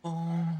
Oh.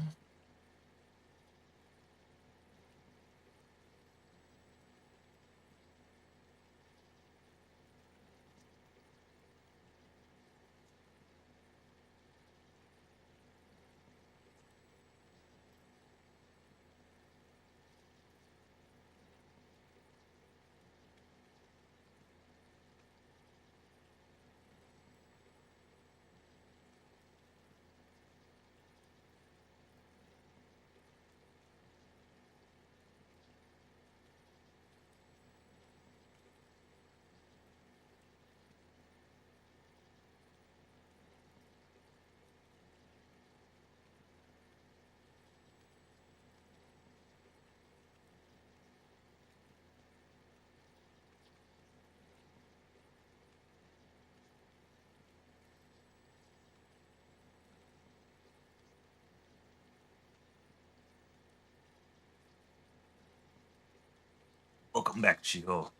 Welcome back, Chico.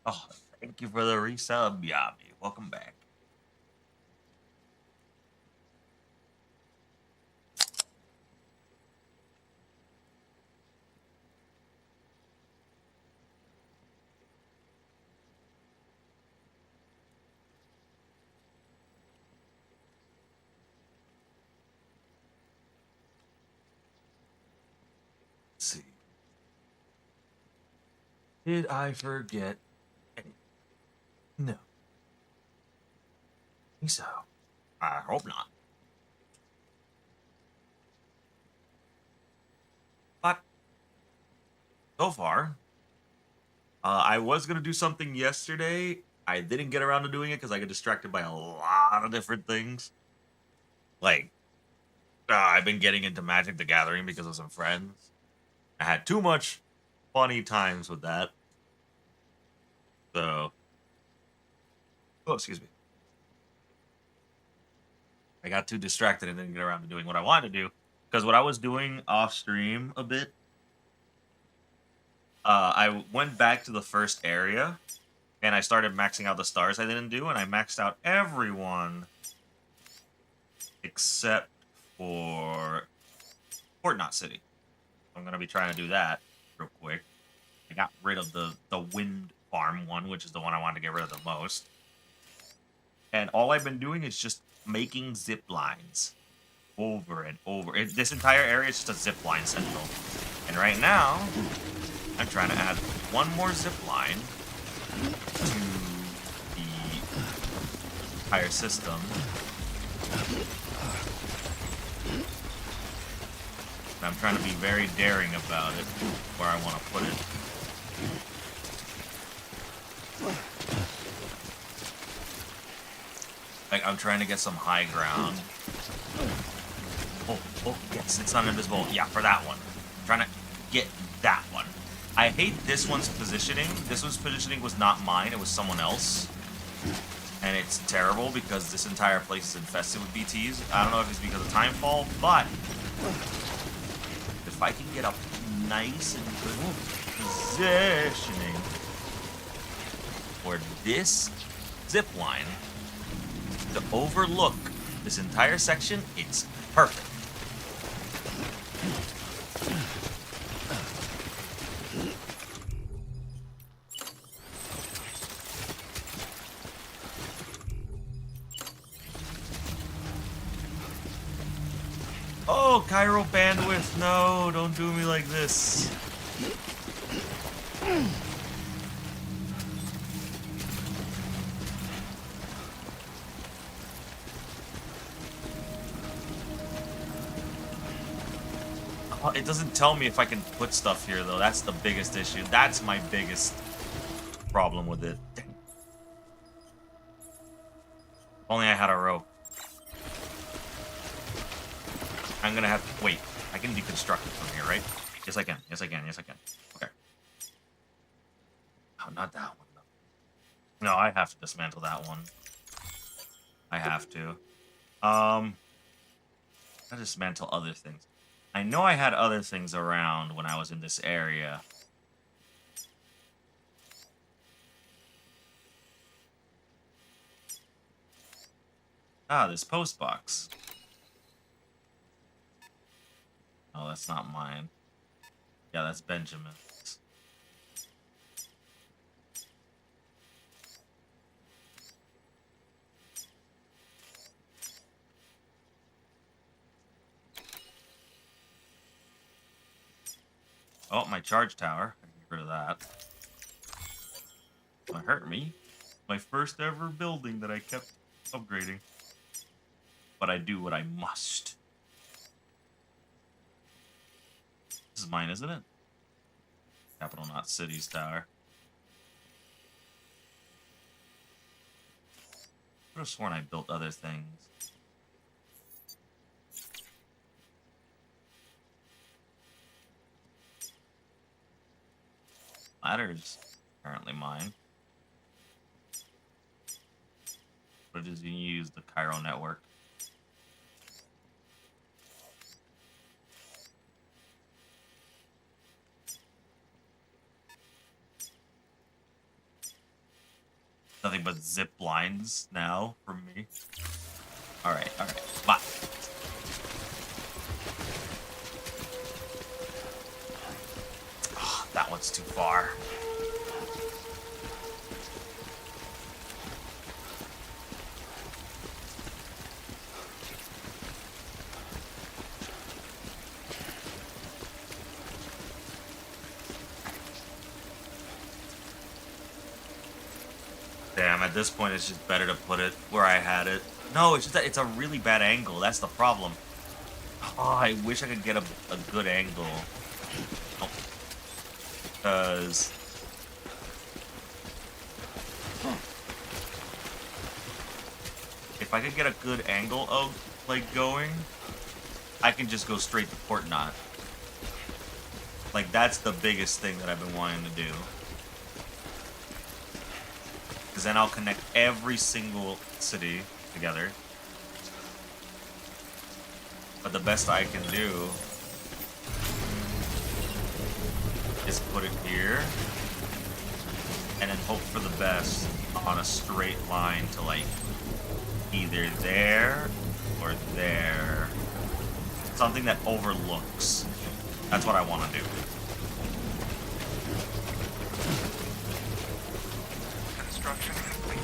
Oh, thank you for the resub, Yami. Welcome back. Let's see. Did I forget anything? No. I think so. I hope not. But so far, I was gonna do something yesterday. I didn't get around to doing it because I got distracted by a lot of different things. Like, I've been getting into Magic the Gathering because of some friends. I had too much funny times with that. So, oh, excuse me. I got too distracted and didn't get around to doing what I wanted to do. Because what I was doing off stream a bit, I went back to the first area and I started maxing out the stars I didn't do, and I maxed out everyone except for Port Knot City. I'm gonna be trying to do that real quick. I got rid of the wind farm one, which is the one I wanted to get rid of the most. And all I've been doing is just making zip lines over and over. This entire area is just a zip line central. And right now, I'm trying to add one more zip line to the entire system. And I'm trying to be very daring about it, where I want to put it. Like, I'm trying to get some high ground. Oh, yes, it's not invisible. Yeah, for that one. I'm trying to get that one. I hate this one's positioning. This one's positioning was not mine, it was someone else. And it's terrible because this entire place is infested with BTs. I don't know if it's because of timefall, but if I can get up nice and good positioning for this zip line to overlook this entire section, it's perfect. Oh, Cairo bandwidth, no, don't do me like this. It doesn't tell me if I can put stuff here, though. That's the biggest issue. That's my biggest problem with it. Dang. If only I had a rope. I'm gonna have to wait. I can deconstruct it from here, right? Yes, I can. Yes, I can. Yes, I can. Okay. Oh, not that one. No, I have to dismantle that one. I have to. I dismantle other things. I know I had other things around when I was in this area. Ah, this post box. Oh, that's not mine. Yeah, that's Benjamin's. Oh, my charge tower. I can get rid of that. That hurt me. My first ever building that I kept upgrading. But I do what I must. This is mine, isn't it? Capital, not cities tower. I could have sworn I built other things. Ladder's apparently mine. But it is you use the Cairo network. Nothing but zip lines now for me. Alright, alright. Bye. Oh, that one's too far. Damn, at this point it's just better to put it where I had it. No, it's just that it's a really bad angle. That's the problem. Oh, I wish I could get a good angle. Oh. Because... if I could get a good angle of, like, going, I can just go straight to Port Knot. Like, that's the biggest thing that I've been wanting to do. Because then I'll connect every single city together. But the best I can do is put it here and then hope for the best on a straight line to, like, either there or there. Something that overlooks. That's what I want to do. Construction complete.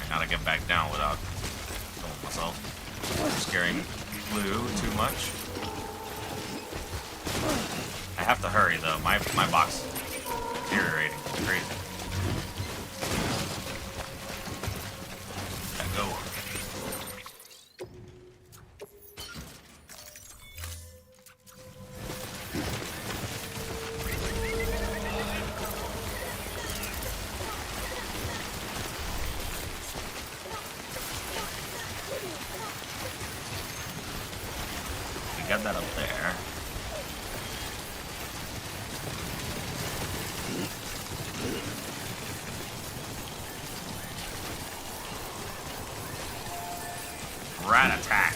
I gotta get back down without killing myself. Scaring Blue too much. I have to hurry though. My box is deteriorating. It's crazy. Gotta go. Got that up there. Rat attack.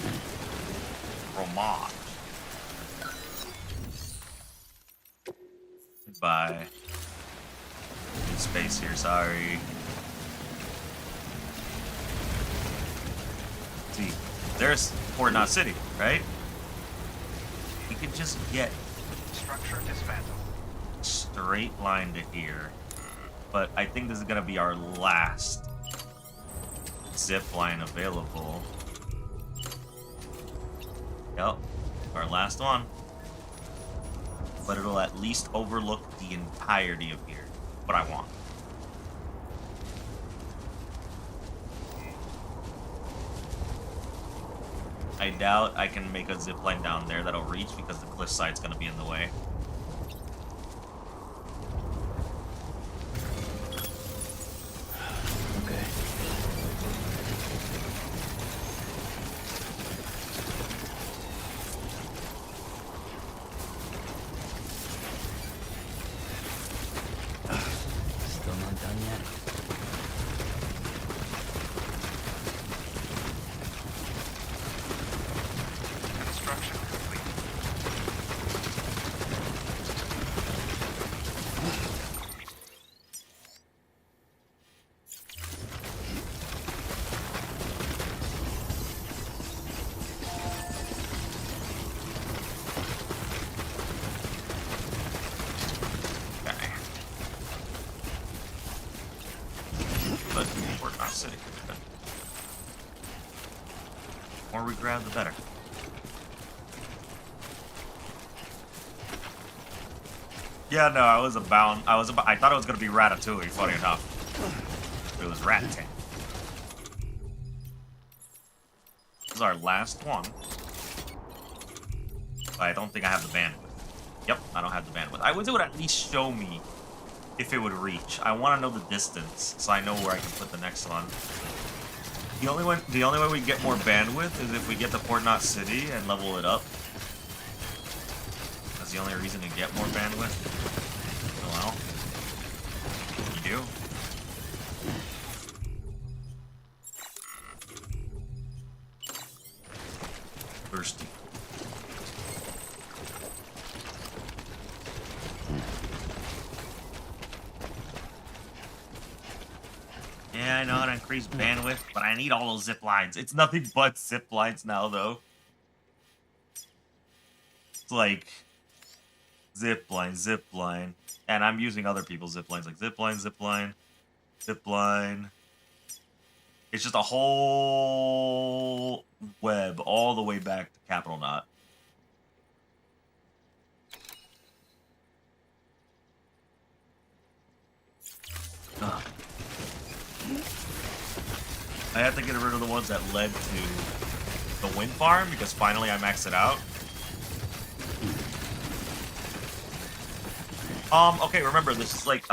Fromage. Goodbye. Need space here, sorry. See, there's Port Knot City, right? We could just get Structure dismantled. straight line to here, but I think this is gonna be our last zip line available. Yep, our last one, but it'll at least overlook the entirety of here. What I want. I doubt I can make a zip line down there that'll reach because the cliff side's gonna be in the way. Okay. have, the better. Yeah, no, I thought it was gonna be Ratatouille, funny enough. It was Rat Tank. This is our last one. But I don't think I have the bandwidth. Yep, I don't have the bandwidth. I wish it would at least show me if it would reach. I want to know the distance, so I know where I can put the next one. The only way we get more bandwidth is if we get to Port Knot City and level it up. That's the only reason to get more bandwidth. Well, you do. Thirsty. Yeah, I know how to increase bandwidth, but I need all those zip lines. It's nothing but zip lines now, though. It's like zip line, and I'm using other people's zip lines, like zip line. It's just a whole web all the way back to Capital Knot. Ugh. I have to get rid of the ones that led to the wind farm because finally I maxed it out. Okay, remember this is like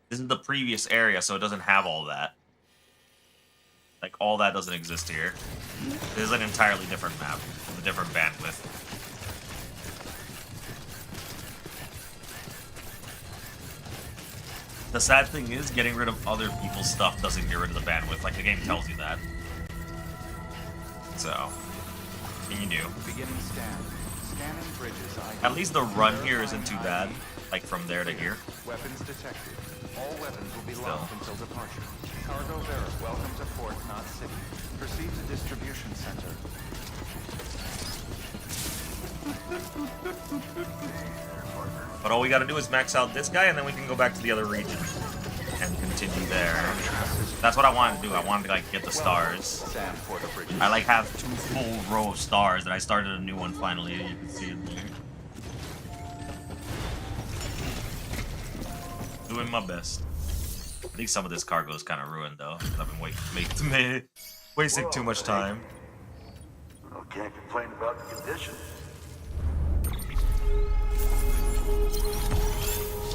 this is the previous area, so it doesn't have all that. Like all that doesn't exist here. This is an entirely different map with a different bandwidth. The sad thing is, getting rid of other people's stuff doesn't get rid of the bandwidth. Like, the game tells you that. So, what can you do? Beginning scan. Scanning bridges. At least the run here isn't too bad. Like, from there to here. Weapons detected. All weapons will be locked until departure. Cargo Vera, welcome to Port Knot City. Proceed to distribution center. But all we gotta do is max out this guy, and then we can go back to the other region and continue there. That's what I wanted to do. I wanted to, like, get the stars. I, like, have 2 full row of stars, and I started a new one finally. You can see it there. Doing my best. I think some of this cargo is kind of ruined, though. I've been wasting too much time. Well, can't complain about the conditions.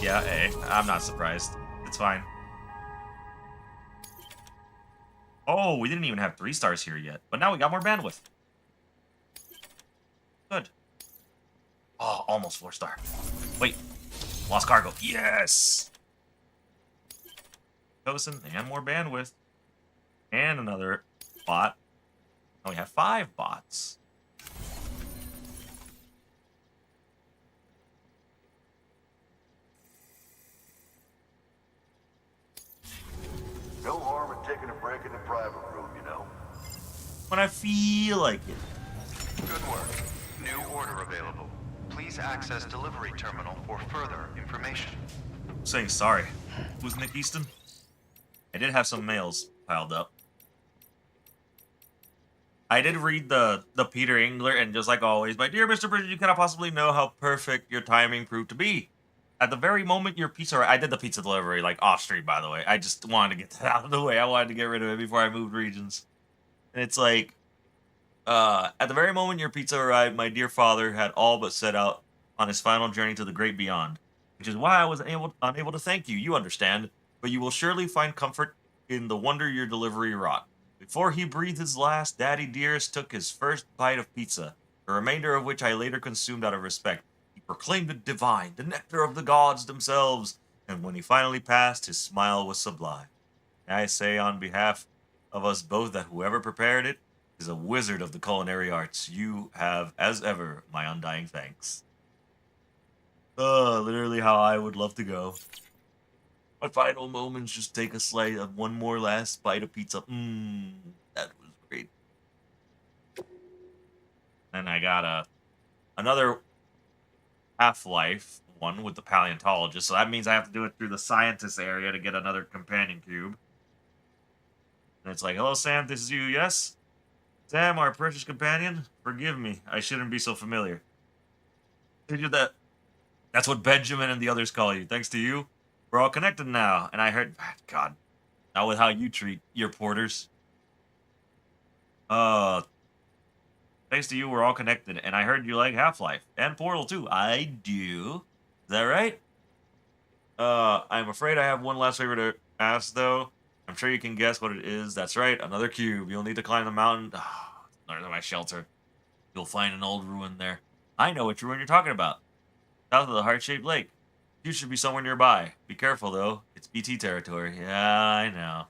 Yeah, hey, I'm not surprised. It's fine. Oh, we didn't even have 3 stars here yet, but now we got more bandwidth. Good. Oh, almost 4-star. Wait, lost cargo. Yes! Chosen, and more bandwidth. And another bot. Now we have 5 bots. No harm in taking a break in the private room, you know. When I feel like it. Good work. New order available. Please access delivery terminal for further information. I'm saying sorry. Who's Nick Easton? I did have some mails piled up. I did read the Peter Engler, and just like always, my dear Mr. Bridget, you cannot possibly know how perfect your timing proved to be. At the very moment your pizza... I did the pizza delivery, like, off-stream, by the way. I just wanted to get that out of the way. I wanted to get rid of it before I moved regions. And it's like... at the very moment your pizza arrived, my dear father had all but set out on his final journey to the great beyond. Which is why I was unable to thank you, you understand. But you will surely find comfort in the wonder your delivery wrought. Before he breathed his last, Daddy Dearest took his first bite of pizza, the remainder of which I later consumed out of respect. He proclaimed it divine, the nectar of the gods themselves, and when he finally passed, his smile was sublime. I say on behalf of us both that whoever prepared it is a wizard of the culinary arts. You have, as ever, my undying thanks. Literally how I would love to go. My final moments, just take a slice of one more last bite of pizza. That was great. And I got another Half-Life one with the paleontologist, so that means I have to do it through the scientist area to get another companion cube. And it's like, hello Sam, this is you, yes? Sam, our precious companion, forgive me. I shouldn't be so familiar. Did you that? That's what Benjamin and the others call you. Thanks to you, we're all connected now. And I heard, God, not with how you treat your porters. Uh, Thanks to you, we're all connected. And I heard you like Half-Life and Portal too. I do. Is that right? I'm afraid I have one last favor to ask, though. I'm sure you can guess what it is. That's right, another cube. You'll need to climb the mountain. North of my shelter. You'll find an old ruin there. I know which ruin you're talking about. South of the heart-shaped lake. You should be somewhere nearby. Be careful, though. It's BT territory. Yeah, I know.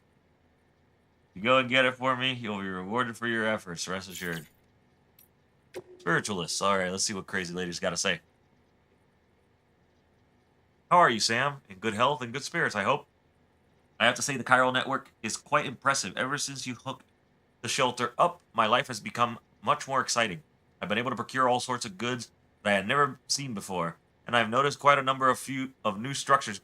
If you go and get it for me, you'll be rewarded for your efforts, rest assured. Spiritualists. Alright, let's see what crazy lady's got to say. How are you, Sam? In good health and good spirits, I hope. I have to say the chiral network is quite impressive. Ever since you hooked the shelter up, my life has become much more exciting. I've been able to procure all sorts of goods that I had never seen before, and I've noticed quite a number of new structures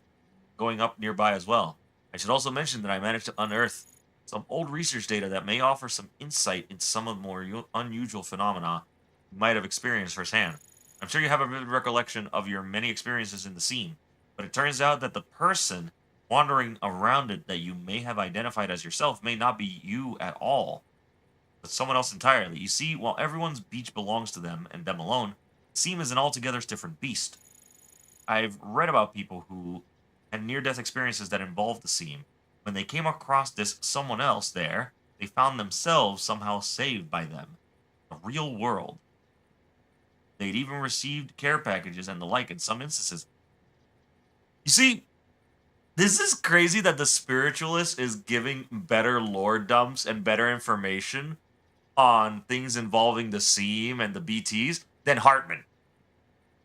going up nearby as well. I should also mention that I managed to unearth some old research data that may offer some insight into some of the more unusual phenomena you might have experienced firsthand. I'm sure you have a vivid recollection of your many experiences in the scene, but it turns out that the person wandering around it that you may have identified as yourself may not be you at all, but someone else entirely. You see, while everyone's beach belongs to them and them alone, the Seam is an altogether different beast. I've read about people who had near-death experiences that involved the Seam. When they came across this someone else there, they found themselves somehow saved by them. The real world. They'd even received care packages and the like in some instances. You see, this is crazy that the spiritualist is giving better lore dumps and better information on things involving the Seam and the BTs than Hartman.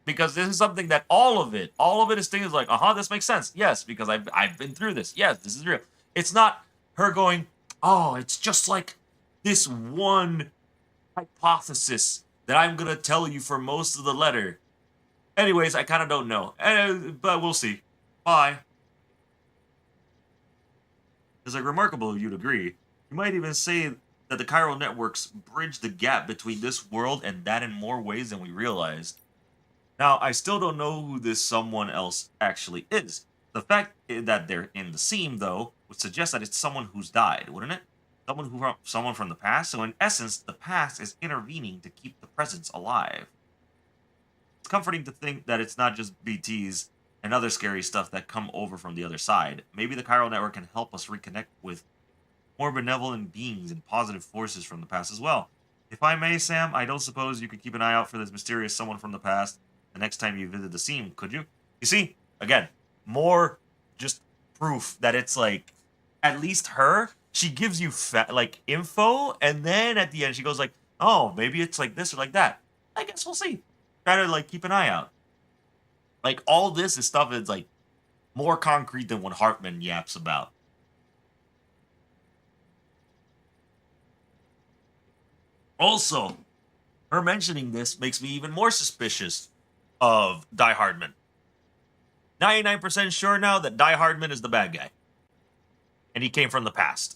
Because this is something that all of it is things like, this makes sense. Yes, because I've been through this. Yes, this is real. It's not her going, oh, it's just like this one hypothesis that I'm going to tell you for most of the letter. Anyways, I kind of don't know. But we'll see. Bye. It's like remarkable, you'd agree. You might even say that the chiral networks bridge the gap between this world and that in more ways than we realized. Now, I still don't know who this someone else actually is. The fact that they're in the Seam, though, would suggest that it's someone who's died, wouldn't it? Someone from the past. So in essence, the past is intervening to keep the present alive. It's comforting to think that it's not just BTs and other scary stuff that come over from the other side. Maybe the chiral network can help us reconnect with more benevolent beings and positive forces from the past as well. If I may, Sam, I don't suppose you could keep an eye out for this mysterious someone from the past the next time you visit the Seam, could you? You see, again, more just proof that it's like, at least her, she gives you info, and then at the end she goes like, oh, maybe it's like this or like that. I guess we'll see. Try to keep an eye out. Like, all this is stuff that's like more concrete than what Hartman yaps about. Also, her mentioning this makes me even more suspicious of Die Hardman. 99% sure now that Die Hardman is the bad guy. And he came from the past.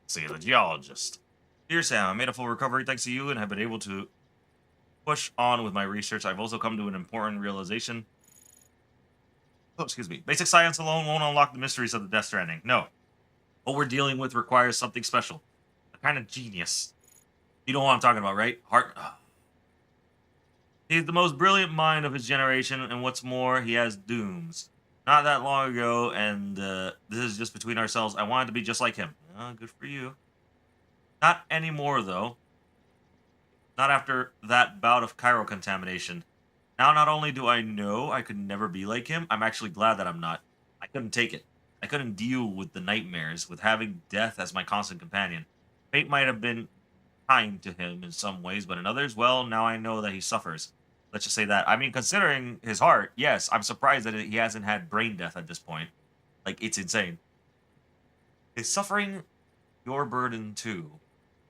See, the geologist. Dear Sam, I made a full recovery thanks to you and have been able to push on with my research. I've also come to an important realization. Oh, excuse me. Basic science alone won't unlock the mysteries of the Death Stranding. No. What we're dealing with requires something special. A kind of genius. You know what I'm talking about, right? He's the most brilliant mind of his generation, and what's more, he has dooms. Not that long ago, and this is just between ourselves, I wanted to be just like him. Good for you. Not anymore, though. Not after that bout of chiral contamination. Now, not only do I know I could never be like him, I'm actually glad that I'm not. I couldn't take it. I couldn't deal with the nightmares, with having death as my constant companion. Fate might have been kind to him in some ways, but in others, well, now I know that he suffers. Let's just say that. I mean, considering his heart, yes, I'm surprised that he hasn't had brain death at this point. Like, it's insane. Is suffering your burden too?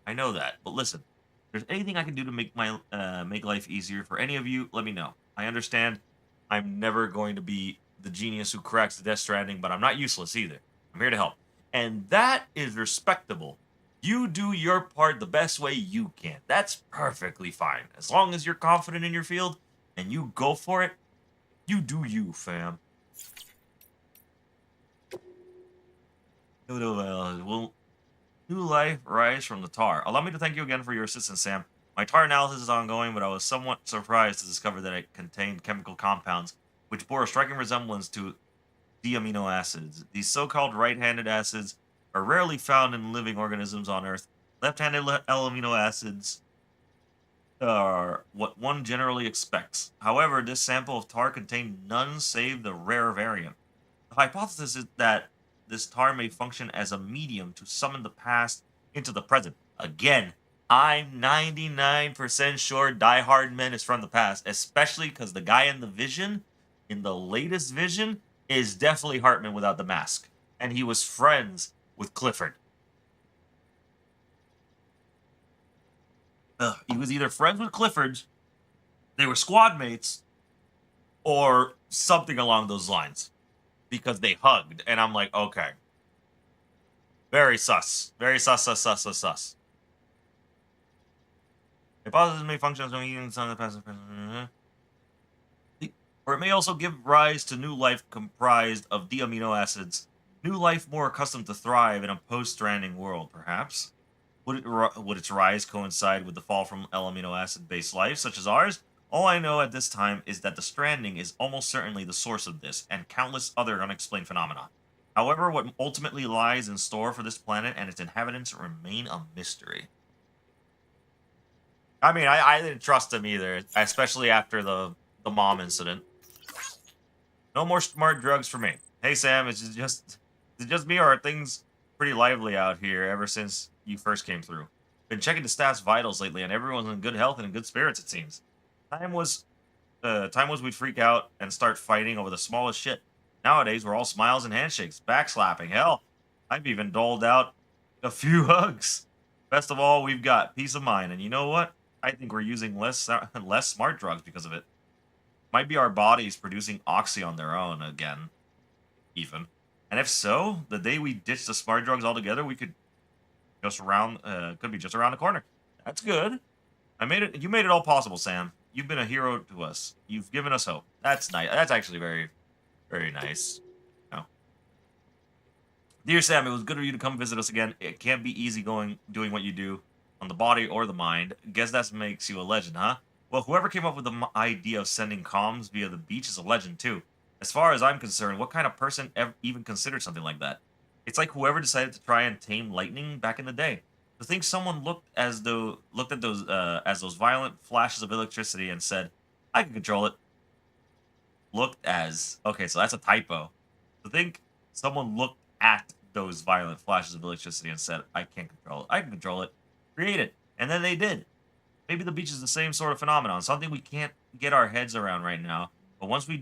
I know that, but listen, if there's anything I can do to make life easier for any of you, let me know. I understand I'm never going to be the genius who cracks the Death Stranding, but I'm not useless either. I'm here to help. And that is respectable. You do your part the best way you can. That's perfectly fine. As long as you're confident in your field and you go for it, you do you, fam. Will new life rise from the tar? Allow me to thank you again for your assistance, Sam. My tar analysis is ongoing, but I was somewhat surprised to discover that it contained chemical compounds which bore a striking resemblance to amino acids. These so-called right-handed acids are rarely found in living organisms on Earth. Left-handed amino acids are what one generally expects. However, this sample of tar contained none save the rare variant. The hypothesis is that this tar may function as a medium to summon the past into the present. Again, I'm 99% sure Die Hard Men is from the past, especially because the guy in the vision, in the latest vision, is definitely Hartman without the mask. And he was friends with Clifford. He was either friends with Clifford, they were squad mates, or something along those lines. Because they hugged, and I'm like, okay. Very sus. Very sus. Hypothesis may function as when using some of the past. Or it may also give rise to new life comprised of D-amino acids. New life more accustomed to thrive in a post-stranding world, perhaps. Would its rise coincide with the fall from L-amino acid-based life, such as ours? All I know at this time is that the Stranding is almost certainly the source of this, and countless other unexplained phenomena. However, what ultimately lies in store for this planet and its inhabitants remain a mystery. I mean, I didn't trust him either, especially after the mom incident. No more smart drugs for me. Hey, Sam, is it just me, or are things pretty lively out here ever since you first came through? Been checking the staff's vitals lately, and everyone's in good health and in good spirits, it seems. Time was we'd freak out and start fighting over the smallest shit. Nowadays, we're all smiles and handshakes, backslapping. Hell, I've even doled out a few hugs. Best of all, we've got peace of mind, and you know what? I think we're using less smart drugs because of it. Might be our bodies producing oxy on their own again, even. And if so, the day we ditch the smart drugs altogether, we could be just around the corner. That's good. You made it all possible, Sam. You've been a hero to us. You've given us hope. That's nice. That's actually very, very nice. Oh. Dear Sam, it was good of you to come visit us again. It can't be easy doing what you do on the body or the mind. Guess that makes you a legend, huh? Well, whoever came up with the idea of sending comms via the beach is a legend, too. As far as I'm concerned, what kind of person even considered something like that? It's like whoever decided to try and tame lightning back in the day. To think someone looked at those violent flashes of electricity and said, "I can control it." Okay, so that's a typo. To think someone looked at those violent flashes of electricity and said, "I can't control it. I can control it. Create it," and then they did. Maybe the beach is the same sort of phenomenon, something we can't get our heads around right now. But once we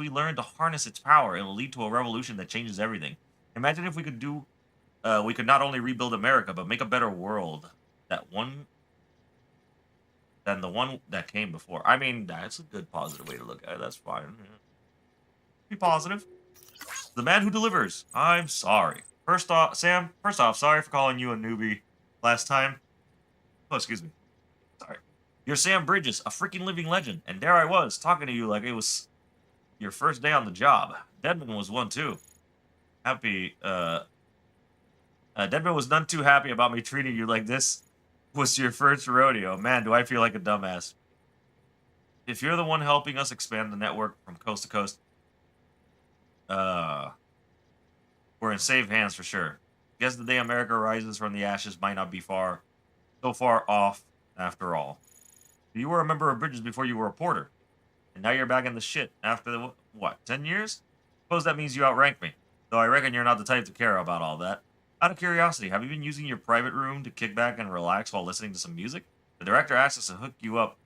learn to harness its power, it will lead to a revolution that changes everything. Imagine if we could not only rebuild America, but make a better world than the one that came before. I mean, that's a good positive way to look at it. That's fine. Yeah. Be positive. The man who delivers. I'm sorry. Sam, sorry for calling you a newbie last time. Oh, excuse me. Sorry. You're Sam Bridges, a freaking living legend. And there I was, talking to you like it was your first day on the job. Deadman was one, too. Deadman was none too happy about me treating you like this was your first rodeo. Man, do I feel like a dumbass. If you're the one helping us expand the network from coast to coast, we're in safe hands for sure. Guess the day America rises from the ashes might not be so far off after all. You were a member of Bridges before you were a porter. And now you're back in the shit after, 10 years? Suppose that means you outrank me. Though I reckon you're not the type to care about all that. Out of curiosity, have you been using your private room to kick back and relax while listening to some music? The director asked us to hook you up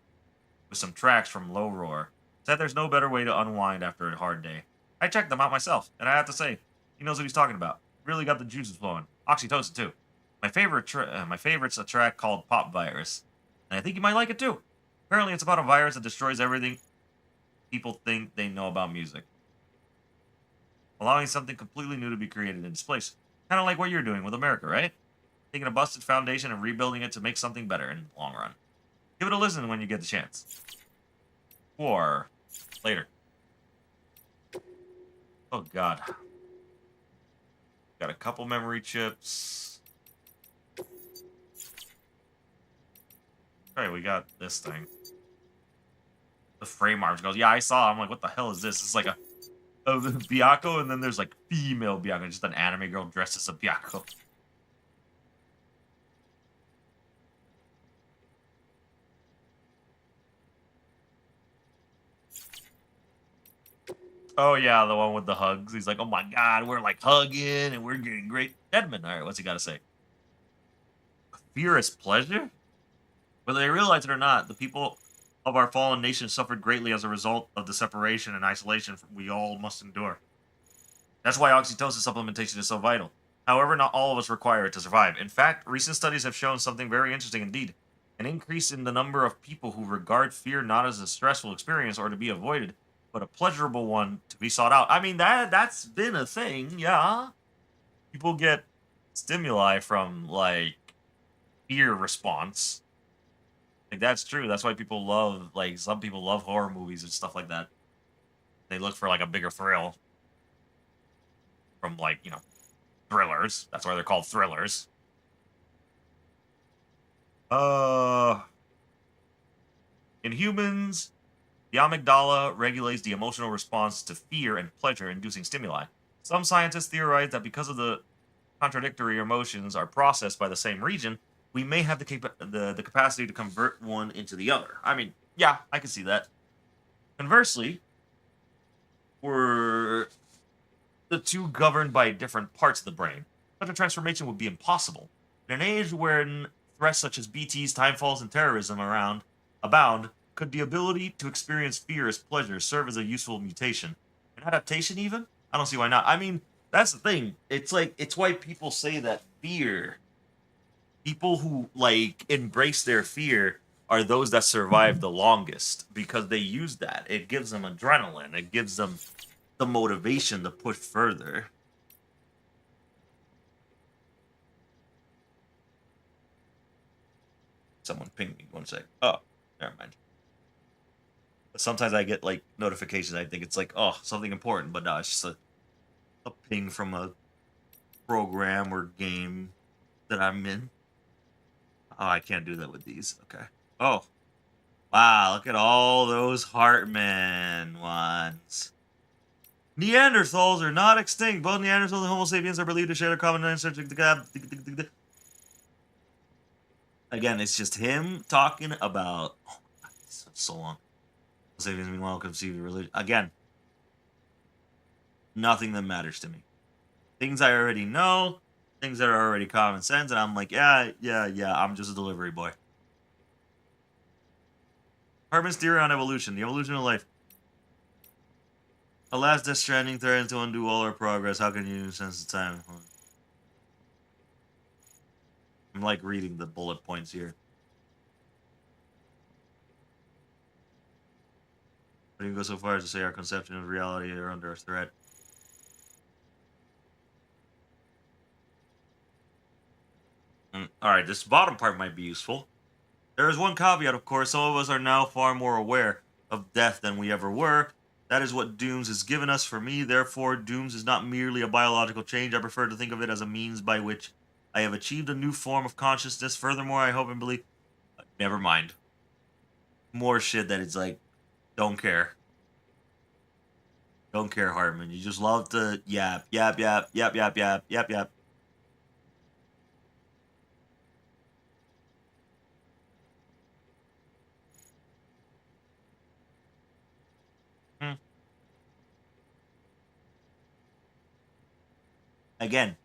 with some tracks from Low Roar. Said there's no better way to unwind after a hard day. I checked them out myself, and I have to say, he knows what he's talking about. Really got the juices flowing. Oxytocin too. My favorite's a track called Pop Virus, and I think you might like it too. Apparently, it's about a virus that destroys everything people think they know about music, allowing something completely new to be created in its place. Kind of like what you're doing with America, right? Taking a busted foundation and rebuilding it to make something better in the long run. Give it a listen when you get the chance. Or later. Oh god. Got a couple memory chips. Alright, we got this thing. The frame arms goes, yeah, I saw. I'm like, what the hell is this? It's like a Byakko, and then there's like female Byakko, just an anime girl dressed as a Byakko. Oh yeah, the one with the hugs. He's like, oh my god, we're like hugging and we're getting great. Edmund, all right, what's he got to say? Fear is pleasure? Whether they realize it or not, the people of our fallen nation suffered greatly as a result of the separation and isolation we all must endure. That's why oxytocin supplementation is so vital. However, not all of us require it to survive. In fact, recent studies have shown something very interesting indeed. An increase in the number of people who regard fear not as a stressful experience or to be avoided, but a pleasurable one to be sought out. I mean, that's been a thing, yeah. People get stimuli from, like, fear response. Like, that's true. That's why people love, like, some people love horror movies and stuff like that. They look for, like, a bigger thrill from, like, you know, thrillers. That's why they're called thrillers. In humans, the amygdala regulates the emotional response to fear and pleasure-inducing stimuli. Some scientists theorize that because of the contradictory emotions are processed by the same region, we may have the capacity to convert one into the other. I mean, yeah, I can see that. Conversely, were the two governed by different parts of the brain, such a transformation would be impossible. In an age when threats such as BTs, timefalls, and terrorism abound, could the ability to experience fear as pleasure serve as a useful mutation? An adaptation, even? I don't see why not. I mean, that's the thing. It's like, it's why people say that fear, people who, like, embrace their fear are those that survive the longest because they use that. It gives them adrenaline. It gives them the motivation to push further. Someone pinged me 1 sec. Oh, never mind. Sometimes I get like notifications. I think it's like, oh, something important, but no, it's just a ping from a program or game that I'm in. Oh, I can't do that with these. Okay. Oh, wow! Look at all those Heartman ones. Neanderthals are not extinct. Both Neanderthals and Homo sapiens are believed to share a common ancestor. Again, it's just him talking about. Oh my god, it's so long. Sapiens, meanwhile, conceive religion. Again, nothing that matters to me. Things I already know, things that are already common sense, and I'm like, yeah, I'm just a delivery boy. Hartman's theory on evolution, the evolution of life. Alas, Death Stranding threatens to undo all our progress. How can you sense the time? I'm like reading the bullet points here. I didn't go so far as to say our conception of reality are under threat. Alright, this bottom part might be useful. There is one caveat, of course. Some of us are now far more aware of death than we ever were. That is what Dooms has given us. For me, therefore, Dooms is not merely a biological change. I prefer to think of it as a means by which I have achieved a new form of consciousness. Furthermore, I hope and believe... Never mind. More shit that it's like, don't care. Don't care, Hartman. You just love to yap. Again,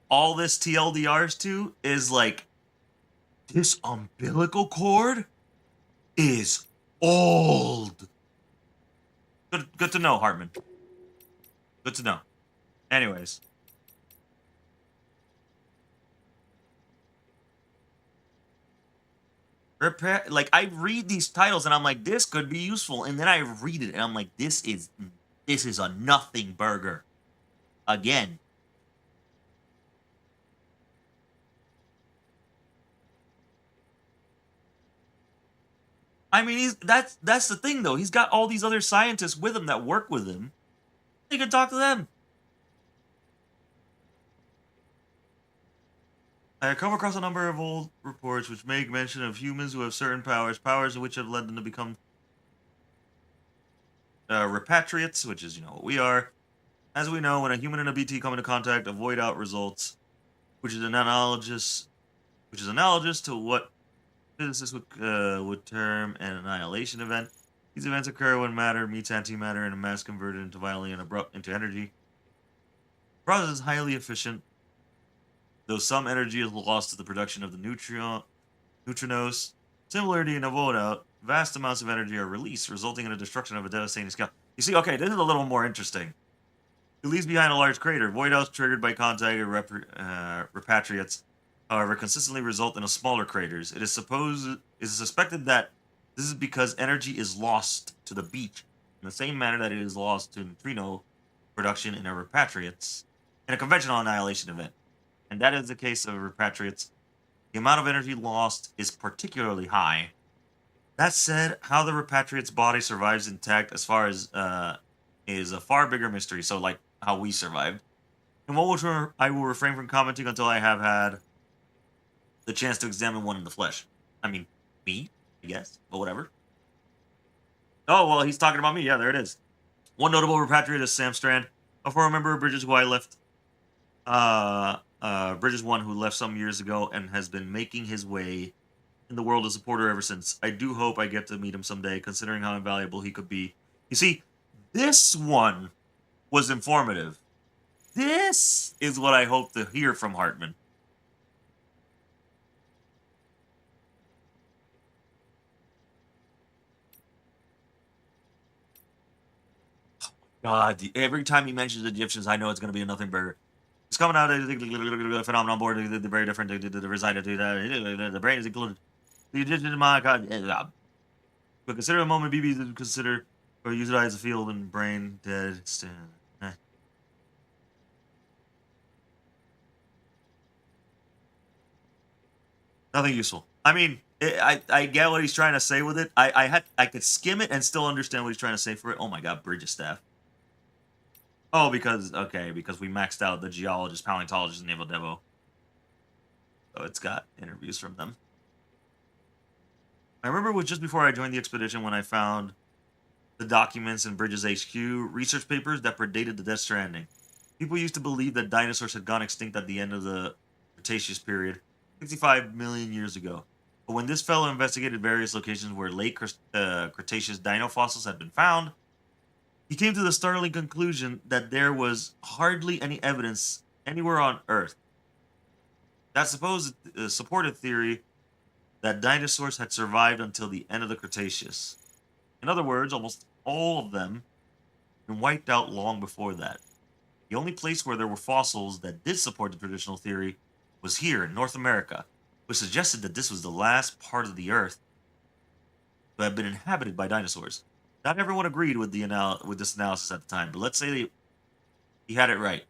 all this TLDRs to is like, this umbilical cord is old. Good to know, Hartman. Good to know. Anyways. Like, I read these titles and I'm like, this could be useful. And then I read it and I'm like, this is a nothing burger. Again. I mean, that's the thing though. He's got all these other scientists with him that work with him. He can talk to them. I have come across a number of old reports which make mention of humans who have certain powers which have led them to become repatriates, which is, what we are. As we know, when a human and a BT come into contact, a void out results, which is analogous to what physicists would term an annihilation event. These events occur when matter meets antimatter and a mass converted into violently and abrupt into energy. The process is highly efficient, though some energy is lost to the production of the neutrinos. Similarly in a void out, vast amounts of energy are released, resulting in a destruction of a devastating scale. You see, okay, this is a little more interesting. It leaves behind a large crater. Void outs triggered by contact of repatriates, however, consistently result in a smaller craters. It is suspected that this is because energy is lost to the beach in the same manner that it is lost to neutrino production in a repatriates in a conventional annihilation event. And that is the case of repatriates. The amount of energy lost is particularly high. That said, how the repatriate's body survives intact as far as is a far bigger mystery. So, like how we survived. And I will refrain from commenting until I have had the chance to examine one in the flesh. I mean, me, I guess, but whatever. Oh, well, he's talking about me. Yeah, there it is. One notable repatriate is Sam Strand, a former member of Bridges who I left. Bridges 1, who left some years ago and has been making his way in the world as a supporter ever since. I do hope I get to meet him someday, considering how invaluable he could be. You see, this one was informative. This is what I hope to hear from Hartman. God, every time he mentions Egyptians, I know it's going to be a nothing burger. It's coming out of the phenomenon board. They're very different. The reside to that. The brain is included. The Egyptian, my God. But consider a moment, BB, to consider or utilize the field and brain dead. Nothing useful. I mean, I get what he's trying to say with it. I could skim it and still understand what he's trying to say for it. Oh my God, Bridges staff. Oh, because we maxed out the geologist, paleontologist, and naval devo. So it's got interviews from them. I remember it was just before I joined the expedition when I found the documents in Bridges HQ, research papers that predated the Death Stranding. People used to believe that dinosaurs had gone extinct at the end of the Cretaceous period, 65 million years ago. But when this fellow investigated various locations where late Cretaceous dino fossils had been found, he came to the startling conclusion that there was hardly any evidence anywhere on Earth that supported theory that dinosaurs had survived until the end of the Cretaceous. In other words, almost all of them had been wiped out long before that. The only place where there were fossils that did support the traditional theory was here in North America, which suggested that this was the last part of the Earth that had been inhabited by dinosaurs. Not everyone agreed with this analysis at the time, but let's say he had it right.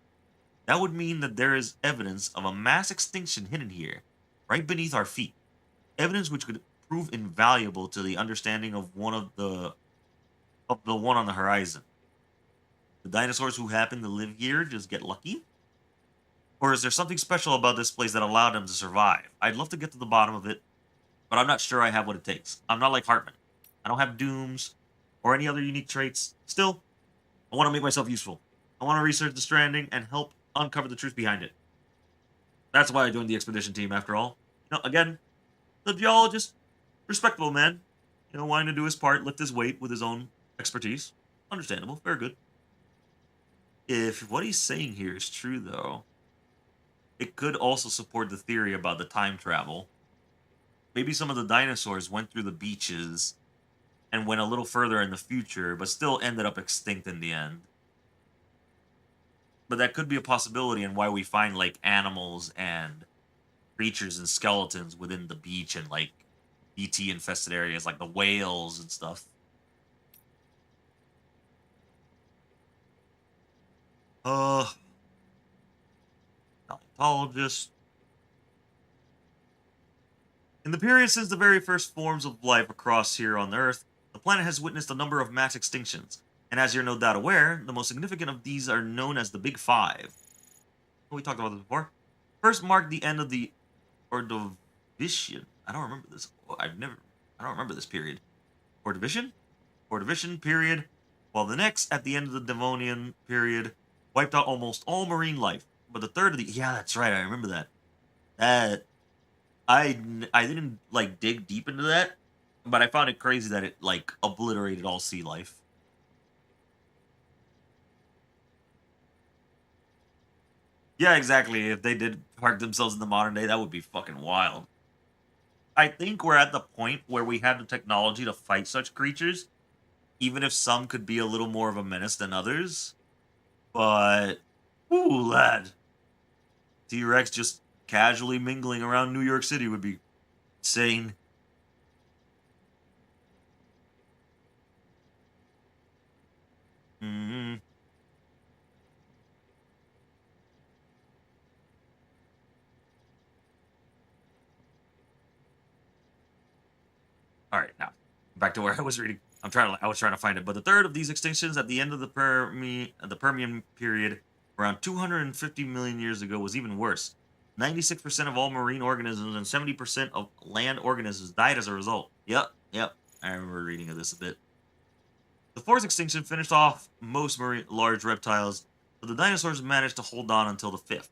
That would mean that there is evidence of a mass extinction hidden here, right beneath our feet. Evidence which could prove invaluable to the understanding of the one on the horizon. The dinosaurs who happen to live here just get lucky? Or is there something special about this place that allowed them to survive? I'd love to get to the bottom of it, but I'm not sure I have what it takes. I'm not like Hartman. I don't have dooms or any other unique traits. Still, I want to make myself useful. I want to research the Stranding and help uncover the truth behind it. That's why I joined the expedition team, after all. Again, the geologist, respectable man, wanting to do his part, lift his weight with his own expertise. Understandable, very good. If what he's saying here is true, though, it could also support the theory about the time travel. Maybe some of the dinosaurs went through the beaches and went a little further in the future, but still ended up extinct in the end. But that could be a possibility in why we find like animals and creatures and skeletons within the beach and like BT infested areas like the whales and stuff. Uh, Paleontologist. In the period since the very first forms of life across here on Earth, the planet has witnessed a number of mass extinctions. And as you're no doubt aware, the most significant of these are known as the Big Five. We talked about this before. First marked the end of the Ordovician. I don't remember this. I don't remember this period. Ordovician? Ordovician period. While the next, at the end of the Devonian period, wiped out almost all marine life. But the third of the. Yeah, that's right. I remember that. That I didn't like dig deep into that, but I found it crazy that it like obliterated all sea life. Yeah, exactly. If they did park themselves in the modern day, that would be fucking wild. I think we're at the point where we have the technology to fight such creatures, even if some could be a little more of a menace than others. But, ooh, lad, T Rex just casually mingling around New York City would be insane. Hmm. All right, now back to where I was reading. I was trying to find it, but the third of these extinctions at the end of the Permian period, around 250 million years ago, was even worse. 96% of all marine organisms and 70% of land organisms died as a result. Yep. I remember reading of this a bit. The fourth extinction finished off most marine large reptiles, but the dinosaurs managed to hold on until the fifth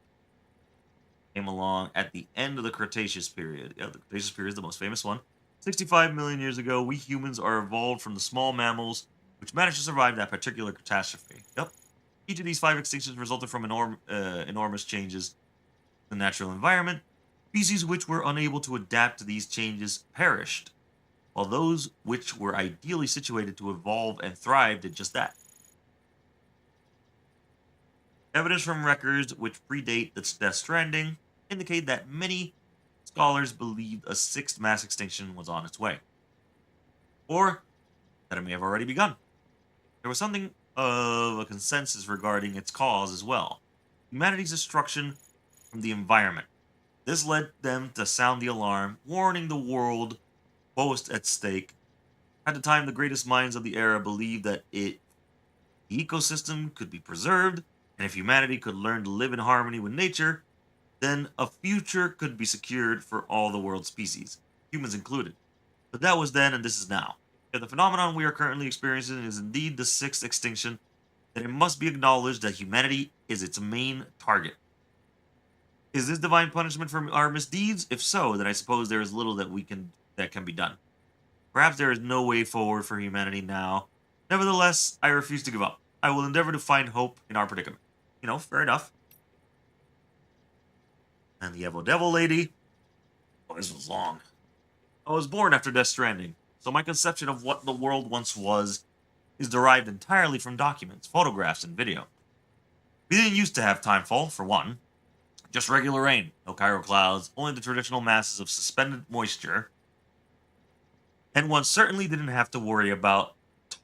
came along at the end of the Cretaceous period. Yeah, the Cretaceous period is the most famous one. 65 million years ago, we humans are evolved from the small mammals, which managed to survive that particular catastrophe. Yep. Each of these five extinctions resulted from enormous changes in the natural environment. Species which were unable to adapt to these changes perished, while those which were ideally situated to evolve and thrive did just that. Evidence from records which predate the Death Stranding indicate that many scholars believed a sixth mass extinction was on its way, or that it may have already begun. There was something of a consensus regarding its cause as well: humanity's destruction from the environment. This led them to sound the alarm, warning the world what was at stake. At the time, the greatest minds of the era believed that the ecosystem could be preserved, and if humanity could learn to live in harmony with nature, then a future could be secured for all the world's species, humans included. But that was then, and this is now. If the phenomenon we are currently experiencing is indeed the sixth extinction, then it must be acknowledged that humanity is its main target. Is this divine punishment for our misdeeds? If so, then I suppose there is little that can be done. Perhaps there is no way forward for humanity now. Nevertheless, I refuse to give up. I will endeavor to find hope in our predicament. Fair enough. And the Evo Devil lady. Oh, this was long. I was born after Death Stranding, so my conception of what the world once was is derived entirely from documents, photographs, and video. We didn't used to have timefall, for one. Just regular rain, no Cairo clouds, only the traditional masses of suspended moisture. And one certainly didn't have to worry about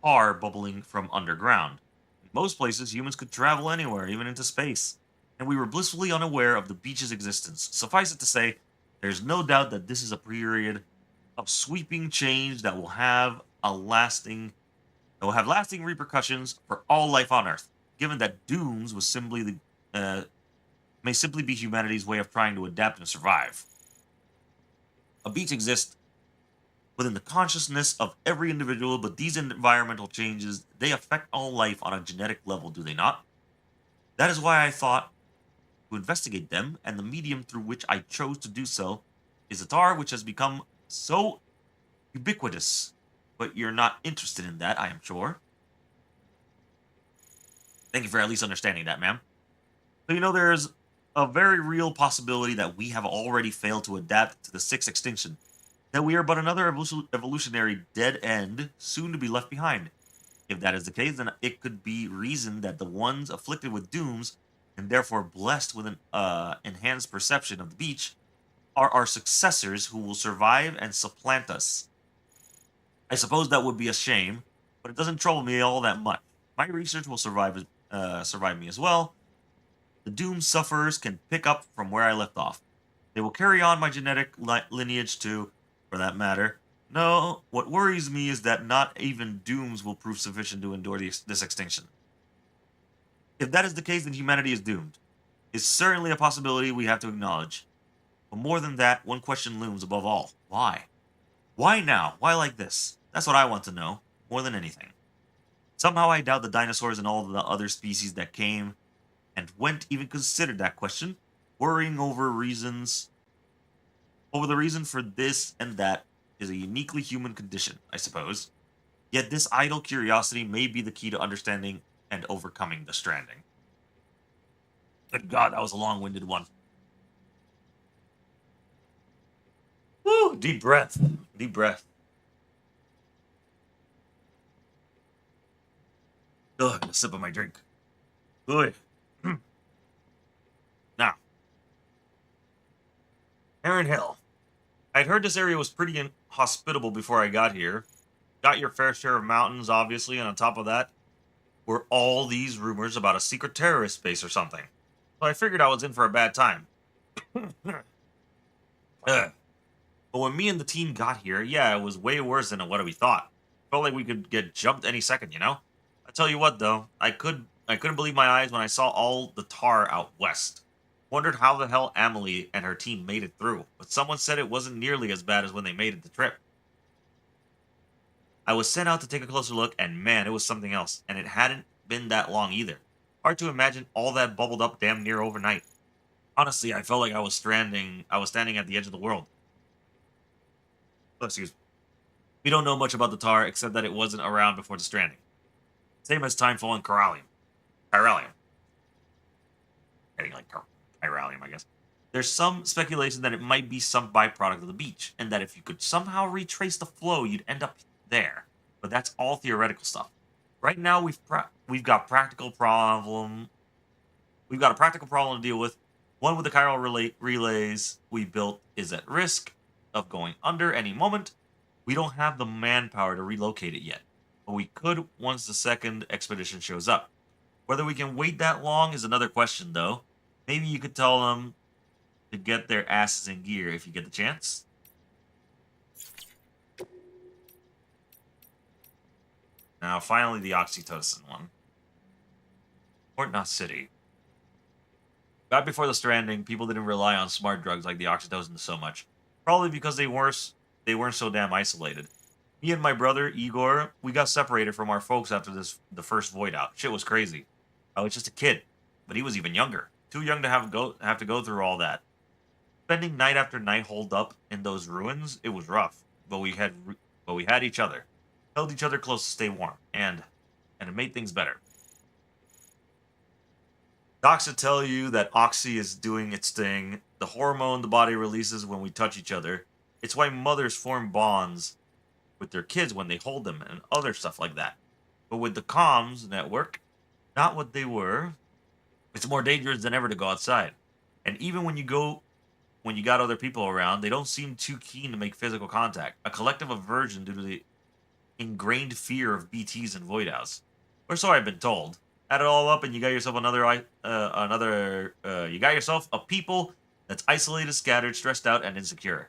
tar bubbling from underground. In most places, humans could travel anywhere, even into space, and we were blissfully unaware of the beach's existence. Suffice it to say, there's no doubt that this is a period of sweeping change that will have lasting repercussions for all life on Earth. Given that dooms was may simply be humanity's way of trying to adapt and survive. A beach exists within the consciousness of every individual, but these environmental changes, they affect all life on a genetic level, do they not? That is why I thought to investigate them, and the medium through which I chose to do so is a tar which has become so ubiquitous. But you're not interested in that, I am sure. Thank you for at least understanding that, ma'am. So there's a very real possibility that we have already failed to adapt to the sixth extinction, that we are but another evolutionary dead end soon to be left behind. If that is the case, then it could be reasoned that the ones afflicted with dooms and therefore blessed with an enhanced perception of the beach are our successors who will survive and supplant us. I suppose that would be a shame, but it doesn't trouble me all that much. My research will survive me as well. The doomed sufferers can pick up from where I left off. They will carry on my genetic lineage too, for that matter. No, what worries me is that not even dooms will prove sufficient to endure this extinction. If that is the case, then humanity is doomed. It's certainly a possibility we have to acknowledge. But more than that, one question looms above all. Why? Why now? Why like this? That's what I want to know, more than anything. Somehow I doubt the dinosaurs and all the other species that came and went even considered that question, worrying over the reason for this and that is a uniquely human condition, I suppose. Yet this idle curiosity may be the key to understanding and overcoming the stranding. Good God, that was a long-winded one. Woo! Deep breath. Deep breath. Ugh, a sip of my drink. Good. Now, Aaron Hill. I'd heard this area was pretty inhospitable before I got here. Got your fair share of mountains, obviously, and on top of that were all these rumors about a secret terrorist base or something. So I figured I was in for a bad time. But when me and the team got here, yeah, it was way worse than what we thought. Felt like we could get jumped any second, you know? I tell you what, though, I couldn't believe my eyes when I saw all the tar out west. Wondered how the hell Amelie and her team made it through, but someone said it wasn't nearly as bad as when they made it the trip. I was sent out to take a closer look, and man, it was something else, and it hadn't been that long either. Hard to imagine all that bubbled up damn near overnight. Honestly, I felt like I was standing at the edge of the world. Oh, excuse me. We don't know much about the tar, except that it wasn't around before the stranding. Same as Timefall and Chiralium. Getting like Chiralium, I guess. There's some speculation that it might be some byproduct of the beach, and that if you could somehow retrace the flow, you'd end up there. But that's all theoretical stuff. Right now, we've got a practical problem to deal with. One with the chiral relays we built is at risk of going under any moment. We don't have the manpower to relocate it yet, but we could once the second expedition shows up. Whether we can wait that long is another question, though. Maybe you could tell them to get their asses in gear if you get the chance. Now, finally, the oxytocin one. Port Knot City. Back before the stranding, people didn't rely on smart drugs like the oxytocin so much. Probably because they weren't so damn isolated. Me and my brother, Igor, we got separated from our folks after the first void out. Shit was crazy. I was just a kid, but he was even younger. Too young to have to go through all that. Spending night after night holed up in those ruins, it was rough. But we had each other. Held each other close to stay warm, and it made things better. Docs would tell you that oxy is doing its thing, the hormone the body releases when we touch each other. It's why mothers form bonds with their kids when they hold them and other stuff like that. But with the comms network, not what they were. It's more dangerous than ever to go outside. And even when you got other people around, they don't seem too keen to make physical contact. A collective aversion due to the ingrained fear of BTs and void outs. Or so I've been told. Add it all up, and you got yourself you got yourself a people that's isolated, scattered, stressed out, and insecure.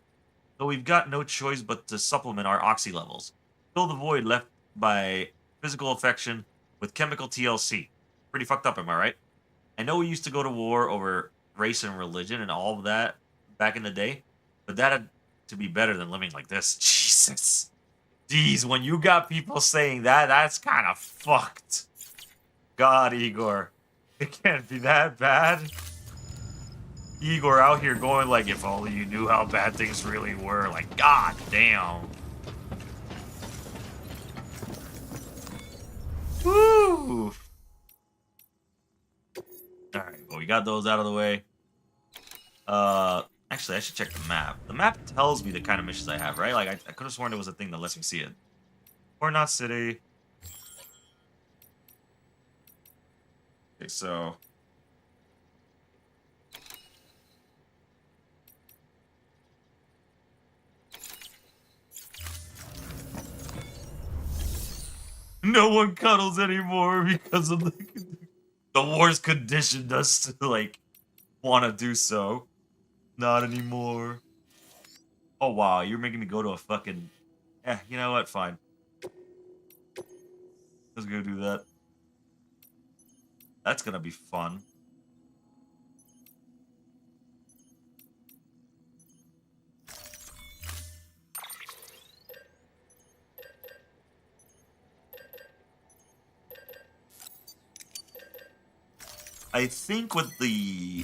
So we've got no choice but to supplement our oxy levels. Fill the void left by physical affection with chemical TLC. Pretty fucked up, am I right? I know we used to go to war over race and religion and all of that back in the day, but that had to be better than living like this. Jesus. Jeez, when you got people saying that, that's kind of fucked. God, Igor. It can't be that bad. Igor out here going like, if only you knew how bad things really were. Like, god damn. Woo! Alright, well, we got those out of the way. Actually, I should check the map. The map tells me the kind of missions I have, right? Like, I could have sworn there was a thing that lets me see it. Or not city. Okay, so... No one cuddles anymore because of the war's conditioned us to, like, want to do so. Not anymore. Oh, wow, you're making me go to a fucking... you know what? Fine. Let's go do that. That's gonna be fun. I think with the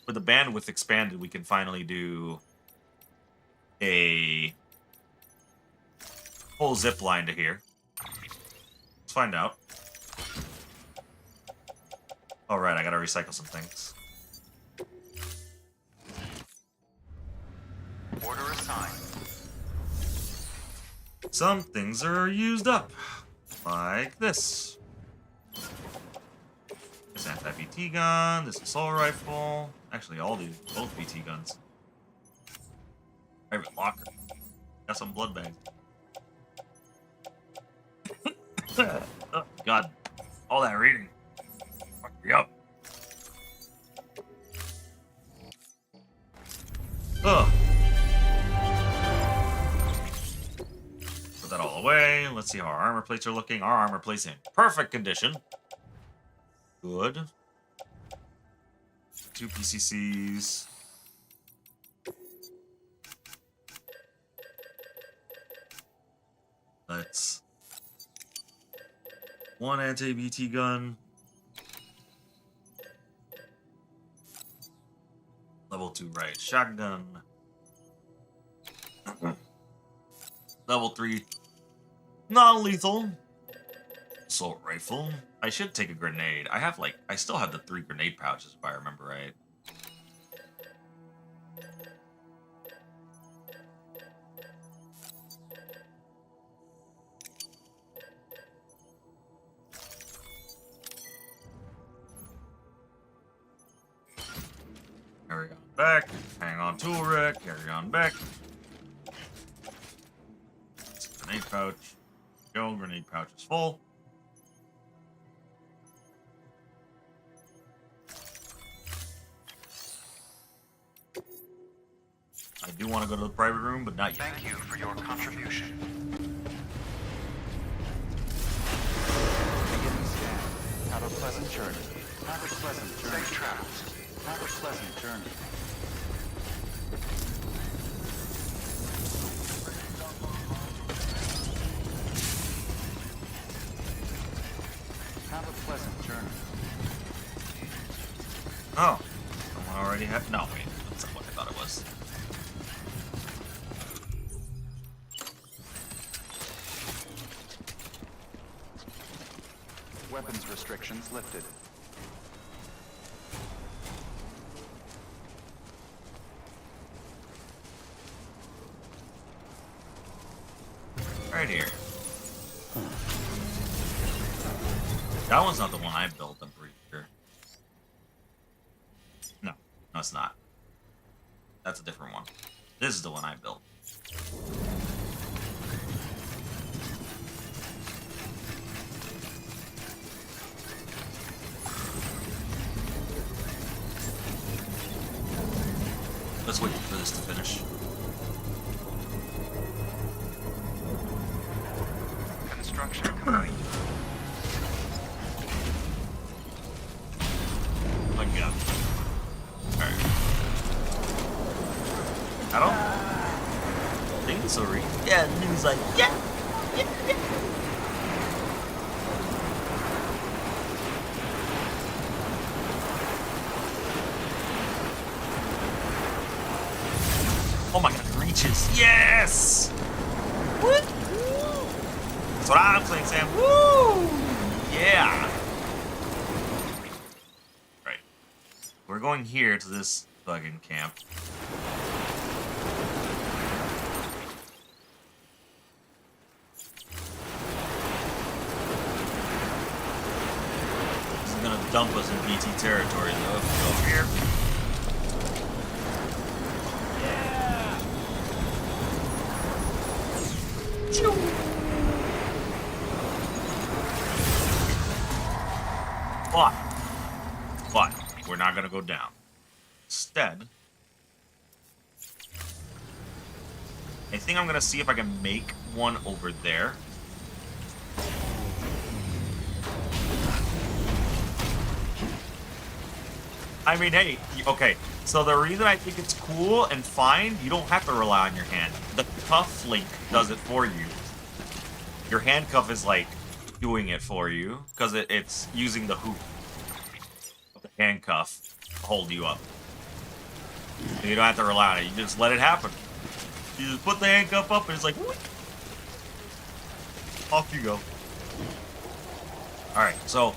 bandwidth expanded, we can finally do a whole zip line to here. Let's find out. All right, I gotta recycle some things. Order assigned. Some things are used up, like this. This anti-BT gun, this assault rifle. Actually, both BT guns. Private locker. Got some blood bags. Oh, God. All that reading. Fuck me up. Ugh. Put that all away. Let's see how our armor plates are looking. Our armor plates in perfect condition. Good. 2 PCCs. Let's... 1 anti-BT gun. Level 2 right shotgun. Level 3 non-lethal assault rifle. I should take a grenade. I still have the 3 grenade pouches if I remember right. Carry on back. Hang on tool rack. Carry on back. Grenade pouch. Go. Grenade pouch is full. I do want to go to the private room, but not yet. Thank you for your contribution. Beginning scan. Have a pleasant journey. Have a pleasant journey. Safe travels. Have a pleasant journey. Have a pleasant journey. Oh. Someone already had... No, wait. That's not what I thought it was. Weapons restrictions lifted. Right here. That one's not the one I built, I'm pretty sure. No, it's not. That's a different one. This is the one I built. Let's wait for this to finish. Construction complete. Let go. Alright. I don't think it's a read. Yeah, and he was like, yeah. Oh my god, it reaches. Yes! Woo! That's what I'm saying, Sam. Woo! Yeah! Right. we're going here to this fucking camp. This is gonna dump us in BT territory, though. If we go over here. But we're not gonna go down. Instead, I think I'm gonna see if I can make one over there. I mean, hey, okay. So the reason I think it's cool and fine, you don't have to rely on your hand. The cuff link does it for you. Your handcuff is like doing it for you because it's using the hoop of the handcuff to hold you up. So you don't have to rely on it. You just let it happen. You just put the handcuff up and it's like, whoop. Off you go. All right, so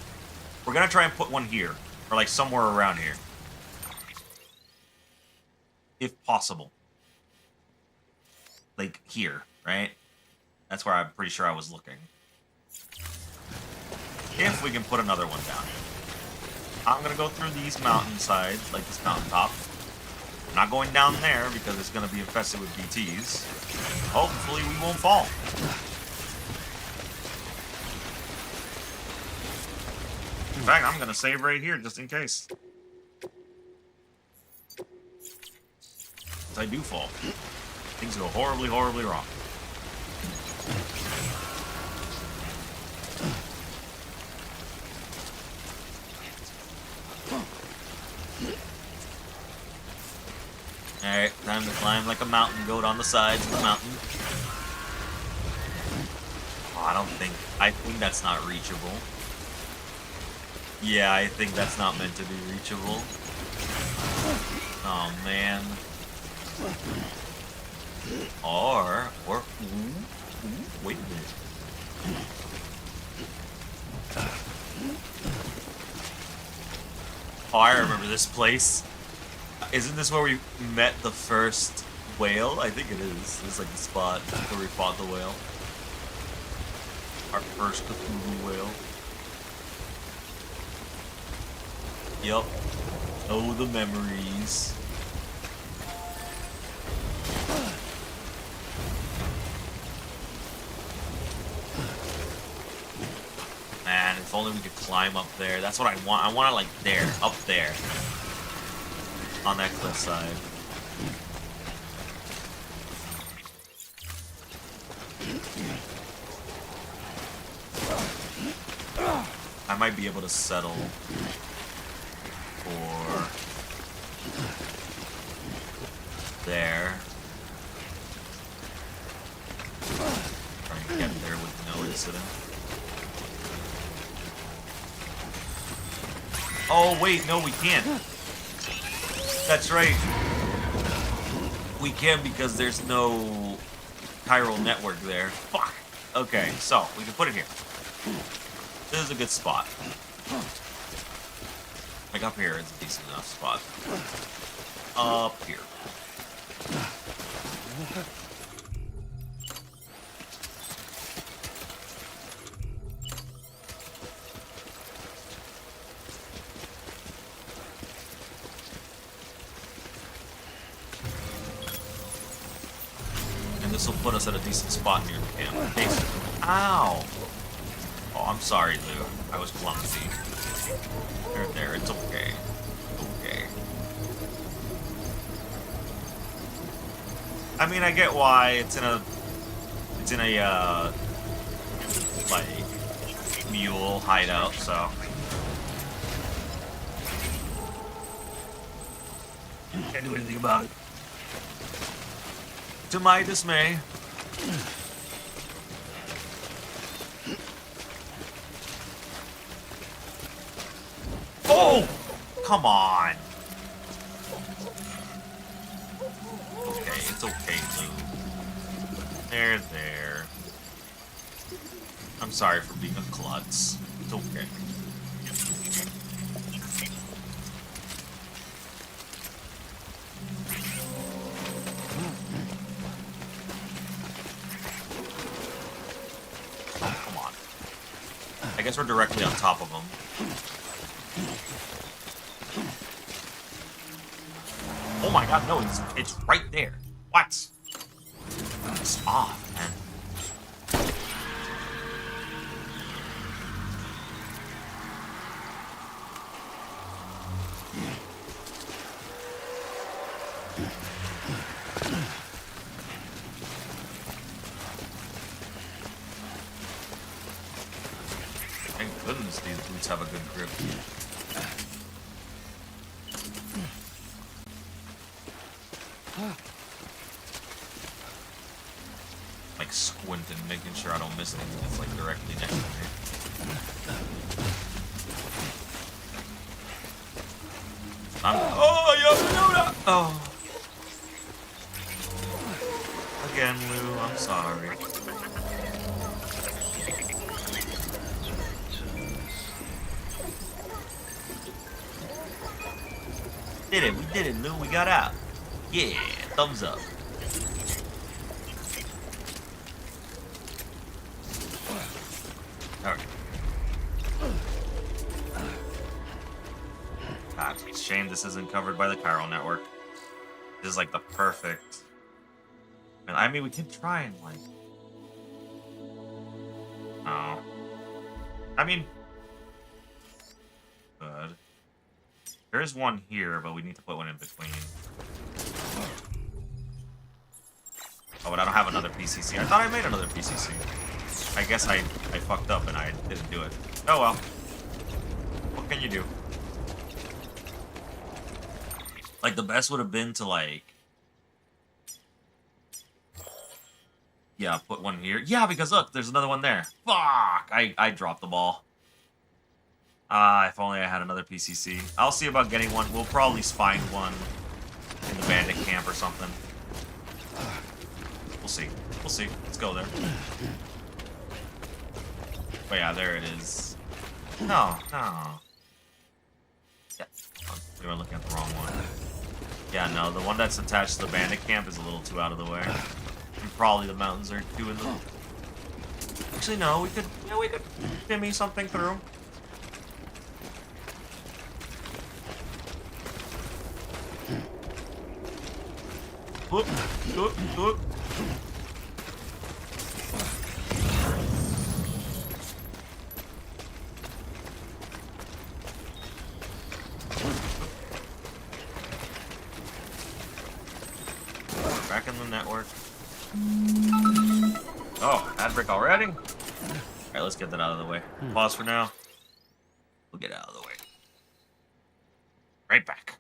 we're gonna try and put one here or like somewhere around here, if possible. Like here, right? That's where I'm pretty sure I was looking. If we can put another one down. I'm gonna go through these mountainsides, like this mountaintop. I'm not going down there because it's gonna be infested with BTs. Hopefully we won't fall. In fact, I'm gonna save right here just in case. If I do fall, things go horribly, horribly wrong. Alright, time to climb like a mountain goat on the sides of the mountain. Oh, I think that's not reachable. Yeah, I think that's not meant to be reachable. Oh, man. Or, wait a minute. Oh, I remember this place. Isn't this where we met the first whale? I think it is. It's like the spot where we fought the whale. Our first Cthulhu whale. Yup. Oh, the memories. Man, if only we could climb up there. That's what I want. I want it like there, up there. On that cliffside. I might be able to settle for there. Try and get there with no incident. Oh wait, no, we can't. That's right. We can because there's no chiral network there. Fuck. Okay, so we can put it here. This is a good spot. Like up here is a decent enough spot. Up here. This will put us at a decent spot near the camp. Basically. Ow! Oh, I'm sorry, Lou. I was clumsy. There, it's okay. Okay. I mean, I get why it's in a like mule hideout, so can't do anything about it. To my dismay. Oh! Come on! Okay, it's okay, Lou. There. I'm sorry for being a klutz. It's okay. Come on. I guess we're directly on top of them. Oh my god, no, it's right there. What? It's off, man. Thank goodness these boots have a good grip. Like squinting, making sure I don't miss anything that's like directly next to me. Oh. Again, Lou, I'm sorry. Did it, we did it, Lou, we got out. Yeah, thumbs up. Alright. God, it's a shame this isn't covered by the chiral network. This is like the perfect. I mean, we can try and like. Oh. I mean. Good. There is one here, but we need to put one in between. Oh, but I don't have another PCC. I thought I made another PCC. I guess I fucked up and I didn't do it. Oh well. What can you do? Like, the best would have been to, like... Yeah, put one here. Yeah, because look, there's another one there. Fuck! I dropped the ball. If only I had another PCC. I'll see about getting one. We'll probably find one in the bandit camp or something. We'll see. We'll see. Let's go there. Oh yeah, there it is. No. Yeah. We were looking at the wrong one. Yeah, no, the one that's attached to the bandit camp is a little too out of the way. And probably the mountains are doing the... Actually, no, we could shimmy something through. Whoop, whoop, whoop. Back in the network. Oh, ad brick already? Alright, let's get that out of the way. Pause for now. We'll get out of the way. Right back.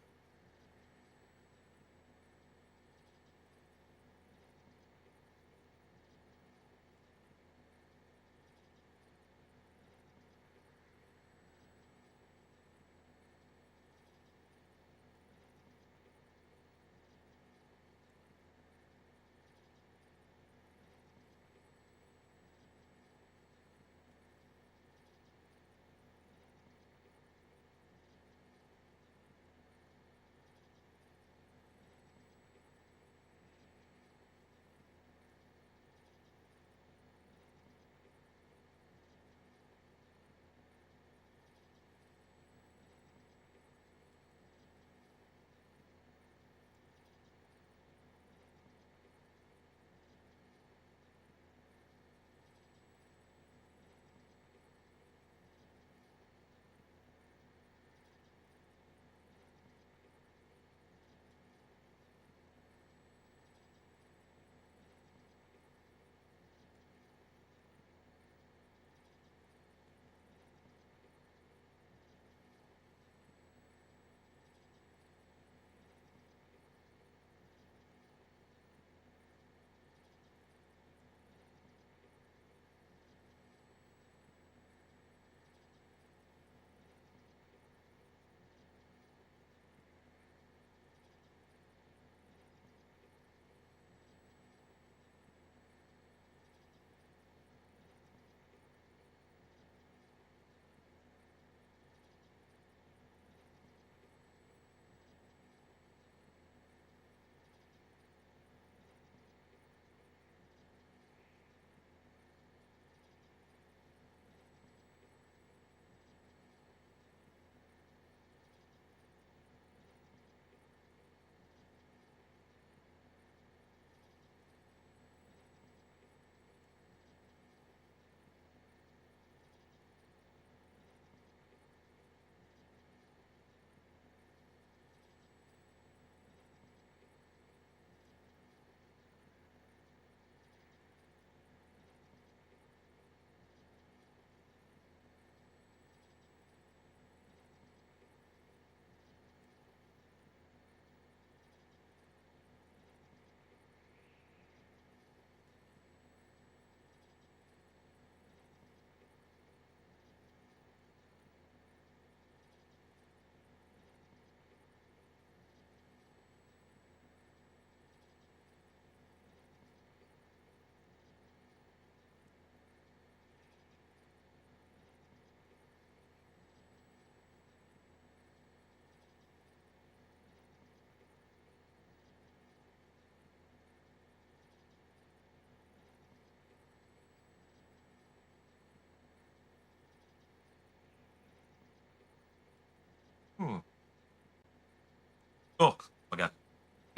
Oh, I got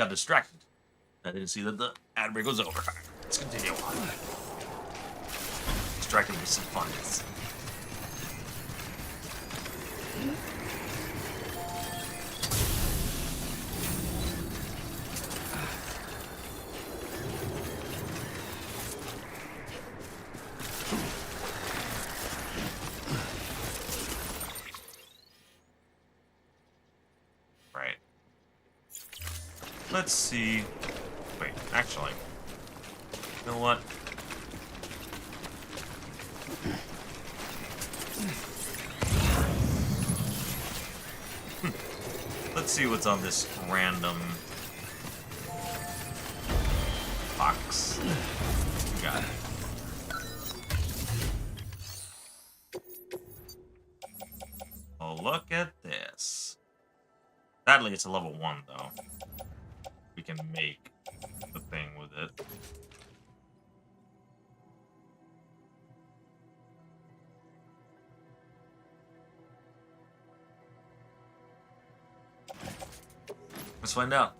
distracted. I didn't see that the ad break was over. All right, let's continue on. Distracted with some funds. Right. Let's see. Wait, actually. You know what? Let's see what's on this random box. Got it. Oh, look at this. Sadly, it's a level 1, though. We can make the thing with it. Let's find out.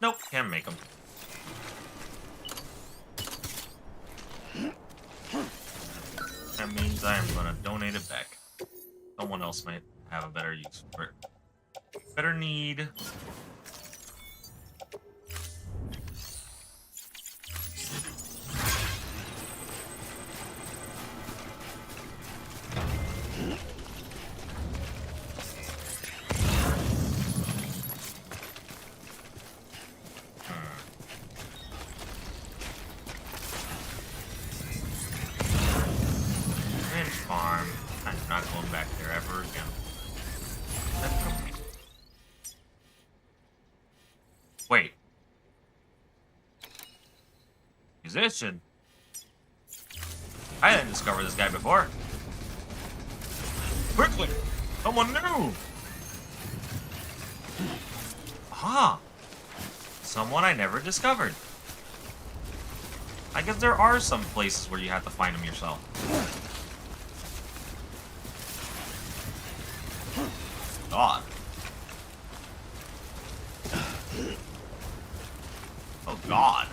Nope, can't make them. That means I am gonna donate it back. Someone else might have a better use for it. Better need. Farm. I'm not going back there ever again. Wait. Musician? I didn't discover this guy before. Quickly! Someone new! Aha! Someone I never discovered. I guess there are some places where you have to find them yourself. God. Oh God.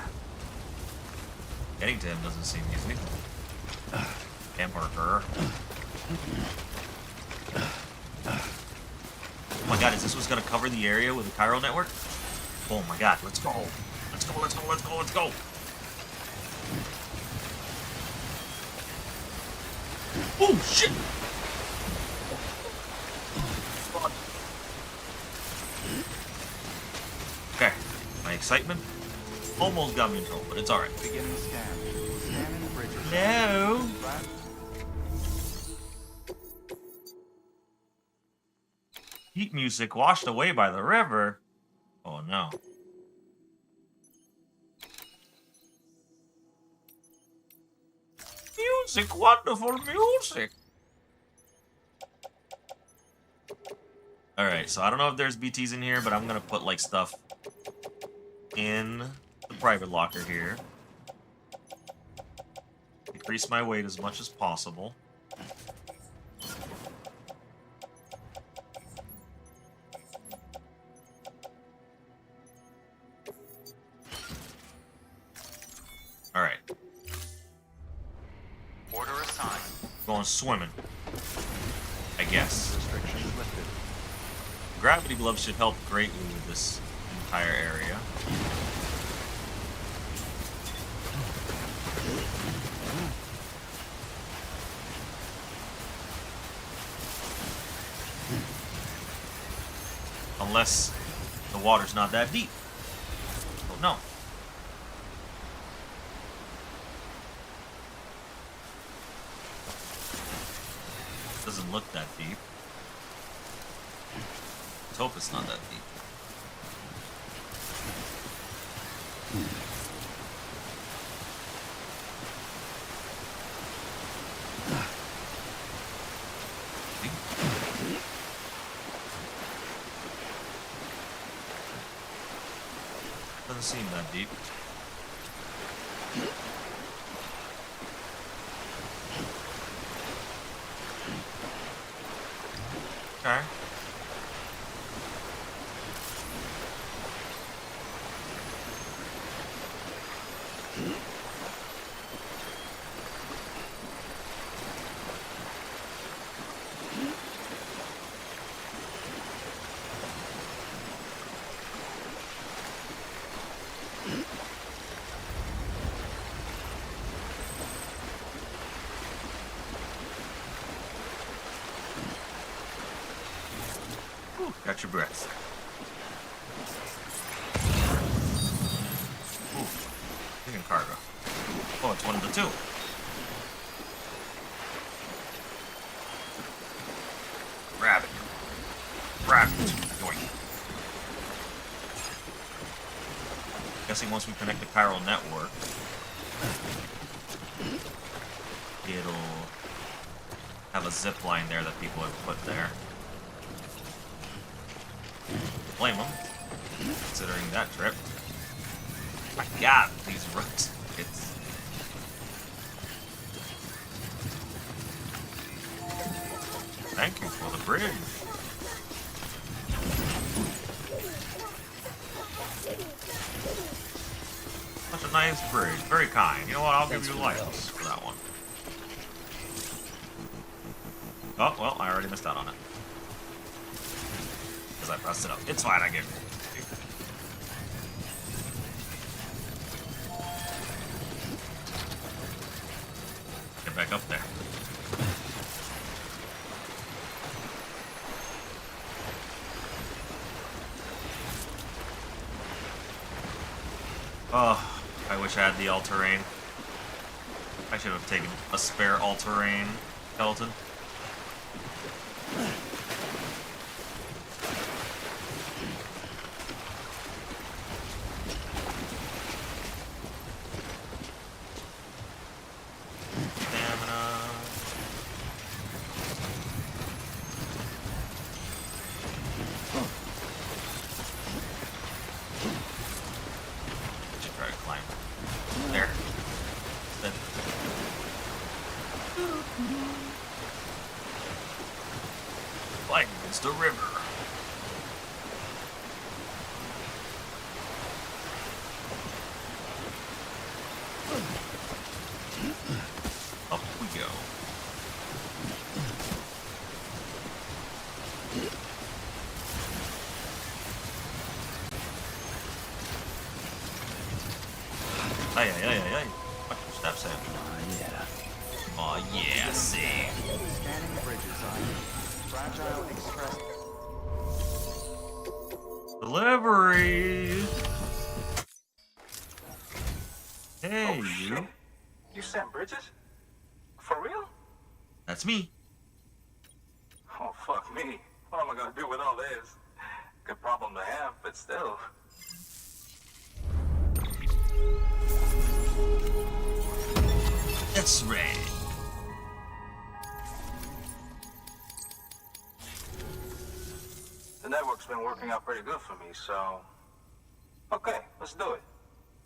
Getting to him doesn't seem easy. Him or her. Oh my God, is this what's gonna cover the area with the chiral network? Oh my God, let's go. Let's go, let's go, let's go, let's go. Oh shit! Okay, my excitement almost got me in trouble, but it's alright. Beginning scan. Scanning bridges. No. Heat music washed away by the river. Oh no. Music, wonderful music. Alright, so I don't know if there's BTs in here, but I'm gonna put like stuff in the private locker here. Increase my weight as much as possible. Alright. Order assigned. Going swimming. I guess. Restrictions lifted. Gravity gloves should help greatly with this entire area. Unless the water's not that deep. Oh no. Doesn't look that deep. Let's hope it's not that deep. seem that deep. Okay. Ooh, got your breath. Ooh, taking cargo. Oh, it's one of the two. Grab it. Grab it. Yoink. Guessing once we connect the chiral network, it'll have a zip line there that people have put there. Blame them, considering that trip. My God, these rooks. Thank you for the bridge. Such a nice bridge. Very kind. You know what? I'll give you license for that one. Oh, well, I already missed out on it. Because I pressed it up. It's fine, I give it. Get back up there. Oh, I wish I had the all-terrain. I should have taken a spare all-terrain skeleton. The river. Up we go. Ay, ay, ay, ay, ay. Watch your steps, Sam. Yeah. Oh, yeah, see. Scanning bridges on Fragile Express. Delivery. Hey, Oh, shit. you. You sent Bridges? For real? That's me. Oh, fuck me. What am I gonna do with all this? Good problem to have, but still. That's right. The network's been working out pretty good for me, so... Okay, let's do it.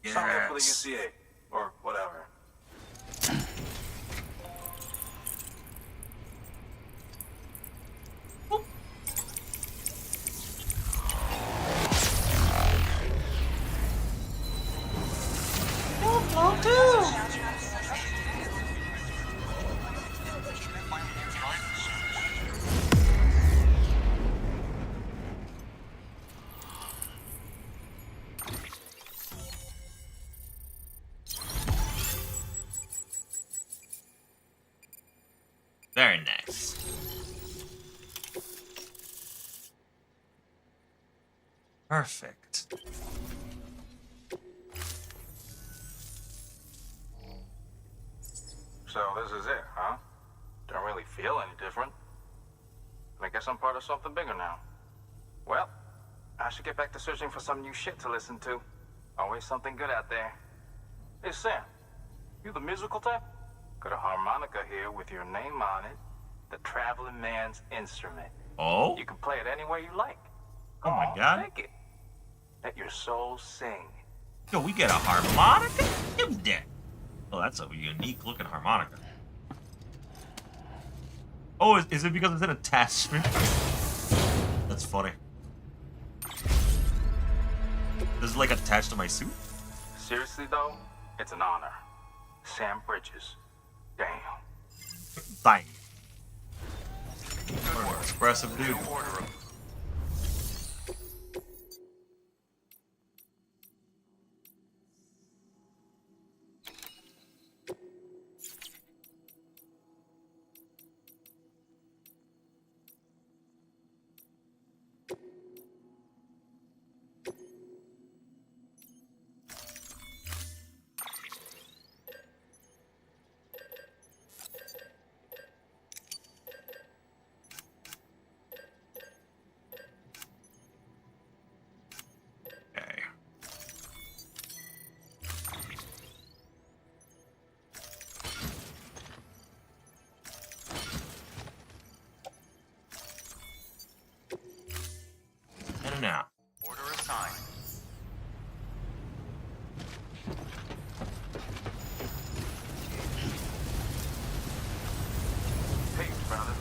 Sign me up for the Yes. UCA, or whatever. Very nice. Perfect. So this is it, huh? Don't really feel any different. I guess I'm part of something bigger now. Well, I should get back to searching for some new shit to listen to. Always something good out there. Hey, Sam. You the musical type? Got a harmonica here with your name on it. The traveling man's instrument. Oh? You can play it any way you like. Oh my on, God. Take it. Let your soul sing. Yo, we get a harmonica? Give me that. Oh, that's a unique looking harmonica. Oh, is it because it's an attachment? That's funny. Does it like attach to my suit? Seriously, though, it's an honor. Sam Bridges. Damn. Dang. What an expressive dude. New order of Okay. In and out. order assigned. Hey, brother.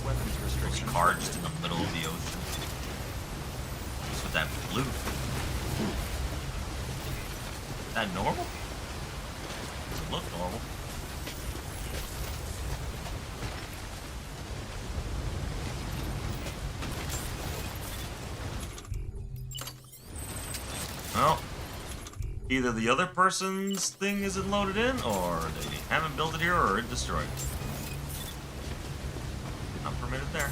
Weapons restriction. Car just in the middle of the ocean. What's with that blue? Is that normal? Doesn't look normal. Well, either the other person's thing isn't loaded in, or they haven't built it here, or it destroyed. Not permitted there.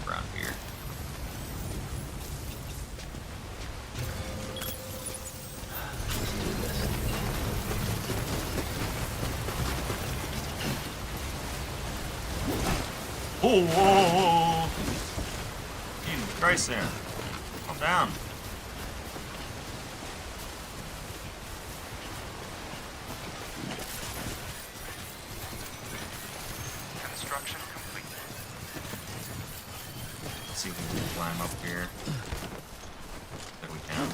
Around here. Oh, whoa, whoa, whoa. Jesus Christ, Sam. Calm down. Construction complete. Let's see if we can climb up here. If we can.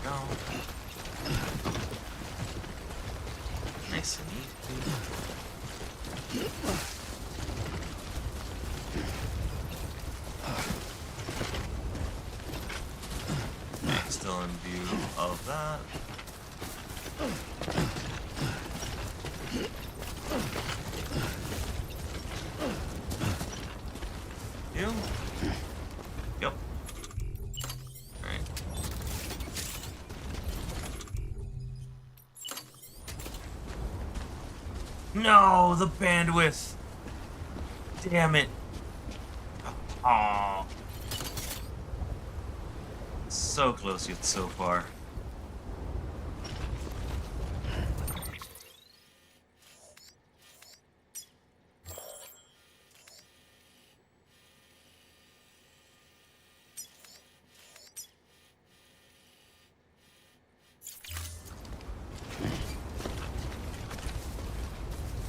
Go. Nice and easy. Okay, still in view of that. You? Yep. Alright. No, the bandwidth. Damn it. Aw. So close yet so far.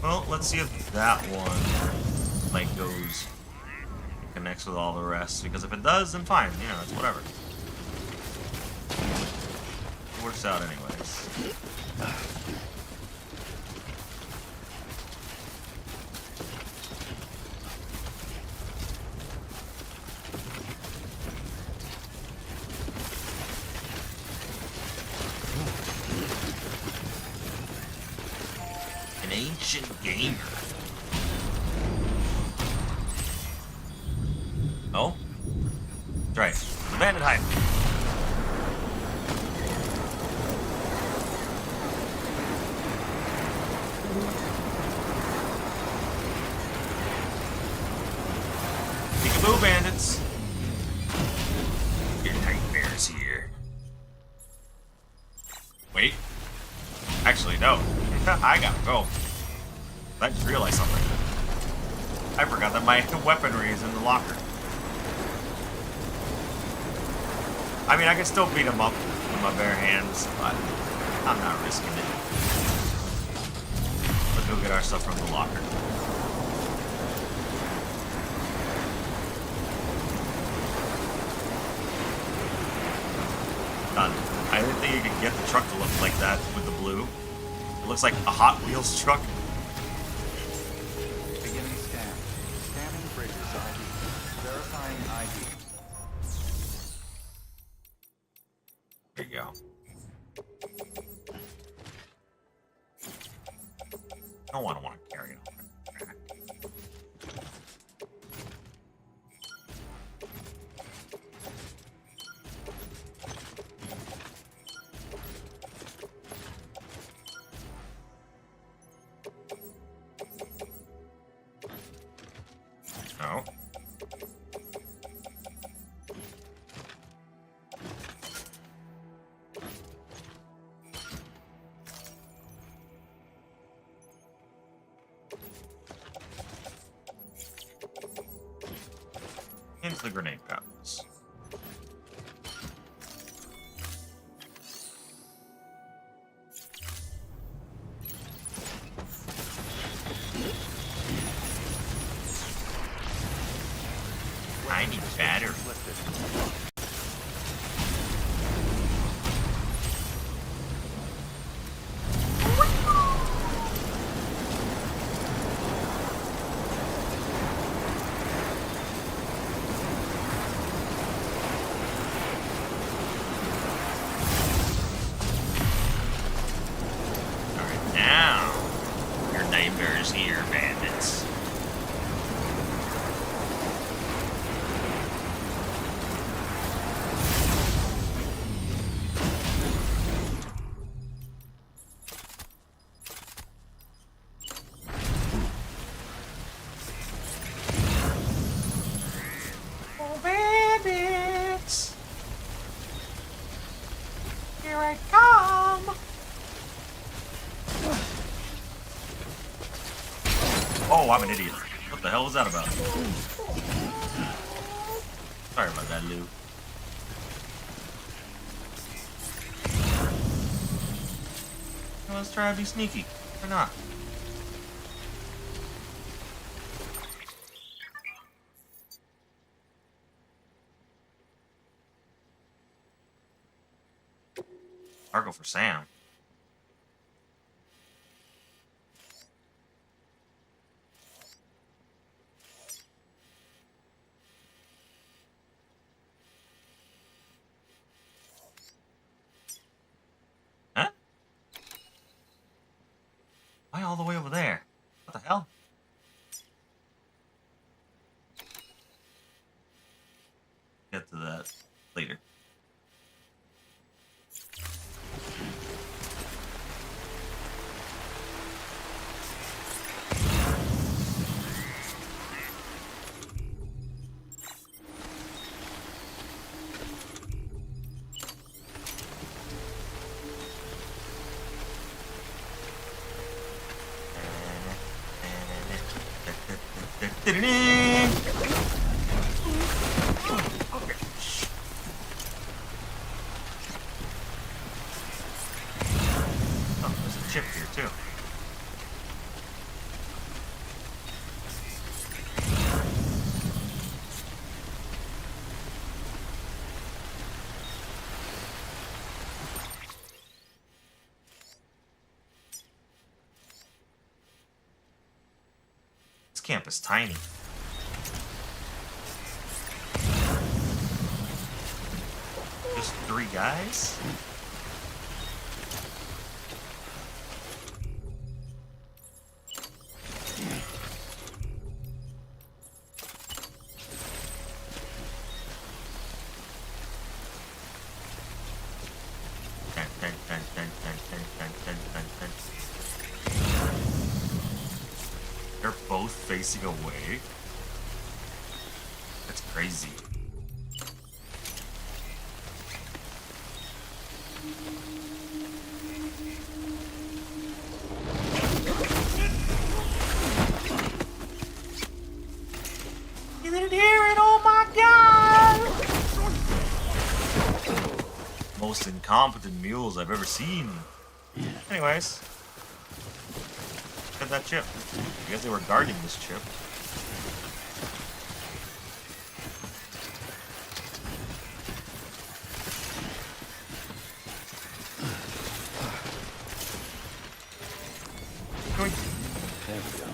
Well, let's see if that one like goes connects with all the rest. Because if it does, then fine. You know, it's whatever. It works out anyways. An ancient gamer. Oh? That's right. The bandit hype. Peekaboo bandits. Your nightmares here. Wait. Actually, no. I gotta go. I just realized something. I forgot that my weaponry is in the locker. I mean, I can still beat him up with my bare hands, but I'm not risking it. Let's go get our stuff from the locker. Done. I didn't think you could get the truck to look like that with the blue. It looks like a Hot Wheels truck. Beginning scan. Scanning Bridges ID. Verifying ID. There you go. I don't want to carry it on. No. Into the grenade pouches. I need battery. Lifted. Alright, now your nightmare's here, bandits. Oh, bandits! Here I come! Oh, I'm an idiot. What the hell was that about? Sorry about that, Lou. Well, let's try to be sneaky. Or not. Cargo for Sam. Huh? Why all the way over there? What the hell? Get to that later. Okay. Oh, there's a chip here too. This camp is tiny. Just 3 guys? They're both facing away? That's crazy. You didn't hear it? Oh my god! most incompetent mules I've ever seen. Anyways, look at that chip. I guess they were guarding this chip. There we go.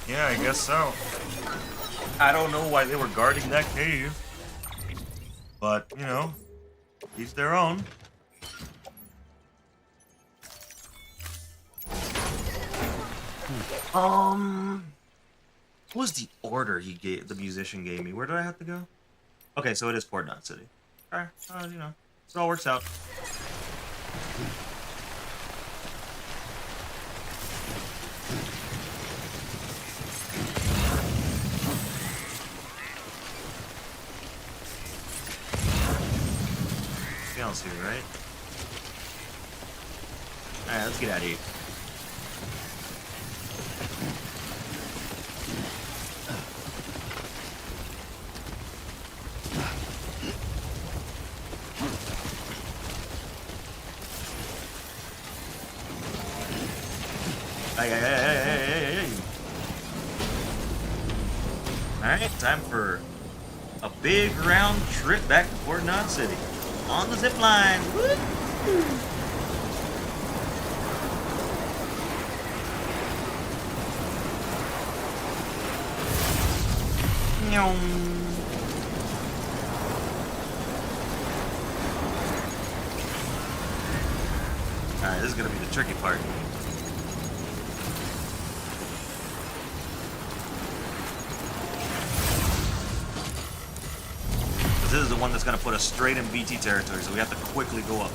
Yeah, I guess so. I don't know why they were guarding that cave. But, you know, each their own. What was the order the musician gave me? Where do I have to go? Okay, so it is Port Knot City. Alright, you know, it all works out. Else here, right? Alright, let's get out of here. Hey. Alright, time for a big round trip back to Port Knot City. On the zipline. Woo! Alright, this is gonna be the tricky part. This is the one that's going to put us straight in BT territory, so we have to quickly go up.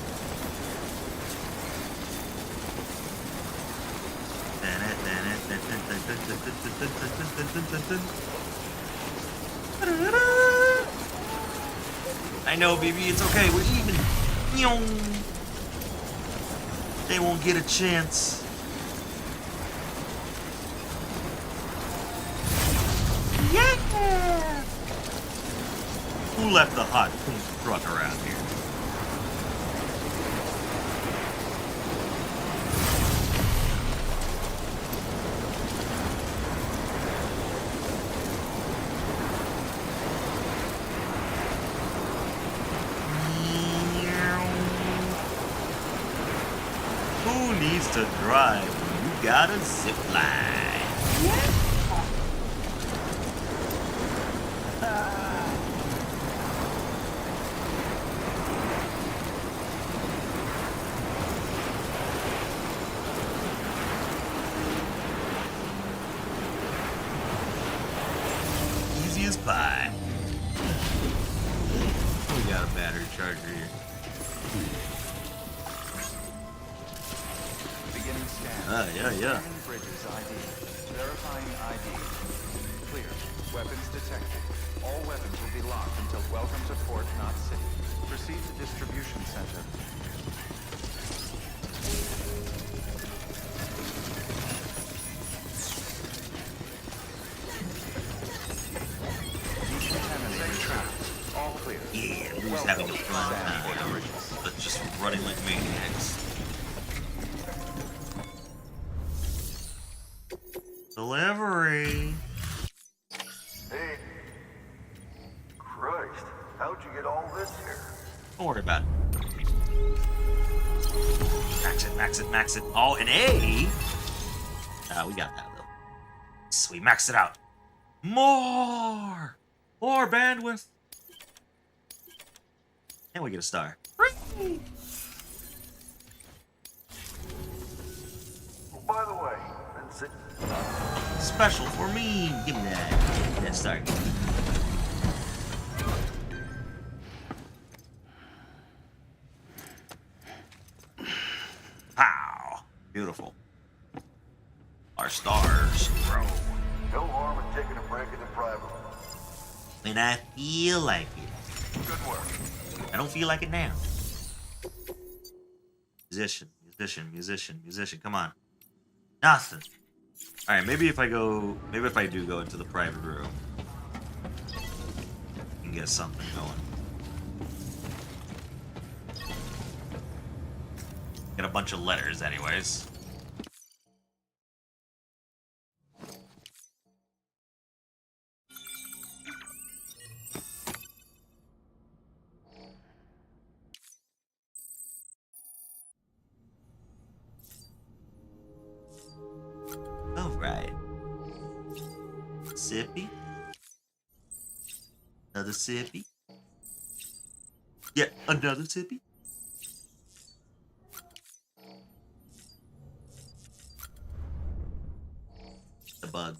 I know, baby, it's okay, we're even. They won't get a chance. Yeah! Who left the hot pink truck around here? Who needs to drive? You got a zipline. Yeah. Pie. We got a battery charger here. Beginning scan. Yeah. Bridges ID. Verifying ID. Clear. Weapons detected. All weapons will be locked until welcome to Port Knot City. Proceed to distribution center. Yeah, who's having a fun time? But just running like maniacs. Delivery. Hey. Christ, how'd you get all this here? Don't worry about it. Max it. Oh, an A? We got that, though. Sweet, max it out. More bandwidth. And we get a star. Oh, by the way, Special for me. Give me that. That star. Pow. Beautiful. Our stars grow. no harm in taking a When I feel like it. Good work. I don't feel like it now. Musician, musician, musician, musician. Come on. Nothing. All right, maybe if I do go into the private room, I can get something going. Get a bunch of letters, anyways. All right. Sippy. Another sippy. Yeah, another sippy. The bug.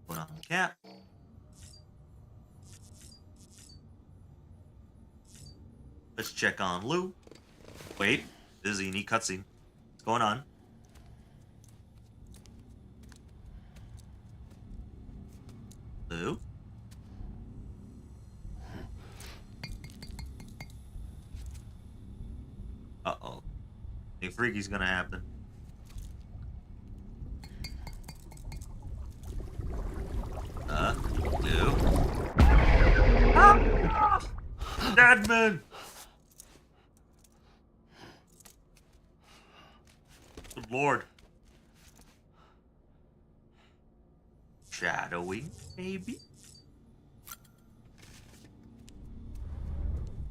Put on the cap. Let's check on Lou. Wait, this is a unique cutscene. What's going on? Lou? Uh-oh. Anything freaky's gonna happen. Lou? Ah! Deadman! Good lord. Shadowing, maybe?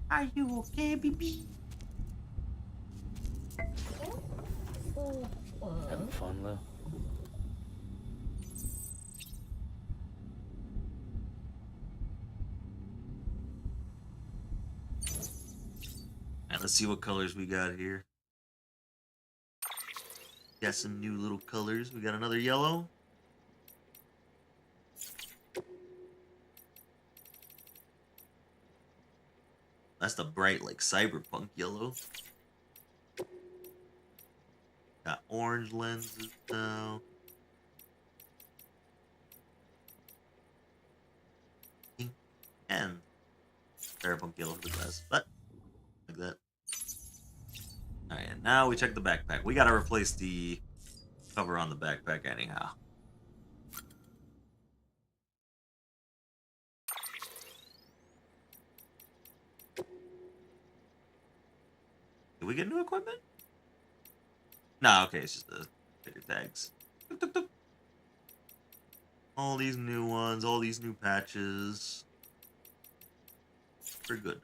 Are you okay, baby? Having fun, Lou? Alright, let's see what colors we got here. Got some new little colors. We got another yellow. That's the bright, like, cyberpunk yellow. Got orange lenses now. Pink and cyberpunk yellow for the glass. But, like that. Alright, and now we check the backpack. We gotta replace the cover on the backpack anyhow. Did we get new equipment? Nah, okay, it's just the sticker tags. Tuk, tuk, tuk. All these new ones, all these new patches. Pretty good.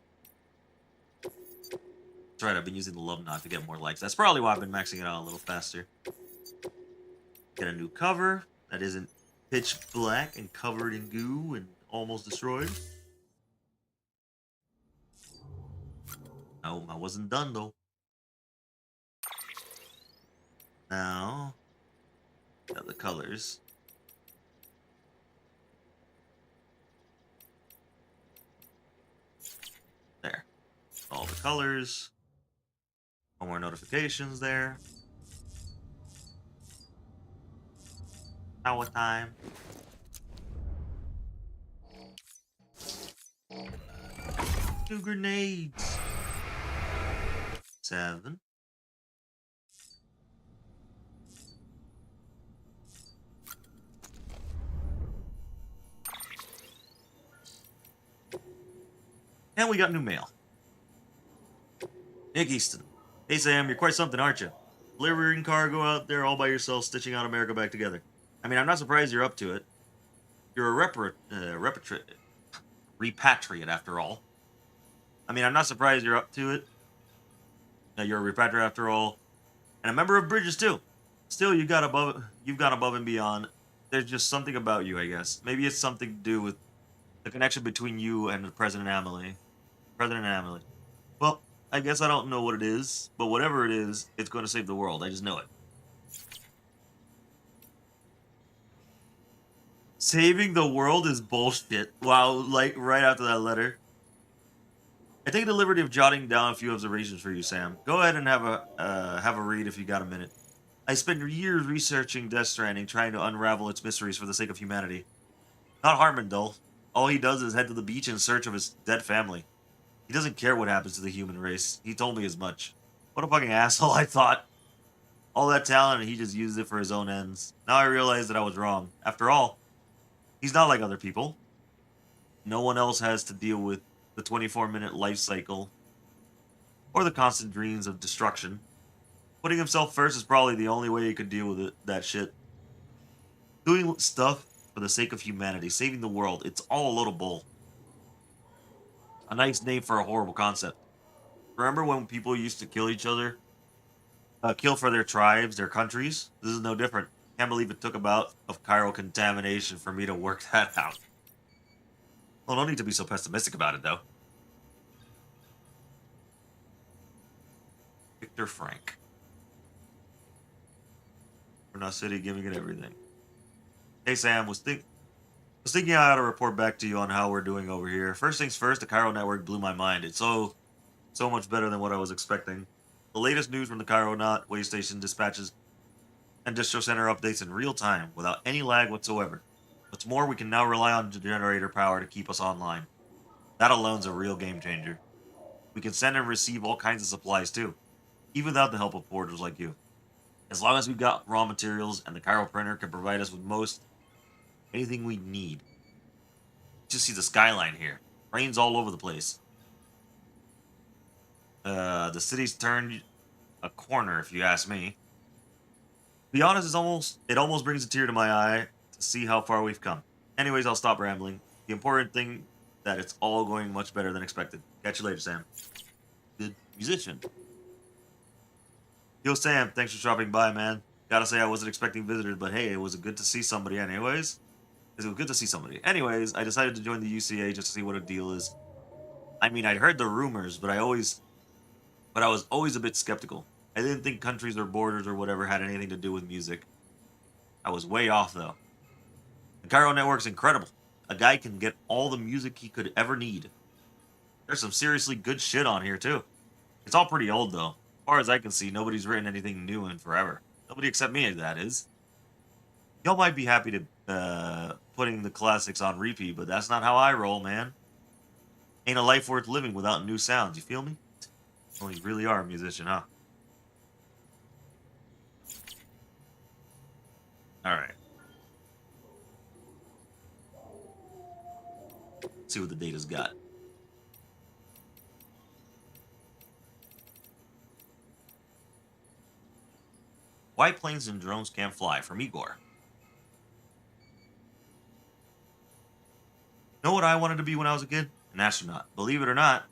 That's right, I've been using the love knot to get more likes. That's probably why I've been maxing it out a little faster. Get a new cover that isn't pitch black and covered in goo and almost destroyed. No, I wasn't done though. Now, got the colors. There. All the colors. No more notifications there. Power time. Two grenades. 7. And we got new mail. Nick Easton. Hey Sam, you're quite something, aren't you? Delivering cargo out there all by yourself, stitching out America back together. I mean, I'm not surprised you're up to it. You're a repatriate, after all. I mean, I'm not surprised you're up to it. You're a repatriate, after all. And a member of Bridges, too. Still, you've gone above and beyond. There's just something about you, I guess. Maybe it's something to do with the connection between you and President Amelie. Well, I guess I don't know what it is, but whatever it is, it's going to save the world. I just know it. Saving the world is bullshit. Wow, like, right after that letter. I take the liberty of jotting down a few observations for you, Sam. Go ahead and have a read if you got a minute. I spent years researching Death Stranding, trying to unravel its mysteries for the sake of humanity. Not Harmon, though. All he does is head to the beach in search of his dead family. He doesn't care what happens to the human race. He told me as much. What a fucking asshole, I thought. All that talent and he just used it for his own ends. Now I realize that I was wrong. After all, he's not like other people. No one else has to deal with the 24-minute life cycle or the constant dreams of destruction. Putting himself first is probably the only way he could deal with that shit. Doing stuff for the sake of humanity, saving the world, it's all a little bull. A nice name for a horrible concept. Remember when people used to kill each other? Kill for their tribes, their countries? This is no different. Can't believe it took a bout of chiral contamination for me to work that out. Well, no need to be so pessimistic about it, though. Victor Frank. We're City giving it everything. Hey, Sam, was thinking I ought to report back to you on how we're doing over here. First things first, the Cairo network blew my mind. It's so much better than what I was expecting. The latest news from the Cairo Knot way station dispatches and distro center updates in real time without any lag whatsoever. What's more, we can now rely on generator power to keep us online. That alone's a real game changer. We can send and receive all kinds of supplies too, even without the help of porters like you. As long as we've got raw materials and the Cairo printer can provide us with most anything we need. Just see the skyline here. Rain's all over the place. The city's turned a corner, if you ask me. To be honest, it almost brings a tear to my eye to see how far we've come. Anyways, I'll stop rambling. The important thing that it's all going much better than expected. Catch you later, Sam. Good musician. Yo, Sam, thanks for dropping by, man. Gotta say I wasn't expecting visitors, but hey, it was good to see somebody anyways. It was good to see somebody. Anyways, I decided to join the UCA just to see what a deal is. I mean, I'd heard the rumors, but I was always a bit skeptical. I didn't think countries or borders or whatever had anything to do with music. I was way off, though. The Cairo Network's incredible. A guy can get all the music he could ever need. There's some seriously good shit on here, too. It's all pretty old, though. As far as I can see, nobody's written anything new in forever. Nobody except me, that is. Y'all might be happy to putting the classics on repeat, but that's not how I roll, man. Ain't a life worth living without new sounds, you feel me? Well, you really are a musician, huh? Alright. See what the data's got. Why planes and drones can't fly, from Igor. Know what I wanted to be when I was a kid? An astronaut. Believe it or not.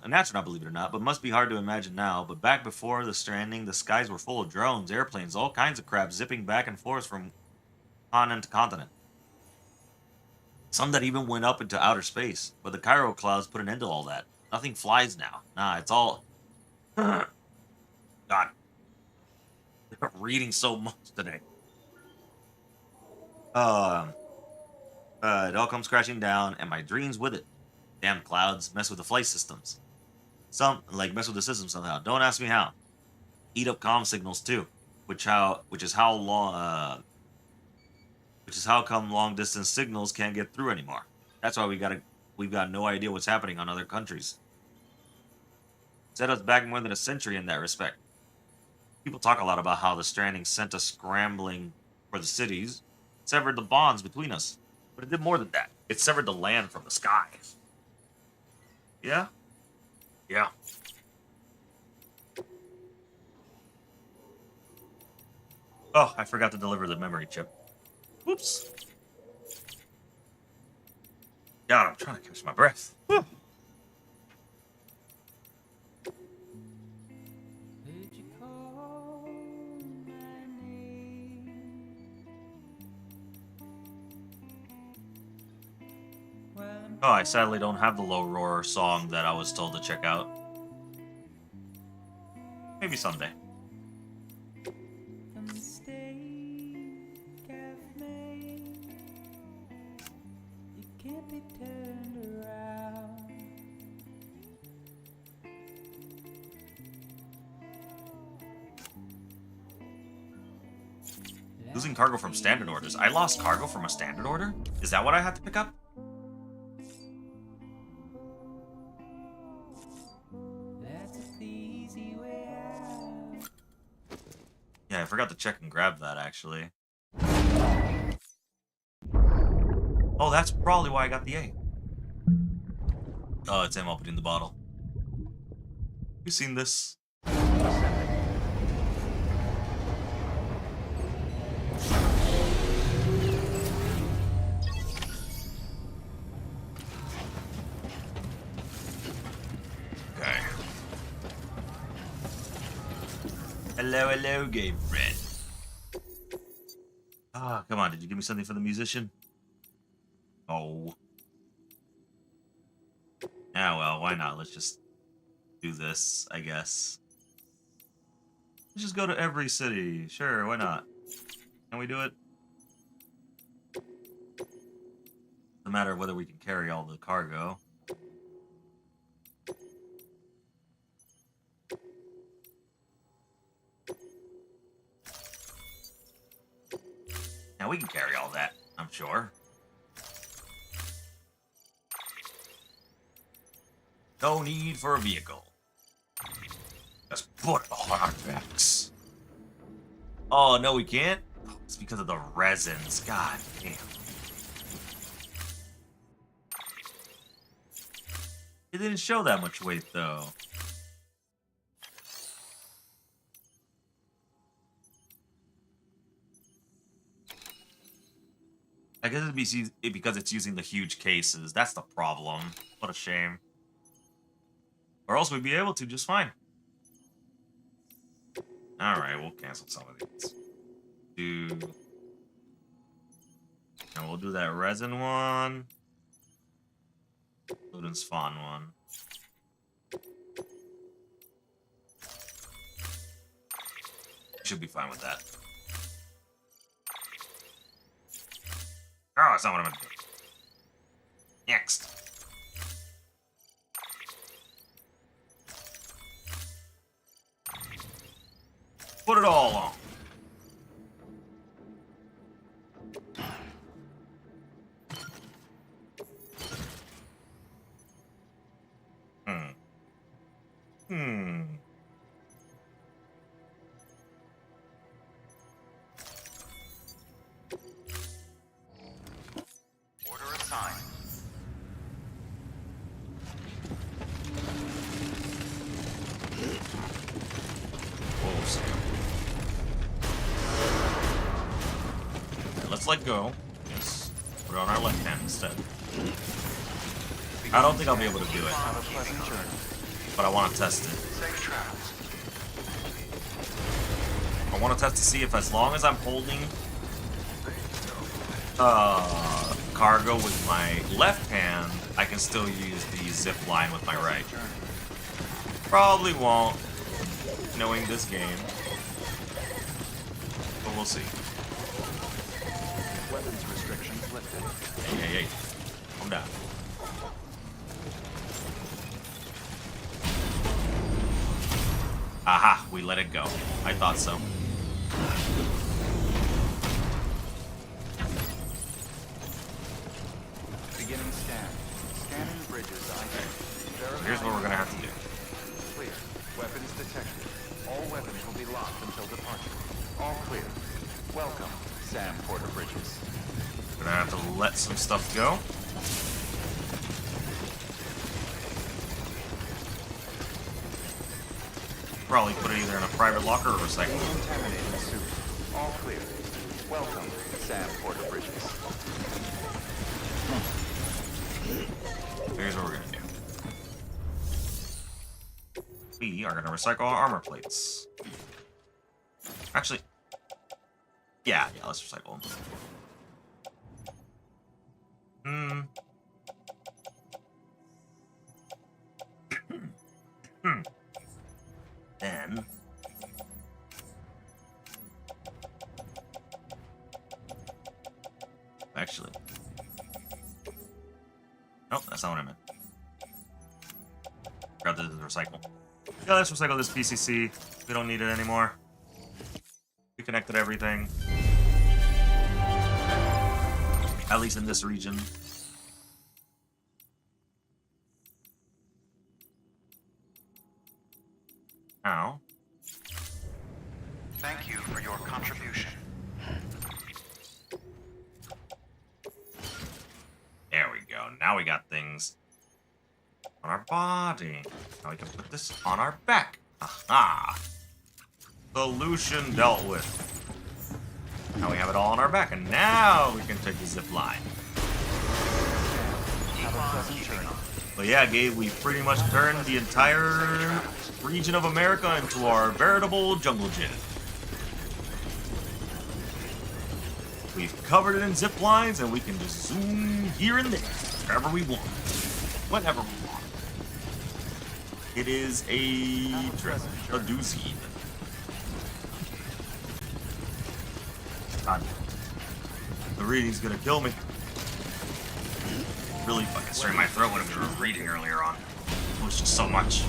An astronaut, believe it or not, but must be hard to imagine now. But back before the Stranding, the skies were full of drones, airplanes, all kinds of crap zipping back and forth from continent to continent. Some that even went up into outer space. But the Cairo clouds put an end to all that. Nothing flies now. Nah, it's all... God. They're reading so much today. It all comes crashing down, and my dreams with it. Damn clouds mess with the flight systems. Some mess with the system somehow. Don't ask me how. Eat up comm signals too, which is how come long distance signals can't get through anymore. That's why we've got no idea what's happening on other countries. Set us back more than a century in that respect. People talk a lot about how the Stranding sent us scrambling for the cities, severed the bonds between us. But it did more than that. It severed the land from the sky. Yeah? Yeah. Oh, I forgot to deliver the memory chip. Whoops. God, I'm trying to catch my breath. Whew. Oh, I sadly don't have the low roar song that I was told to check out. Maybe someday. Losing cargo from standard orders. I lost cargo from a standard order? Is that what I had to pick up? Yeah, I forgot to check and grab that, actually. Oh, that's probably why I got the A. Oh, it's him opening the bottle. You seen this? Okay. Hello, hello, game friend. Ah, come on, did you give me something for the musician? Oh. Ah, well, why not? Let's just do this, I guess. Let's just go to every city. Sure, why not? Can we do it? No matter whether we can carry all the cargo. Now we can carry all that, I'm sure. No need for a vehicle. Just put it on our backs. Oh, no, we can't? Oh, it's because of the resins. God damn. It didn't show that much weight, though. I guess it'd be because it's using the huge cases. That's the problem. What a shame. Or else we'd be able to just fine. Alright, we'll cancel some of these. And we'll do that resin one. Loot and spawn one. Should be fine with that. Oh, that's not what I'm gonna do. Next. Put it all on. Order assigned. Whoa, Sam. Okay, let's let go. Yes. Put it on our left hand instead. I don't think I'll be able to do it, Have a pleasant journey. but I want to test it. Safe travels. I want to test to see if as long as I'm holding cargo with my left hand, I can still use the zip line with my right. Probably won't, knowing this game. But we'll see. Weapons restrictions lifted. Hey. Calm down. Aha, we let it go. I thought so. Beginning scan. Scanning bridges ID. Here's what we're gonna have to do. Clear. Weapons detected. All weapons will be locked until departure. All clear. Welcome, Sam Porter Bridges. We're gonna have to let some stuff go. Probably put it either in a private locker or recycle. Contaminating suit. All clear. Welcome, Sam Porter Bridges. Here's what we're gonna do. We are gonna recycle our armor plates. Actually, yeah, let's recycle them. Then actually, nope, that's not what I meant. Grab this recycle. Yeah, let's recycle this PCC. We don't need it anymore. We connected everything. At least in this region. Now. Thank you for your contribution. There we go. Now we got things on our body. Now we can put this on our back. Aha! Solution dealt with. Now we have it all on our back, and now we can take the zip line. Have a pleasant journey. But yeah, Gabe, we pretty much turned the entire region of America into our veritable jungle gym. We've covered it in zip lines, and we can just zoom here and there, wherever we want, whenever we want. It is a trip, a doozy. God, the reading's gonna kill me. Really fucking strained my throat when I was reading earlier on. It was just so much.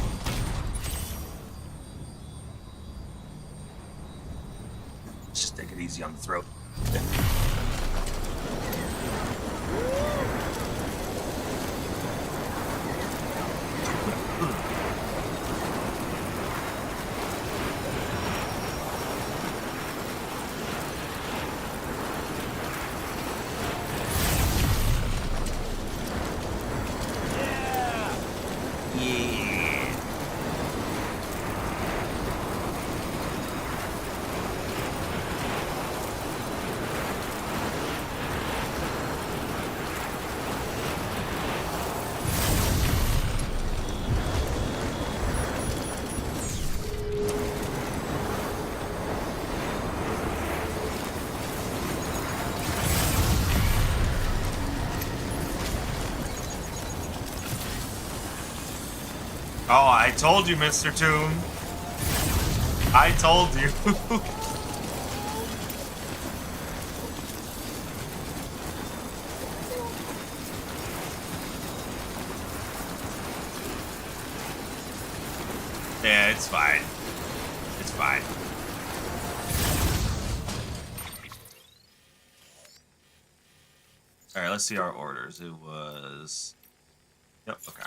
Let's just take it easy on the throat. Oh, I told you, Mr. Toon. I told you. Yeah, it's fine. It's fine. Alright, let's see our orders. It was... Yep, okay.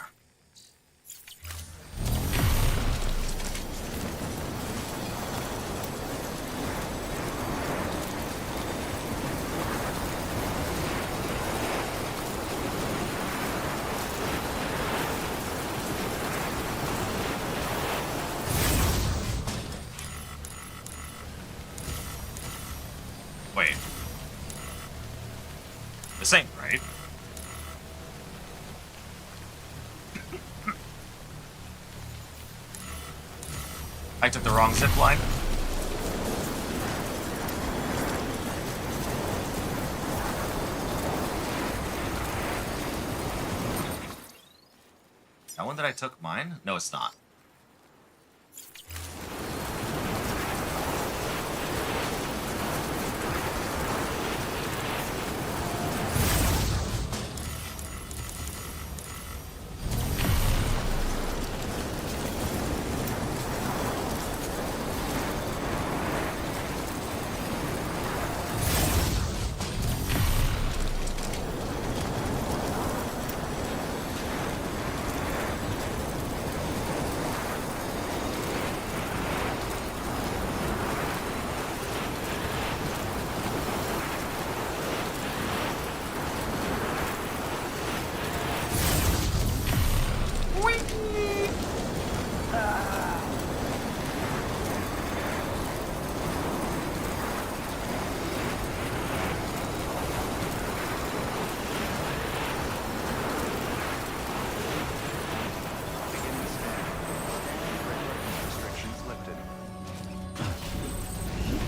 Wait. The same, right? I took the wrong zip line. That one that I took mine? No, it's not.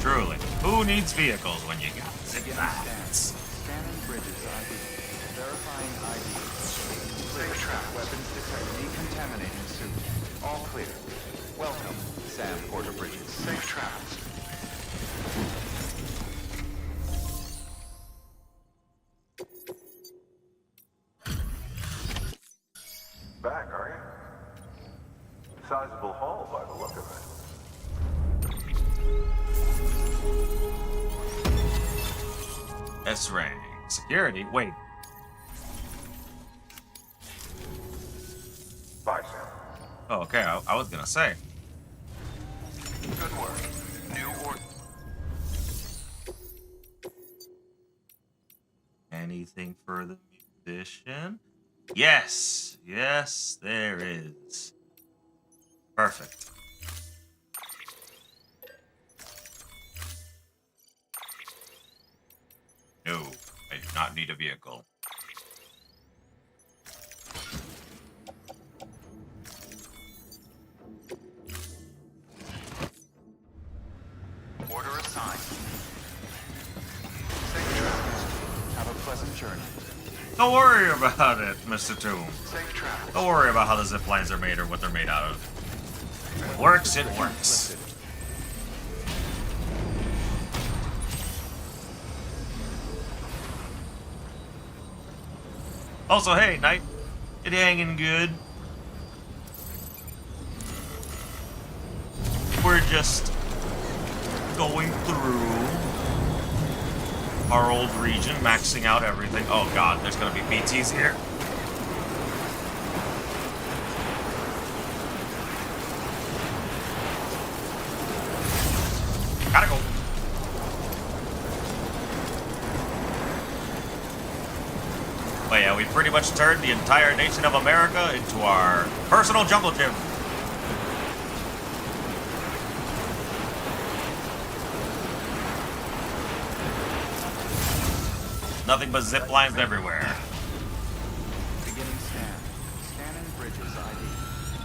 Truly. Who needs vehicles when you got Ziplines? Scanning bridges ID. Verifying ID. Clear track. Weapons detect decontaminating suit. All clear. Welcome, Sam Porter Bridges. Safe travels. Back, are you? Sizable haul by the look of it. S-Ranks. Security? Wait. Bye, Sam. Oh, okay. I was gonna say. Good work. New order. Anything for the musician? Yes. Yes, there is. Perfect. No, I do not need a vehicle. Order assigned. Safe travels. Have a pleasant journey. Don't worry about it, Mr. Tomb. Safe travels. Don't worry about how the zip lines are made or what they're made out of. It works, it works. Also, hey, Knight, it hanging good. We're just going through our old region, maxing out everything. Oh god, there's gonna be BTs here. Gotta go. But yeah, we pretty much turned the entire nation of America into our personal jungle gym. Nothing but zip lines everywhere. Beginning scan. Scanning bridges ID.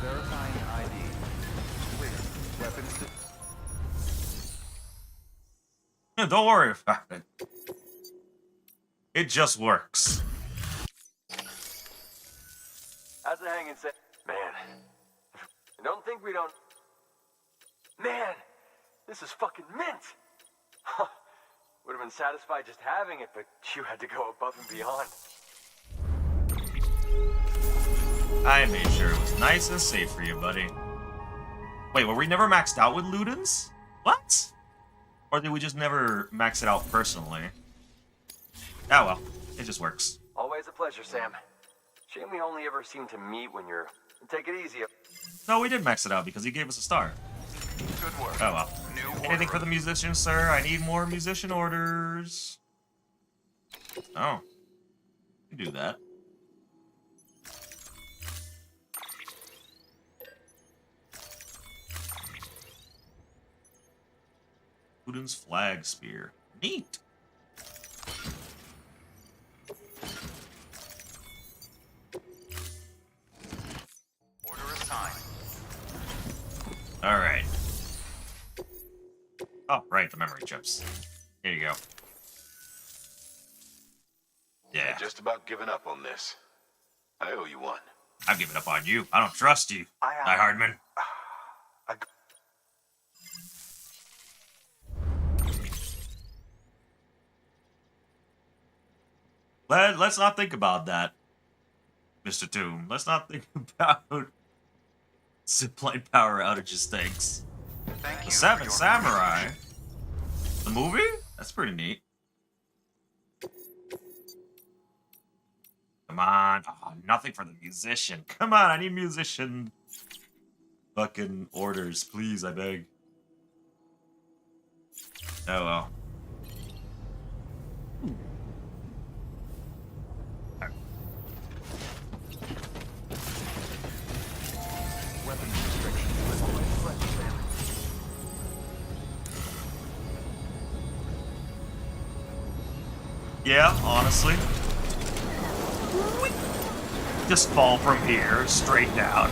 Verifying ID. Clear. Weapons to... Don't worry about it. It just works. How's it hanging, Sam? Man, I don't think we don't... Man, this is fucking mint! Would have been satisfied just having it, but you had to go above and beyond. I made sure it was nice and safe for you, buddy. Wait, were we never maxed out with Ludens? What? Or did we just never max it out personally? Oh well, it just works. Always a pleasure, Sam. Shame we only ever seem to meet when you're... Take it easy. No, we did max it out because he gave us a star. Good work. Oh well. New Anything order. for the musicians, sir? I need more musician orders. Oh. We can do that. Putin's flag spear. Neat. Order assigned. All right. Oh, right, the memory chips. Here you go. Yeah, Just about given up on this. I owe you one. I've given up on you. I don't trust you, Die Hardman. Let's not think about that, Mr. Tomb. Let's not think about zipline power outages, thanks. Thank The you Seven for your Samurai. The movie? That's pretty neat. Come on. Oh, nothing for the musician. Come on, I need musician fucking orders, please, I beg. Oh well. weapons restrictions. Yeah, honestly. Just fall from here, straight down.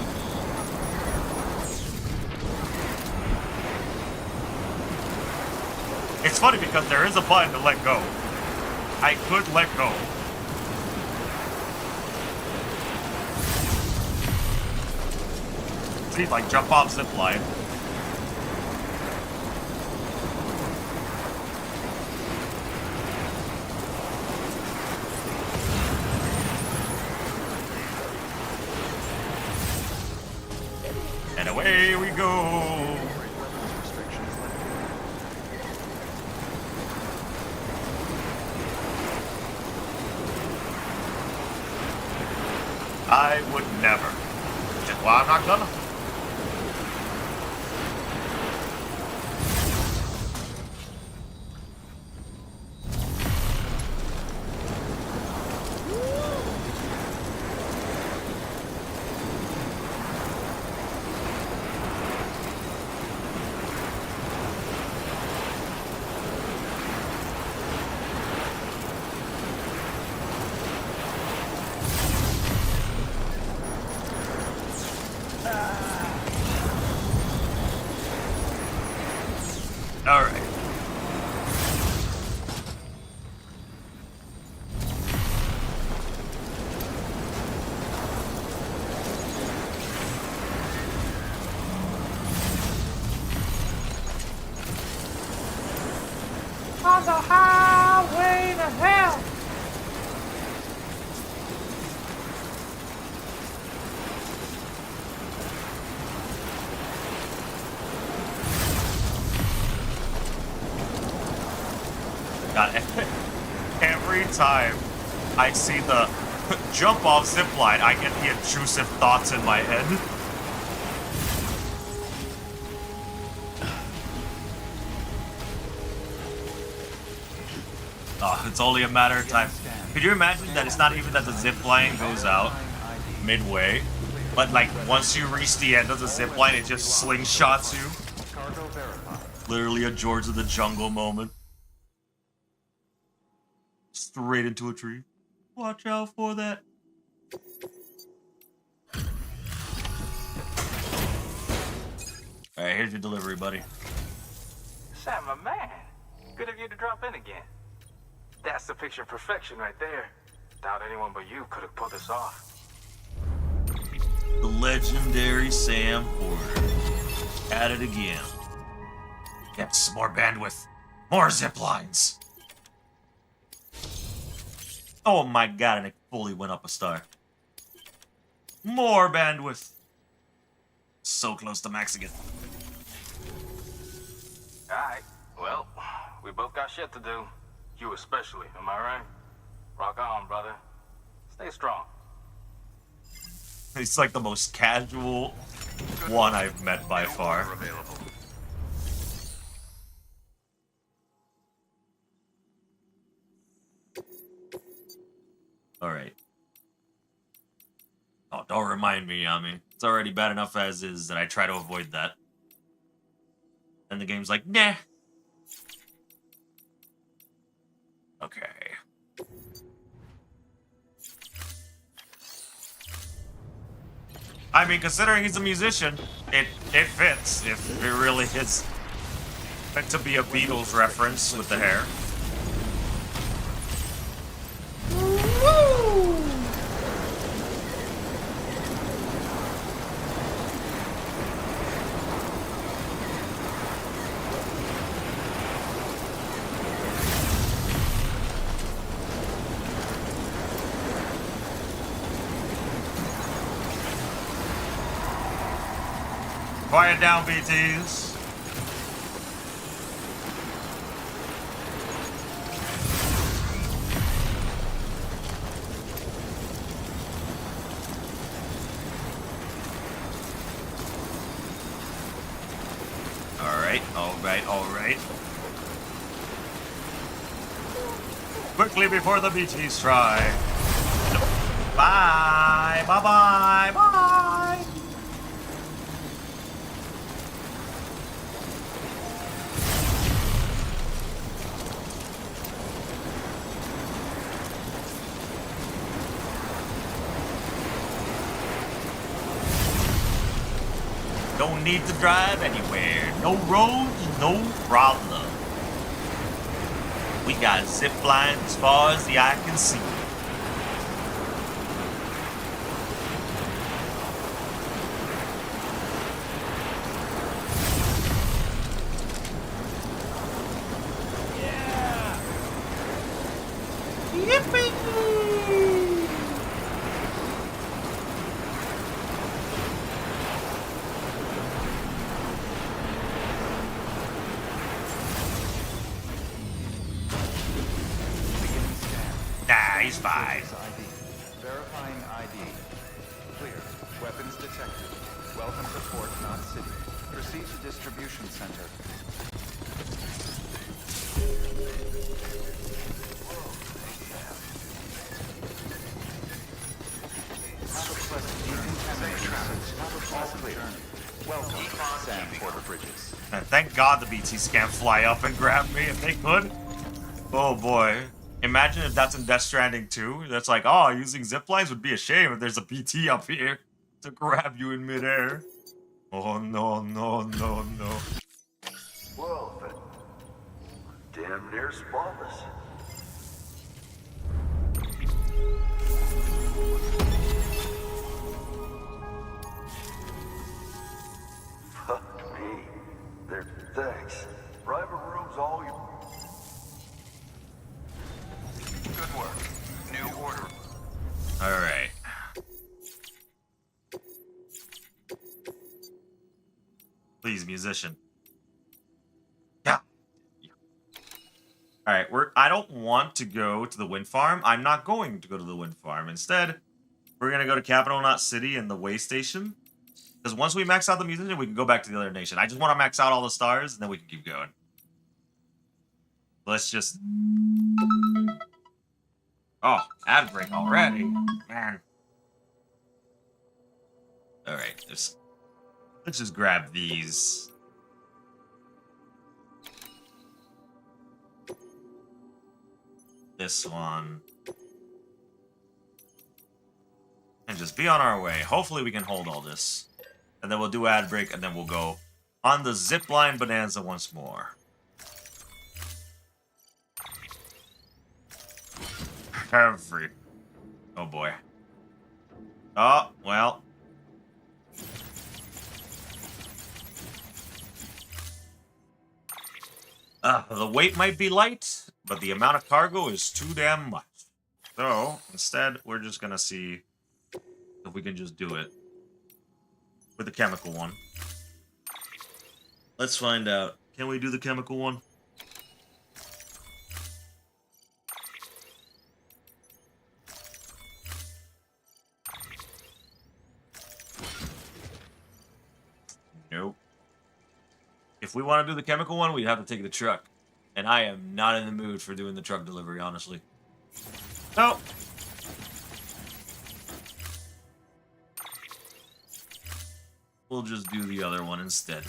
It's funny because there is a button to let go. I could let go. See, like jump off zip line. And away we go. Weapons restrictions lifted. I would never. Which is why I'm not gonna. All right. On the highway to hell. God, every time I see the jump off zipline, I get the intrusive thoughts in my head. Oh, it's only a matter of time. Could you imagine that it's not even that the zipline goes out midway, but like once you reach the end of the zipline, it just slingshots you? Cargo verified. Literally a George of the Jungle moment. Straight into a tree. Watch out for that. Alright, here's your delivery, buddy. Sam, my man. Good of you to drop in again. That's the picture of perfection right there. Doubt anyone but you could have pulled this off. The legendary Sam Porter. At it again. Get some more bandwidth. More zip lines. Oh my god, and it fully went up a star. More bandwidth. So close to maxing it. Alright, well, we both got shit to do. You especially, am I right? Rock on, brother. Stay strong. He's like the most casual one I've met by far. Alright. Oh, don't remind me, Yami. It's already bad enough as is that I try to avoid that. And the game's like, nah. Okay. I mean, considering he's a musician, it fits if it really is meant to be a Beatles reference with the hair. Quiet down, BTs. All right. Quickly before the BTs try. Bye. Bye. Don't need to drive anywhere. No roads, no problem. We got zip lines as far as the eye can see. Yeah. Yippee! Nah, he's fine. ID. Verifying ID. Clear. Weapons detected. Welcome to Port Knot City. Proceed to distribution center. Have a pleasant decontamination. All clear. Welcome, Sam Porter Bridges. And thank God the BTs can't fly up and grab me if they could. Oh boy. Imagine if that's in Death Stranding 2. That's like, oh, using ziplines would be a shame if there's a BT up here to grab you in midair. Oh no, no, no, no. Well, damn near spotless. Fuck me. There, thanks. Private room's all you. Good work. New order. Alright. Please, musician. Yeah. Alright, I don't want to go to the wind farm. I'm not going to go to the wind farm. Instead, we're gonna go to Capital Knot City and the way station. Because once we max out the musician, we can go back to the other nation. I just want to max out all the stars, and then we can keep going. Let's just... Oh, ad break already. Man. Alright, let's just grab these. This one. And just be on our way. Hopefully we can hold all this. And then we'll do ad break, and then we'll go on the zipline bonanza once more. Oh boy. Oh, well. The weight might be light, but the amount of cargo is too damn much. So, instead, we're just gonna see if we can just do it with the chemical one. Let's find out. Can we do the chemical one? Nope. If we want to do the chemical one, we'd have to take the truck. And I am not in the mood for doing the truck delivery, honestly. No. We'll just do the other one instead.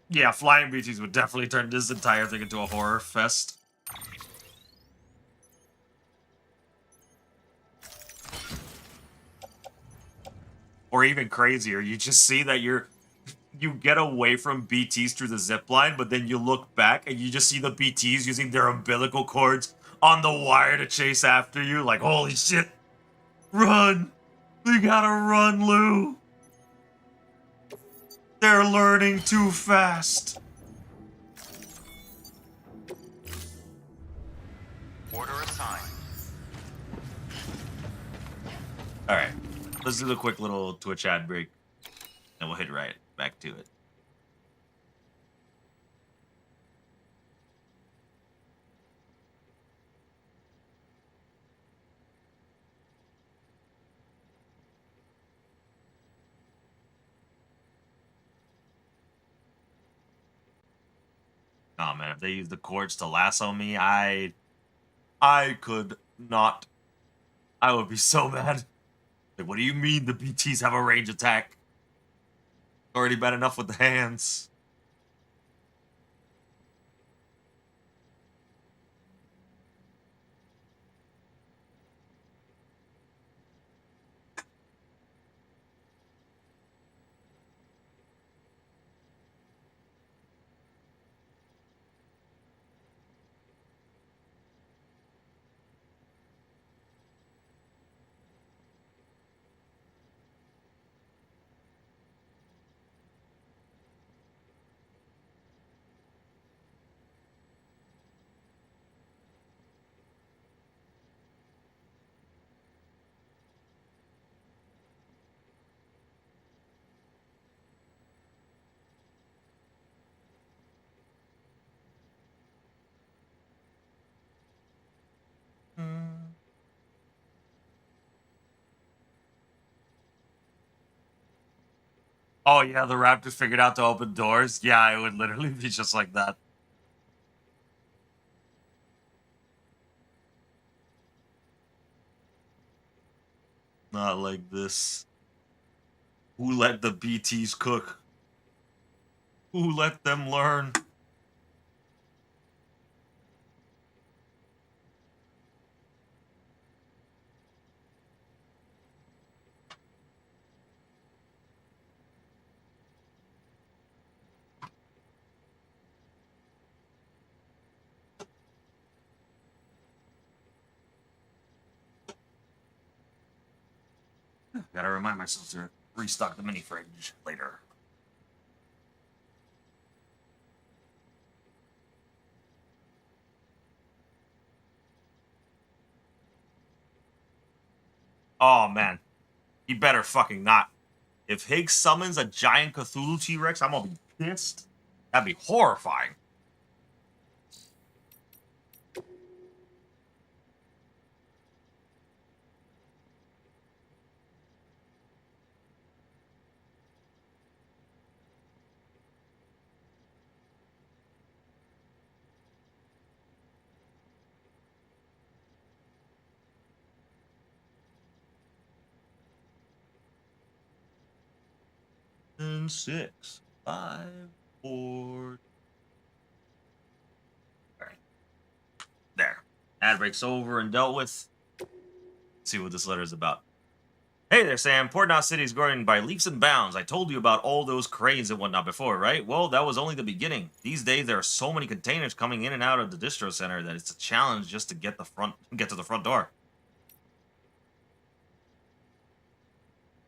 Yeah, flying BTs would definitely turn this entire thing into a horror fest. Or even crazier, you just see that you get away from BTs through the zipline, but then you look back and you just see the BTs using their umbilical cords on the wire to chase after you. Like, holy shit! Run! We gotta run, Lou! They're learning too fast. Order assigned. Alright. Let's do the quick little Twitch ad break. And we'll hit right back to it. Oh man, if they use the cords to lasso me, I could not. I would be so mad. Like, what do you mean the BTs have a range attack? Already bad enough with the hands. Oh yeah, the raptors figured out to open doors. Yeah, it would literally be just like that. Not like this. Who let the BTs cook? Who let them learn? Gotta remind myself to restock the mini fridge later. Oh man, he better fucking not. If Higgs summons a giant Cthulhu T-Rex, I'm gonna be pissed. That'd be horrifying. And 6, 5, 4. Alright. There. Ad break's over and dealt with. Let's see what this letter is about. Hey there, Sam. Port Knot City is growing by leaps and bounds. I told you about all those cranes and whatnot before, right? Well, that was only the beginning. These days, there are so many containers coming in and out of the distro center that it's a challenge just to get to the front door.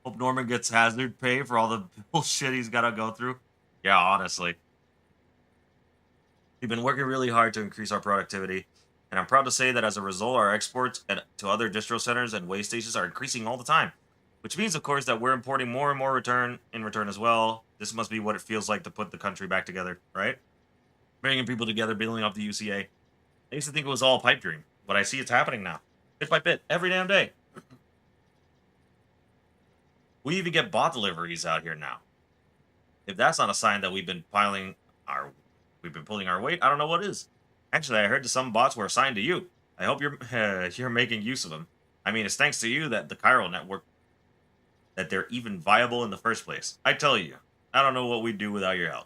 Hope Norman gets hazard pay for all the bullshit he's got to go through. Yeah, honestly. We've been working really hard to increase our productivity, and I'm proud to say that as a result, our exports to other distro centers and way stations are increasing all the time. Which means, of course, that we're importing more and more in return as well. This must be what it feels like to put the country back together, right? Bringing people together, building up the UCA. I used to think it was all a pipe dream, but I see it's happening now. Bit by bit, every damn day. We even get bot deliveries out here now. If that's not a sign that we've been pulling our weight, I don't know what is. Actually, I heard that some bots were assigned to you. I hope you're making use of them. I mean, it's thanks to you that the chiral network, that they're even viable in the first place. I tell you, I don't know what we'd do without your help.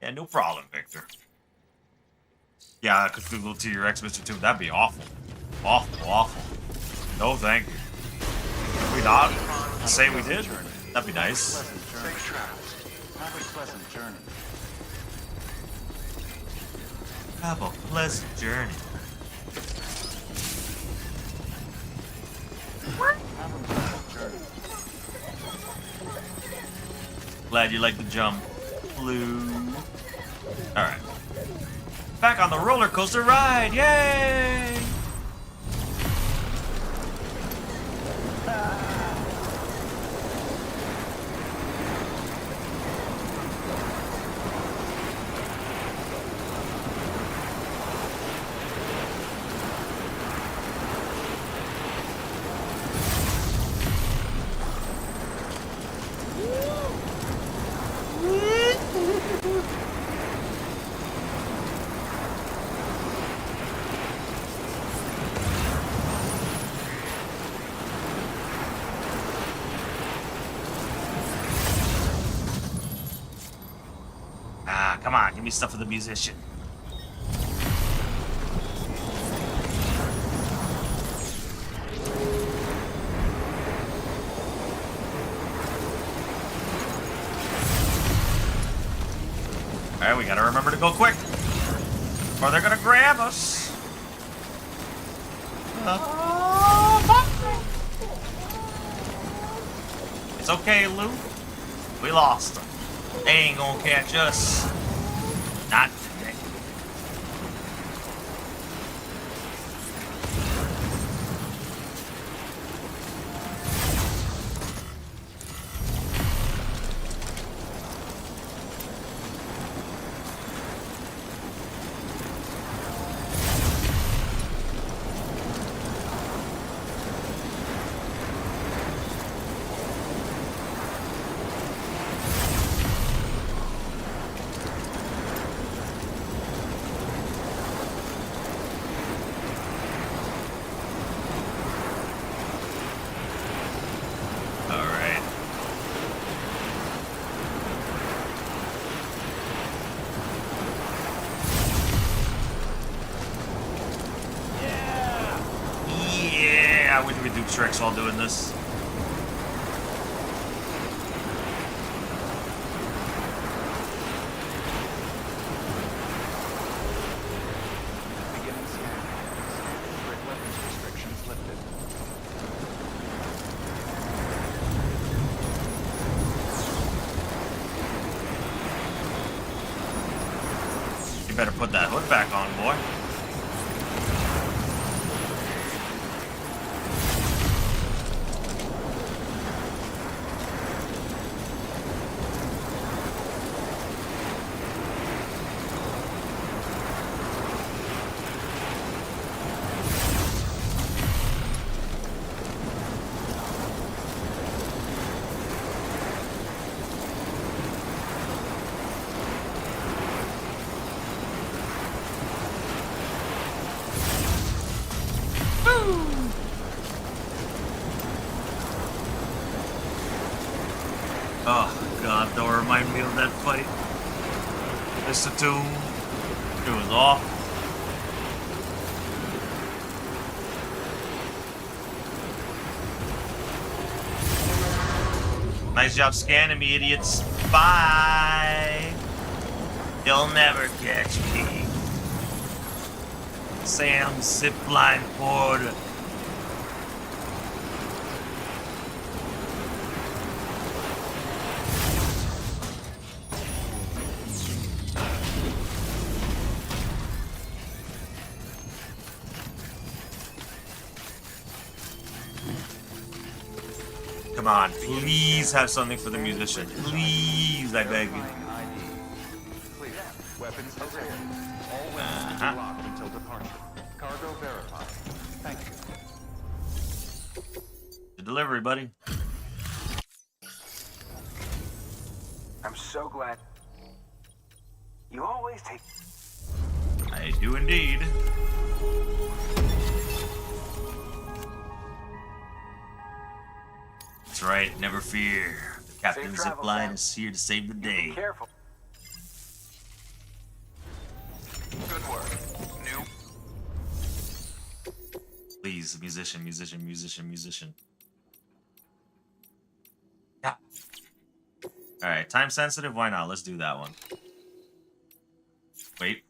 Yeah, no problem, Victor. Yeah, Cthulhu T-Rex, Mr. Tomb, that'd be awful. Awful, awful. No, thank you. Could we not say we did? That'd be nice. Safe travels. Have a pleasant journey. Have a pleasant journey. Have a pleasant journey. Glad you like the jump. Blue. Alright. Back on the roller coaster ride! Yay! Come on, give me stuff for the musician. Alright, we gotta remember to go quick, or they're gonna grab us. It's okay, Lou. We lost them. They ain't gonna catch us. Not today. tricks while doing this. Beginning scan. Standard grid weapons restrictions lifted. You better put that hood back on, boy. Oh god, don't remind me of that fight. Mr. Tomb. It was awful. Nice job scanning me, idiots. Bye. You'll never catch me. Sam Zipline Ford. Come on, please have something for the musician. Please, I beg you. Verifying ID. Clear. Weapons detected. All weapons will be locked until departure. Cargo verified. Thank you. The delivery, buddy. I'm so glad. You always take. I do indeed. That's right, never fear. The Captain Safe travel, Zipline Sam. is here to save the Be day. careful. Good work. New. Please, musician, musician, musician, musician. Yeah. Alright, time sensitive? Why not? Let's do that one. Wait.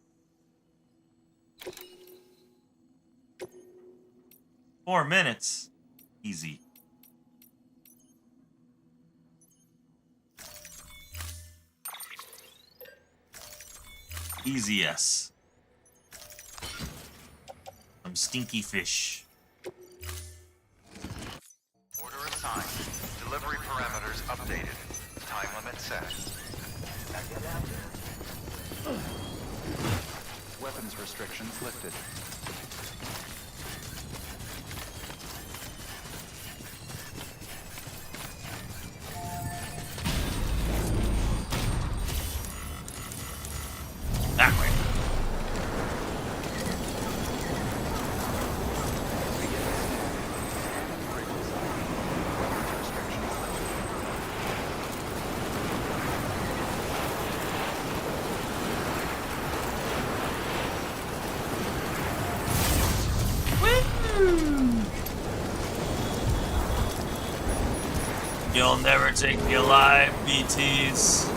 4 minutes? Easy. Easy, yes. Some stinky fish. Order assigned. Delivery parameters updated. Time limit set. Weapons restrictions lifted. That way. You'll never take me alive, BTs.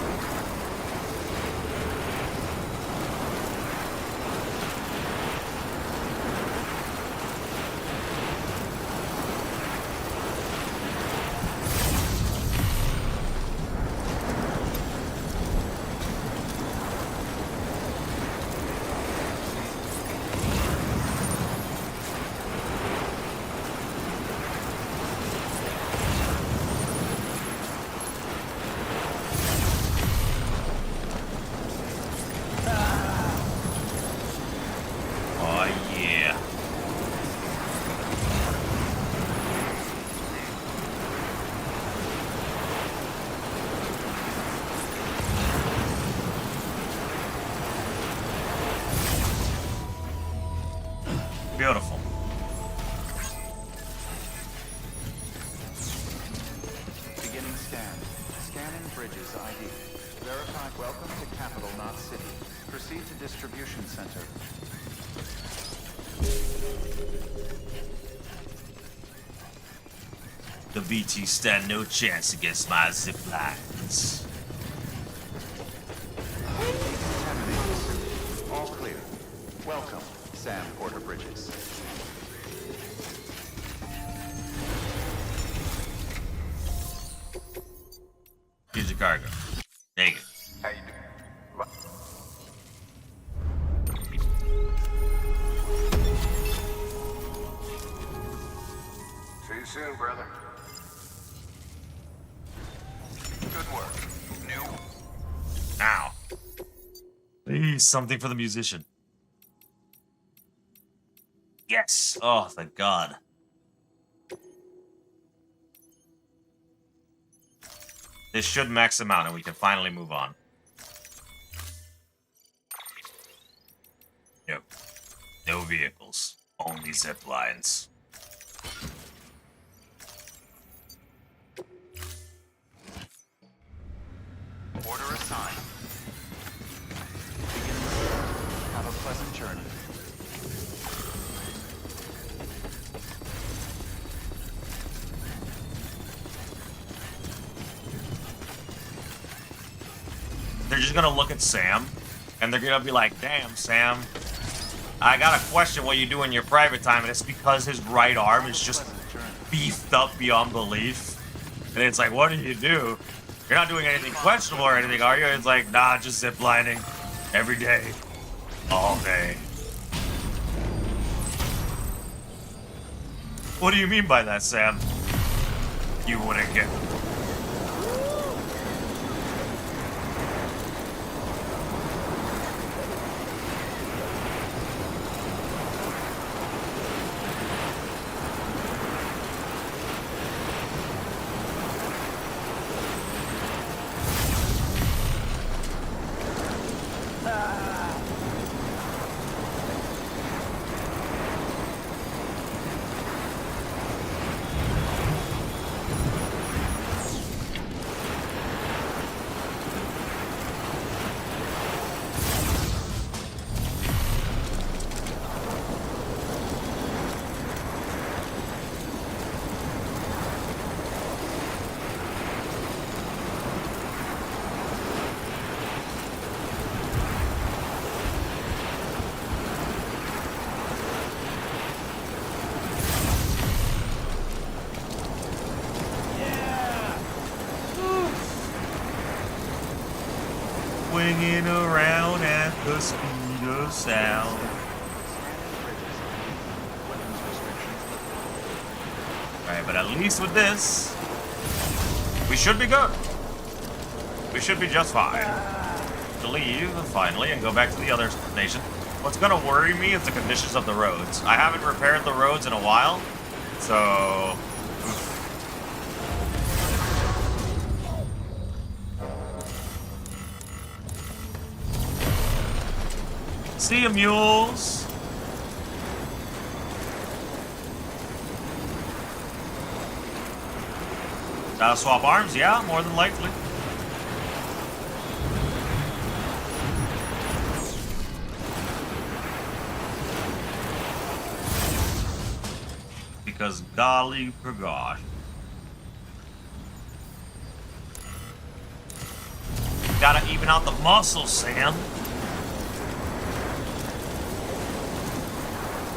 Oh yeah. Beautiful. Beginning scan. Scanning bridges ID. Verify. Welcome to Capital, not City. Proceed to distribution center. The BT stand no chance against my ziplines. 10 minutes. All clear. Welcome, Sam Porter Bridges. Here's your cargo. Take it. How you doing? See you soon, brother. Good work. New. Now. Please, something for the musician. Yes! Oh, thank God. This should max him out and we can finally move on. Nope. No vehicles. Only zip lines. Order assigned. Begin. Have a pleasant journey. They're just gonna look at Sam, and they're gonna be like, damn, Sam, I got a question what you do in your private time, and it's because his right arm is just beefed up beyond belief. And it's like, what do you do? You're not doing anything questionable or anything, are you? It's like, nah, just ziplining every day, all day. What do you mean by that, Sam? You wouldn't get. Swinging around at the speed of sound. Alright, but at least with this, we should be good. We should be just fine. To leave, finally, and go back to the other nation. What's gonna worry me is the conditions of the roads. I haven't repaired the roads in a while, so... See ya, mules! Gotta swap arms? Yeah, more than likely. Because golly for gosh. Gotta even out the muscles, Sam.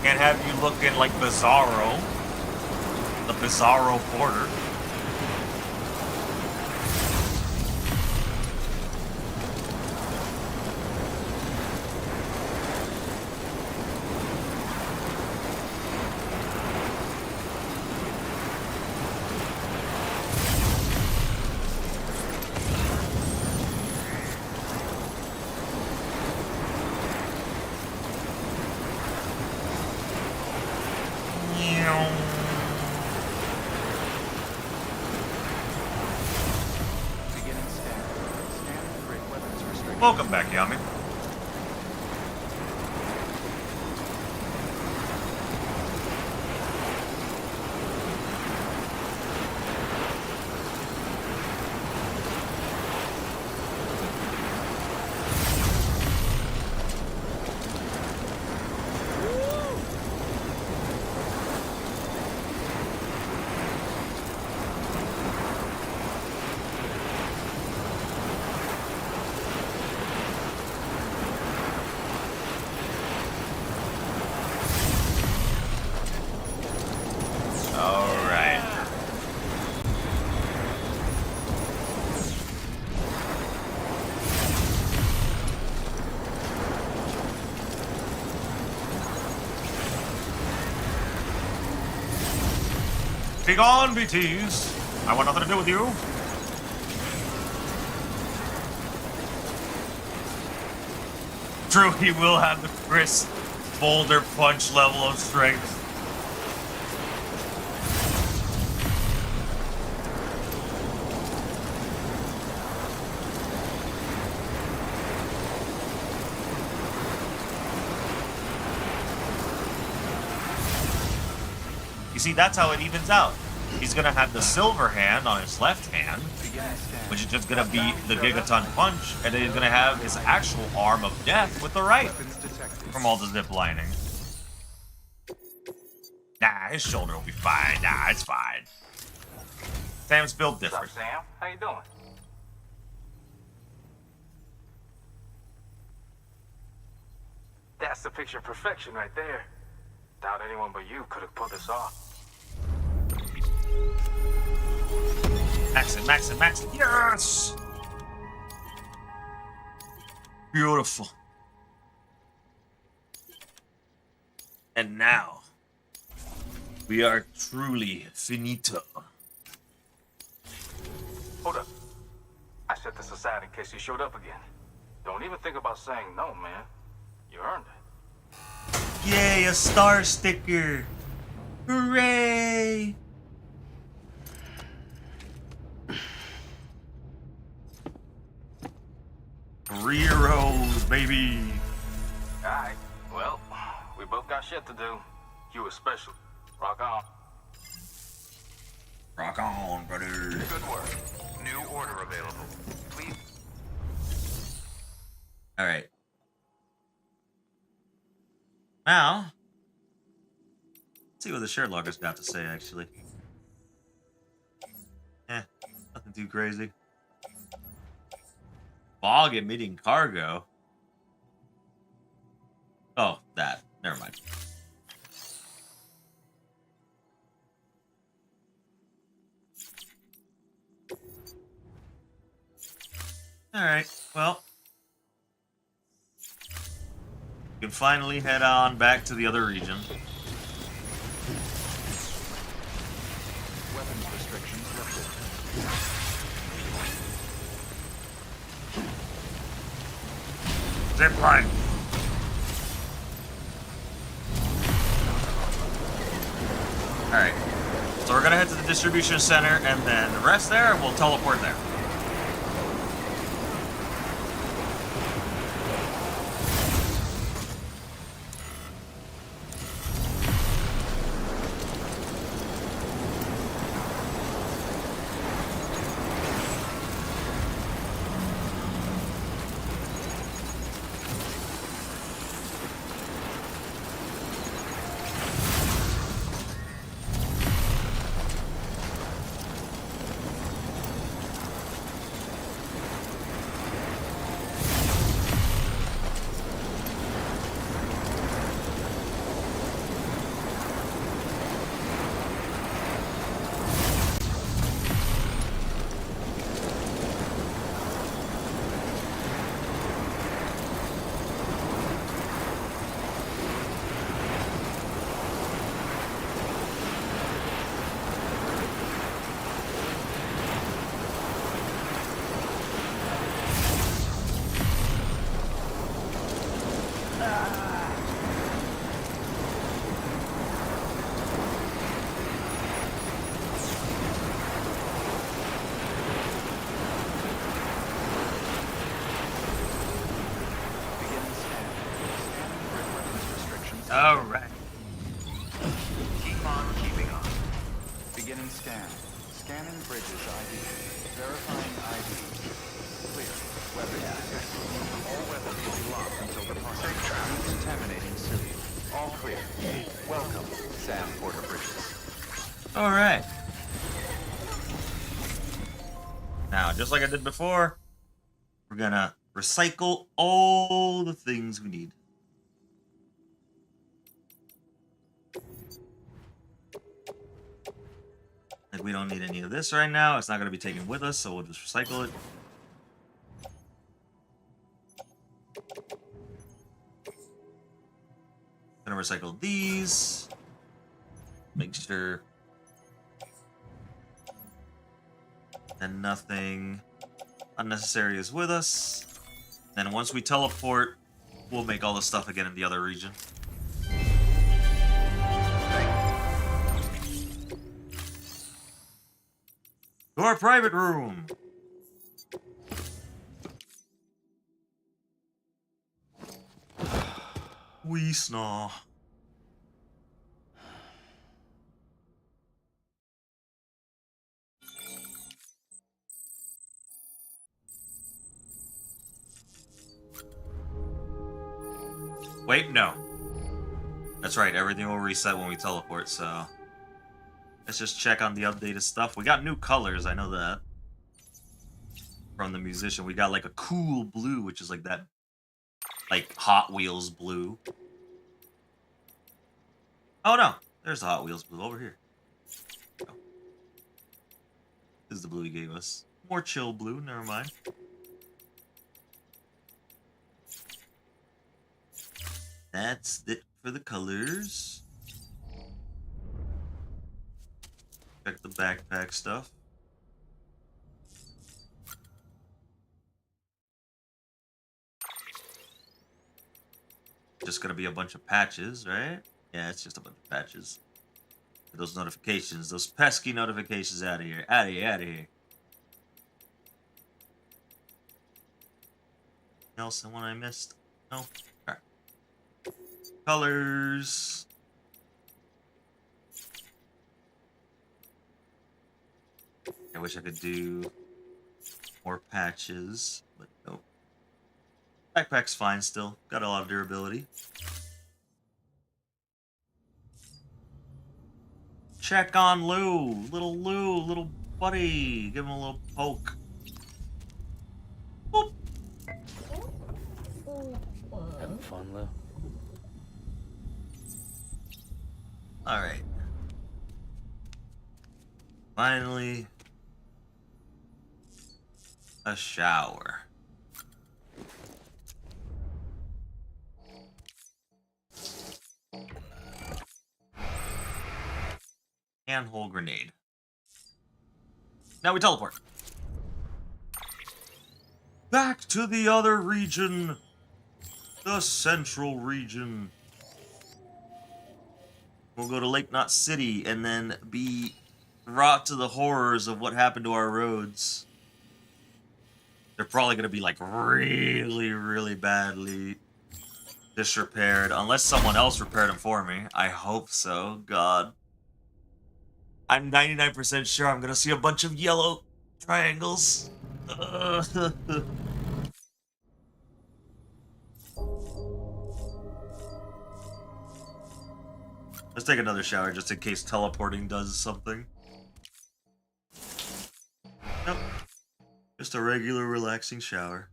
Can't have you looking like Bizarro. The Bizarro Porter. Welcome back, Yami. Begone, BTs! I want nothing to do with you. True, he will have the Chris Boulder punch level of strength. You see, that's how it evens out. He's gonna have the silver hand on his left hand, which is just gonna be the Gigaton punch, and then he's gonna have his actual arm of death with the right from all the zip lining. Nah, his shoulder will be fine. Nah, it's fine. Sam's built What's up, different. Sam? How you doing? That's the picture of perfection right there. Doubt anyone but you could have pulled this off. Max it, max it, max it. Yes! Beautiful. And now, we are truly finito. Hold up. I set this aside in case you showed up again. Don't even think about saying no, man. You earned it. Yay, a star sticker! Hooray! Heroes, baby! Alright, well, we both got shit to do. You especially. Rock on. Rock on, brother. Good work. New order available. Please. Alright. Now, let's see what the shared logger's got to say, actually. Nothing too crazy. Fog emitting cargo? Oh, that. Never mind. Alright, well. We can finally head on back to the other region. Weapons restrictions lifted. Zipline! Alright. So we're gonna head to the distribution center and then rest there and we'll teleport there. Alright. Keep on keeping on. Beginning scan. Scanning bridges ID. Verifying ID. Clear. Weapons detected. All weapons will be locked until departure. Contaminating suit. All clear. Welcome, Sam Porter Bridges. Alright. Now, just like I did before, we're gonna recycle all the things we need. Like, we don't need any of this right now. It's not gonna be taken with us, so we'll just recycle it. Gonna recycle these. Make sure And nothing unnecessary is with us. Then once we teleport, we'll make all the stuff again in the other region. To our private room. We snaw. Wait, no. That's right, everything will reset when we teleport, so... Let's just check on the updated stuff. We got new colors, I know that. From the musician. We got like a cool blue, which is like that... like Hot Wheels blue. Oh no, there's the Hot Wheels blue over here. Oh. This is the blue he gave us. More chill blue, never mind. That's it for the colors. Check the backpack stuff. Just gonna be a bunch of patches, right? Yeah, it's just a bunch of patches. Those notifications, those pesky notifications out of here. Out of here, out of here. Anything else, the one I missed? No? Alright. Colors. I wish I could do more patches, but nope. Backpack's fine still. Got a lot of durability. Check on Lou, little buddy. Give him a little poke. Boop. Having fun, Lou? Alright. Finally, a shower. Handhold grenade. Now we teleport. Back to the other region. The central region. We'll go to Lake Knot City and then be brought to the horrors of what happened to our roads. They're probably going to be like really, really badly disrepaired. Unless someone else repaired them for me. I hope so. God. I'm 99% sure I'm gonna see a bunch of yellow triangles. Let's take another shower just in case teleporting does something. Nope. Just a regular relaxing shower.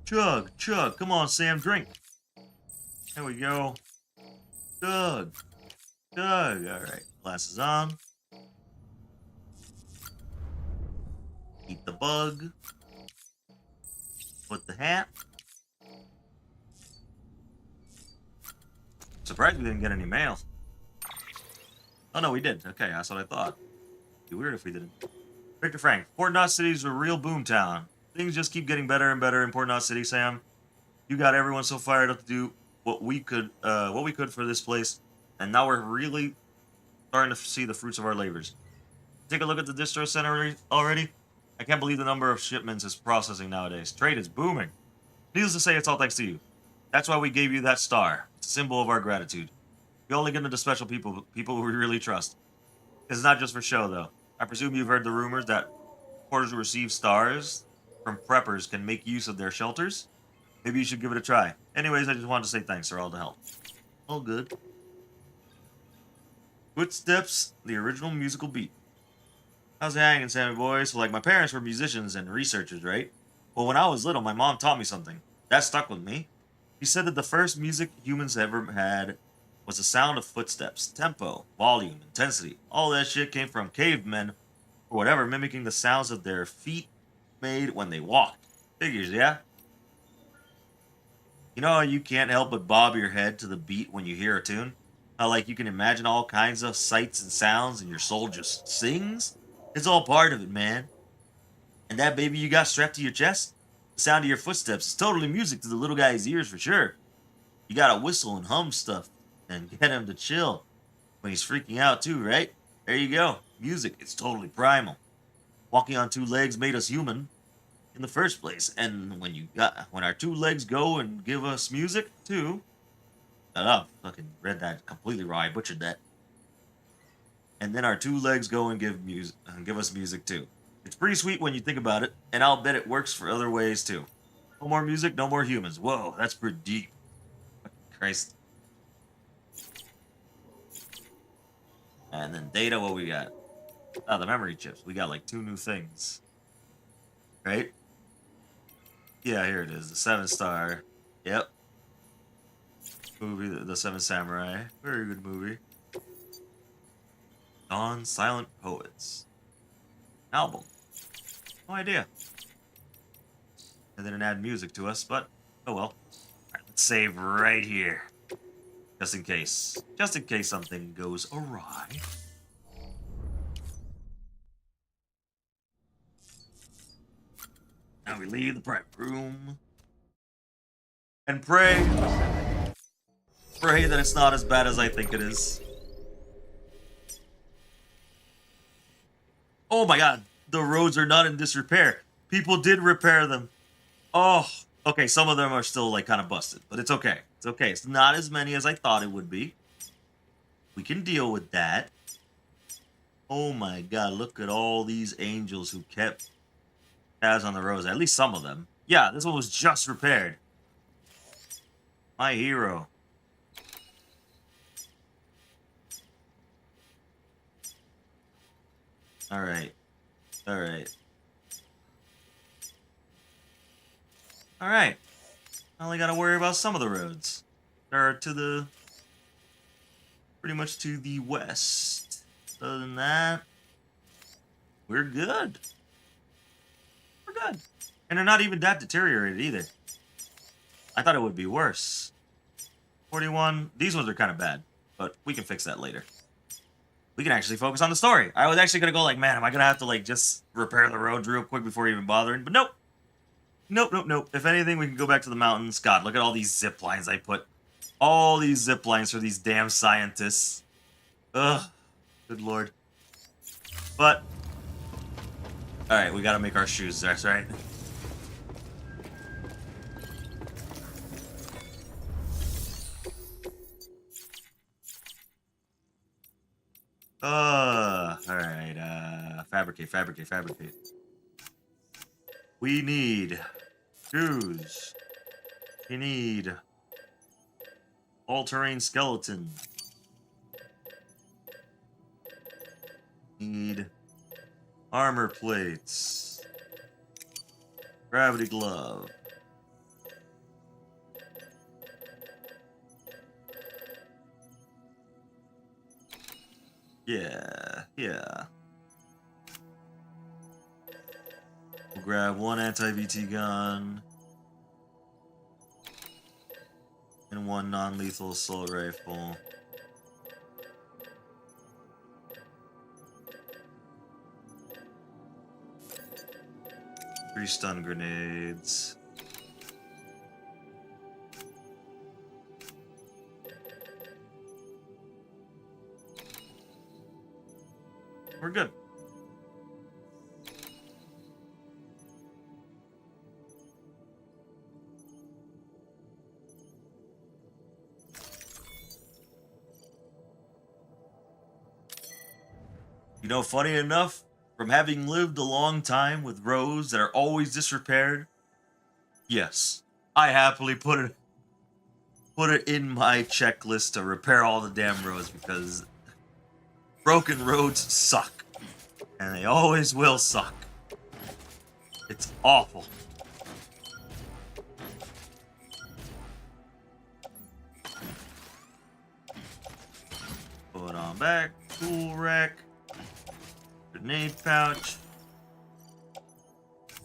Chug, chug. Come on, Sam, drink. There we go. Chug. Chug. Alright. Glasses on. Eat the bug. Put the hat. Surprised we didn't get any mail. Oh no, we did. Okay, that's what I thought. It'd be weird if we didn't. Victor Frank. Port Knot City's a real boom town. Things just keep getting better and better in Port Knot City, Sam. You got everyone so fired up to do what we could for this place, and now we're really starting to see the fruits of our labors. Take a look at the distro center already. I can't believe the number of shipments it's processing nowadays. Trade is booming. Needless to say, it's all thanks to you. That's why we gave you that star. It's a symbol of our gratitude. We only get into special people who we really trust. It's not just for show, though. I presume you've heard the rumors that porters who receive stars from preppers can make use of their shelters. Maybe you should give it a try. Anyways, I just wanted to say thanks for all the help. All good. Footsteps, the original musical beat. How's it hanging, Sammy boy? So, like, my parents were musicians and researchers, right? Well, when I was little, my mom taught me something. That stuck with me. She said that the first music humans ever had was the sound of footsteps, tempo, volume, intensity. All that shit came from cavemen, or whatever, mimicking the sounds of their feet made when they walked. Figures, yeah? You know how you can't help but bob your head to the beat when you hear a tune? How, like, you can imagine all kinds of sights and sounds and your soul just sings? It's all part of it, man. And that baby you got strapped to your chest? The sound of your footsteps is totally music to the little guy's ears for sure. You gotta whistle and hum stuff and get him to chill when he's freaking out too, right? There you go. Music is totally primal. Walking on two legs made us human in the first place, and when our two legs go and give us music too. Oh, fucking read that completely wrong. I butchered that. And then our two legs go and give us music too. It's pretty sweet when you think about it, and I'll bet it works for other ways too. No more music, no more humans. Whoa, that's pretty deep. Christ. And then data, what we got? Oh, the memory chips. We got like 2 new things. Right? Yeah, here it is. The 7-star. Yep. Movie, the 7 Samurai. Very good movie. Dawn Silent Poets. Album. No idea. And then it add music to us, but oh well. Alright, let's save right here. Just in case. Just in case something goes awry. Now we leave the private room. And pray. Pray that it's not as bad as I think it is. Oh my god. The roads are not in disrepair. People did repair them. Oh, okay, some of them are still, like, kind of busted. But it's okay. It's okay. It's not as many as I thought it would be. We can deal with that. Oh my god, look at all these angels who kept tabs on the roads. At least some of them. Yeah, this one was just repaired. My hero. Alright. Alright. Alright. I only gotta worry about some of the roads. They're to the... pretty much to the west. Other than that, we're good. We're good. And they're not even that deteriorated either. I thought it would be worse. 41. These ones are kind of bad, but we can fix that later. We can actually focus on the story. I was actually going to go like, man, am I going to have to like just repair the roads real quick before even bothering? But nope. Nope, nope, nope. If anything, we can go back to the mountains. God, look at all these zip lines I put. All these zip lines for these damn scientists. Ugh. Good lord. But, alright, we gotta make our shoes, that's right. Alright, fabricate, fabricate, fabricate. We need shoes. We need all-terrain skeleton. Need armor plates. Gravity glove. Yeah, yeah. We'll grab one anti-VT gun. And one non-lethal assault rifle. Three stun grenades. We're good. You know, funny enough, from having lived a long time with roads that are always disrepaired, yes, I happily put it in my checklist to repair all the damn roads because broken roads suck. And they always will suck. It's awful. Put on back, tool rack. Grenade pouch.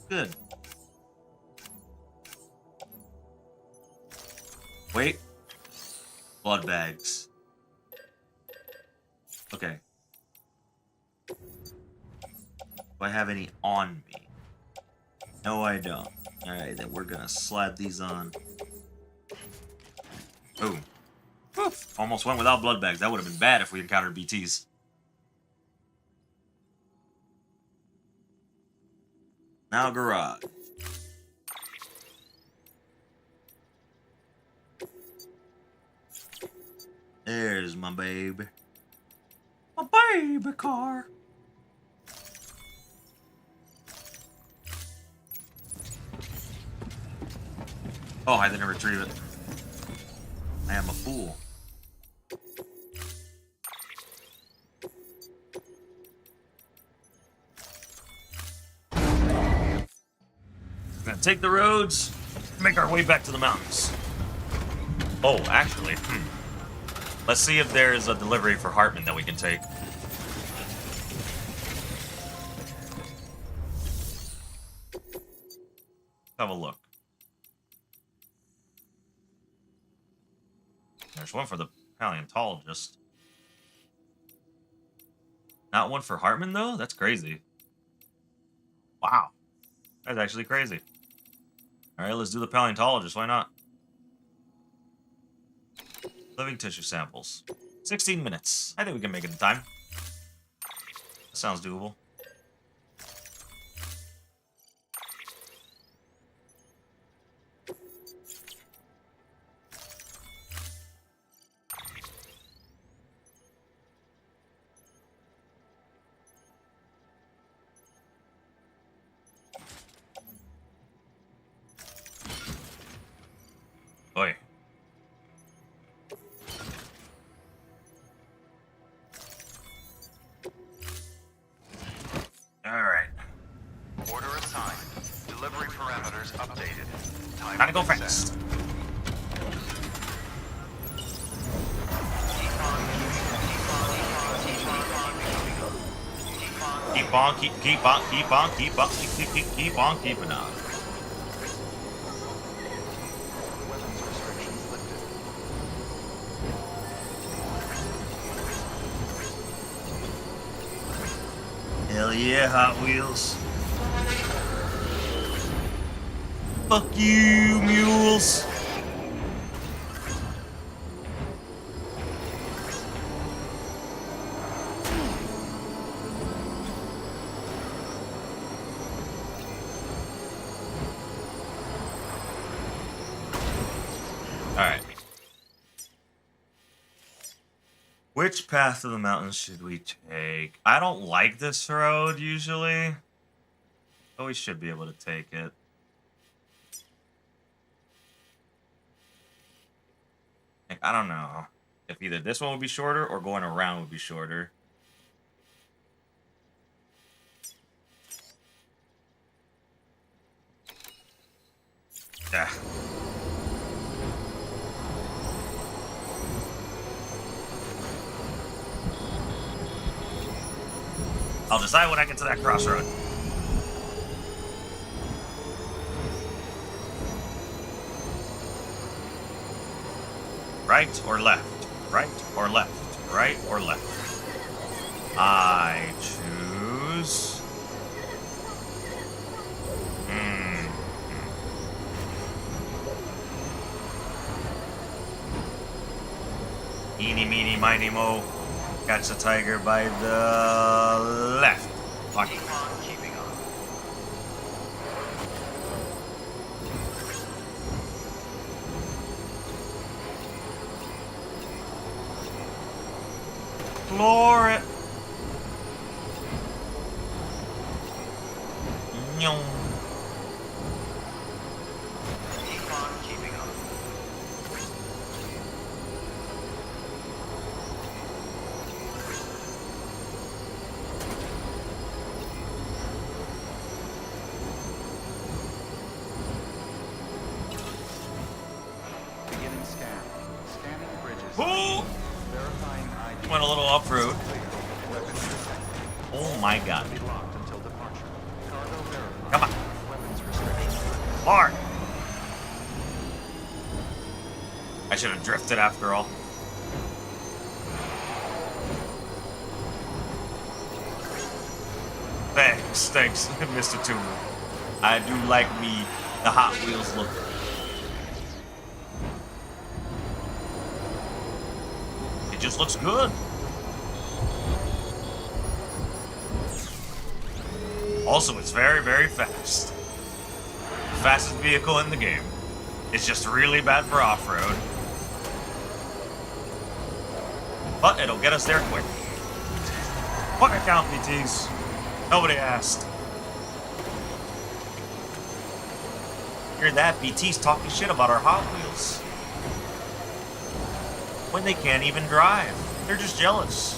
Good. Wait. Blood bags. Okay. Do I have any on me? No, I don't. Alright, then we're gonna slide these on. Boom. Oof. Almost went without blood bags. That would have been bad if we encountered BTs. Now garage. There's my baby. My baby car. Oh, I didn't retrieve it. I am a fool. We're gonna take the roads, make our way back to the mountains. Oh, actually, let's see if there's a delivery for Hartman that we can take. Have a look. There's one for the paleontologist. Not one for Hartman, though? That's crazy. Wow. That's actually crazy. Alright, let's do the paleontologist. Why not? Living tissue samples. 16 minutes. I think we can make it in time. That sounds doable. Oi. Alright. Order assigned. Delivery parameters updated. Time Gotta go set. fast. Keep on, keep on, keep on, keep on, keep on, keeping on. Weapons restrictions lifted. Hell yeah, Hot Wheels. Fuck you, mules. Alright. Which path to the mountains should we take? I don't like this road, usually. But we should be able to take it. Like, I don't know. If either this one would be shorter or going around would be shorter. Yeah. I'll decide when I get to that crossroad. Right or left? Right or left? Right or left? I choose... Eeny, meeny, miny, mo. Catch the tiger by the left. Fuck. Keep on keeping on. Floor it. Nyong. Keep on keeping on. Beginning scan. Scanning bridges. Ooh. Verifying ID. Went a little off-road. Clear. Weapons detected. Oh my god. Be locked until departure. Cargo verified. Come on. Weapons restrictions lifted. Hard. I should have drifted after all. Thanks, Mr. Tool. I do like me the Hot Wheels look. It just looks good. Also, it's very, very fast. The fastest vehicle in the game. It's just really bad for off-road. But it'll get us there quick. Fuck account, PTs. Nobody asked. Hear that? BT's talking shit about our Hot Wheels. When they can't even drive. They're just jealous.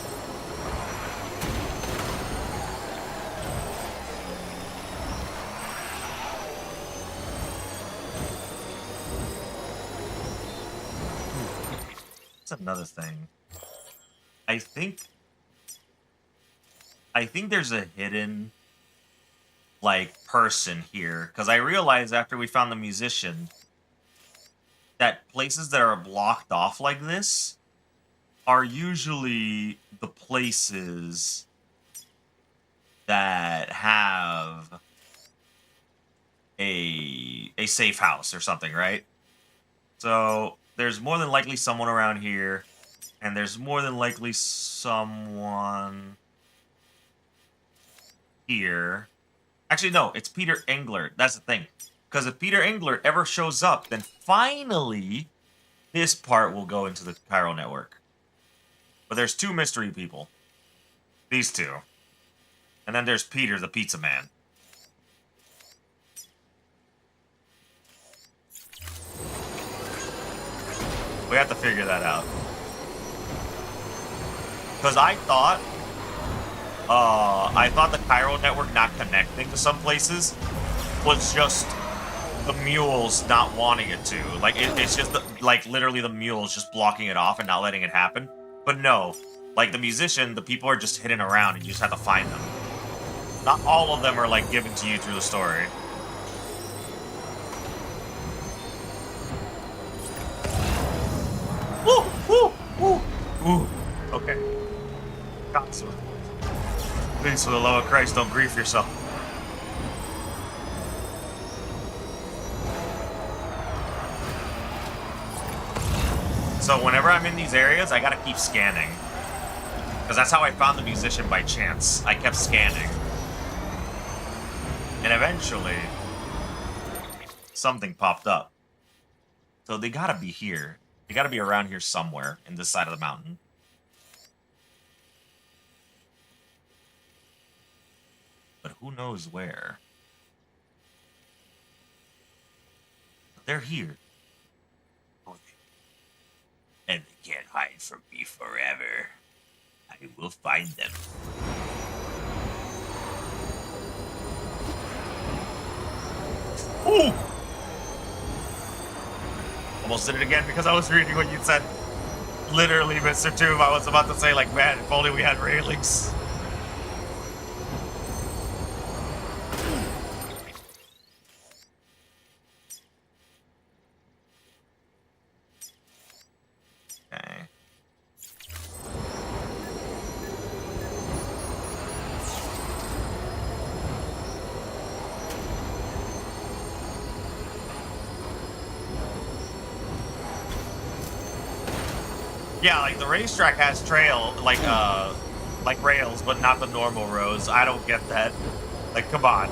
That's another thing. I think there's a hidden, like, person here. Because I realized after we found the musician that places that are blocked off like this are usually the places that have a safe house or something, right? So there's more than likely someone around here, and there's more than likely someone here. Actually, no, it's Peter Englert. That's the thing. Because if Peter Englert ever shows up, then finally this part will go into the chiral network. But there's two mystery people. These two. And then there's Peter, the pizza man. We have to figure that out. Because I thought the chiral network not connecting to some places was just the mules not wanting it to. Like, it's just, like, literally the mules just blocking it off and not letting it happen. But no. Like, the musician, the people are just hidden around and you just have to find them. Not all of them are, like, given to you through the story. Woo! Woo! Woo! Ooh. Okay. God, please, for the love of Christ, don't grief yourself. So whenever I'm in these areas, I gotta keep scanning. Because that's how I found the musician by chance. I kept scanning. And eventually, something popped up. So they gotta be here. They gotta be around here somewhere in this side of the mountain. But who knows where? But they're here. And they can't hide from me forever. I will find them. Ooh! Almost did it again because I was reading what you said. Literally, Mr. Tube, I was about to say, like, man, if only we had railings. Okay. Yeah, like the racetrack has trail, like rails, but not the normal roads. I don't get that. Like, come on.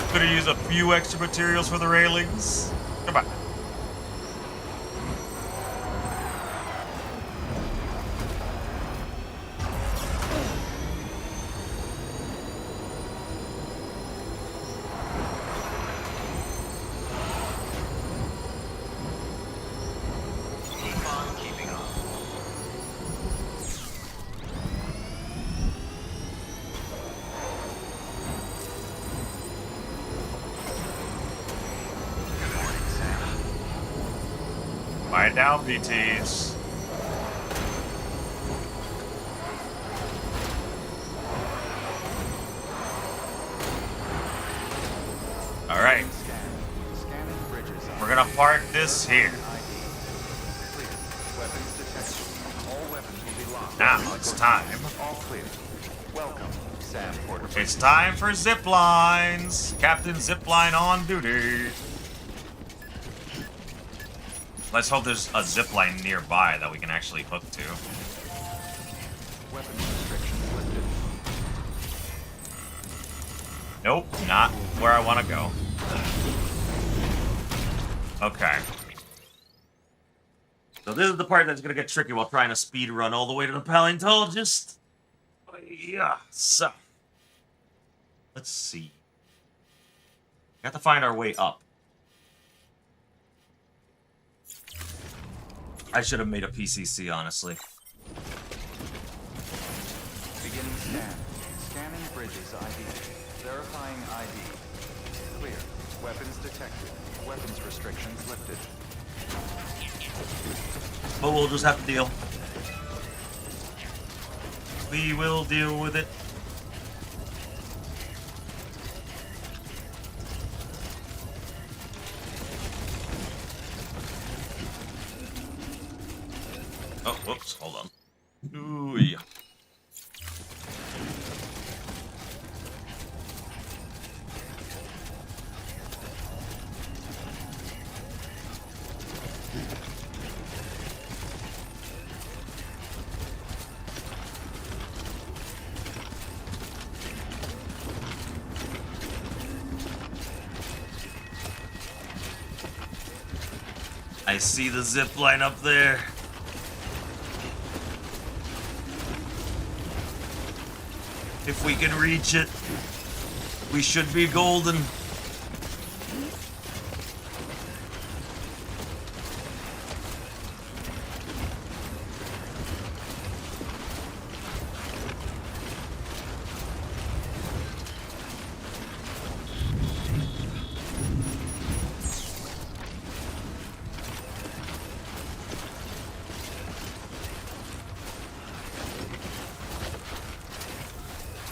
Could have used a few extra materials for the railings. Come on. Quiet down, PTs. All right. We're gonna park this here. Now it's time. All clear. Welcome, Sam Porter. It's time for Ziplines! Captain Zipline on duty. Let's hope there's a zipline nearby that we can actually hook to. Weapons restrictions lifted. Nope, not where I want to go. Okay. So this is the part that's going to get tricky while trying to speed run all the way to the paleontologist. Yeah, so. Let's see. We have to find our way up. I should have made a PCC, honestly. Beginning scan. Scanning bridges ID. Verifying ID. Clear. Weapons detected. Weapons restrictions lifted. But we'll just have to deal. We will deal with it. Oh, whoops, hold on. Ooh, yeah. I see the zip line up there. If we can reach it, we should be golden.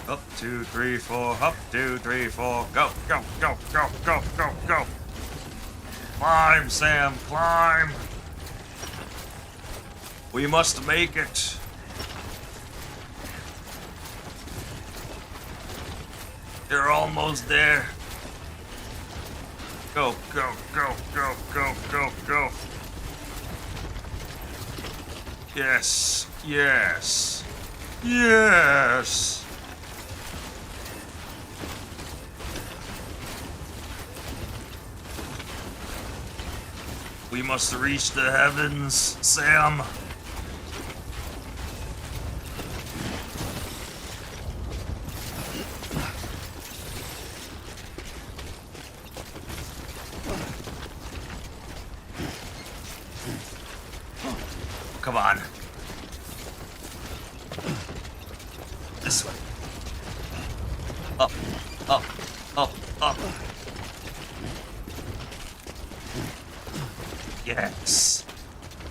Up, 2, 3, 4, up, 2, 3, 4, go, go, go, go, go, go, go. Climb, Sam, climb. We must make it. They're almost there. Go, go, go, go, go, go, go. Yes, yes, yes. We must reach the heavens, Sam. Come on. This way. Up, up, up, up. Yes.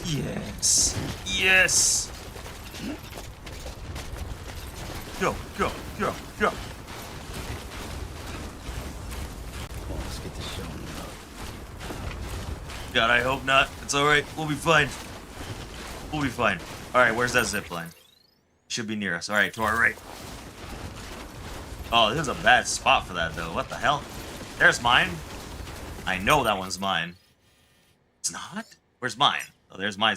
Yes. Yes. Go, go, go, go. Let's get this show up. God, I hope not. It's alright. We'll be fine. We'll be fine. Alright, where's that zip line? Should be near us. Alright, to our right. Oh, this is a bad spot for that, though. What the hell? There's mine. I know that one's mine. It's not? Where's mine? Oh, there's my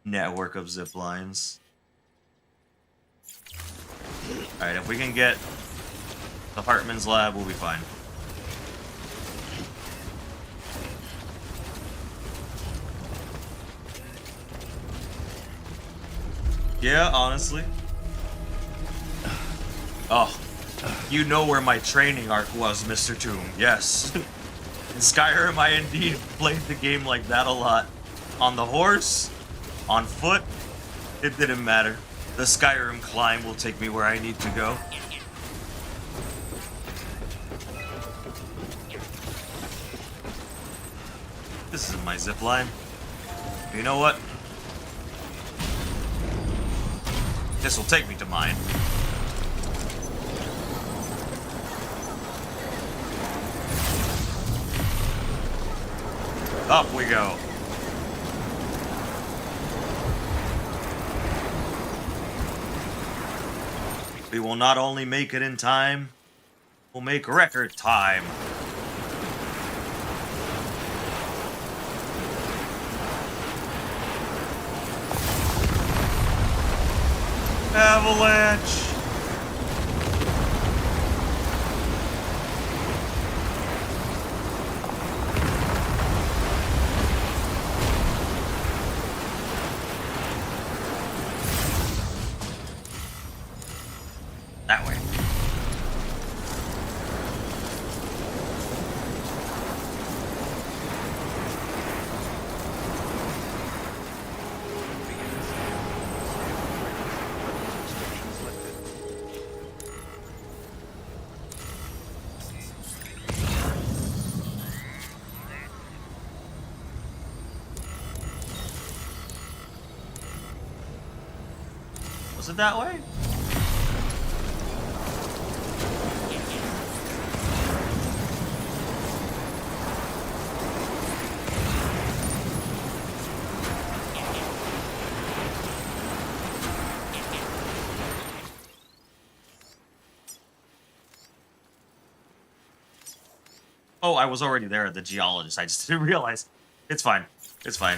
network of zip lines. Alright, if we can get the Hartman's lab, we'll be fine. Yeah, honestly. Oh, you know where my training arc was, Mr. Tomb. Yes. In Skyrim, I indeed played the game like that a lot. On the horse, on foot, it didn't matter. The Skyrim climb will take me where I need to go. This is my zip line. You know what? This will take me to mine. Up we go. We will not only make it in time, we'll make record time. Avalanche! That way. Was it that way? Oh, I was already there at the geologist. I just didn't realize. It's fine. It's fine.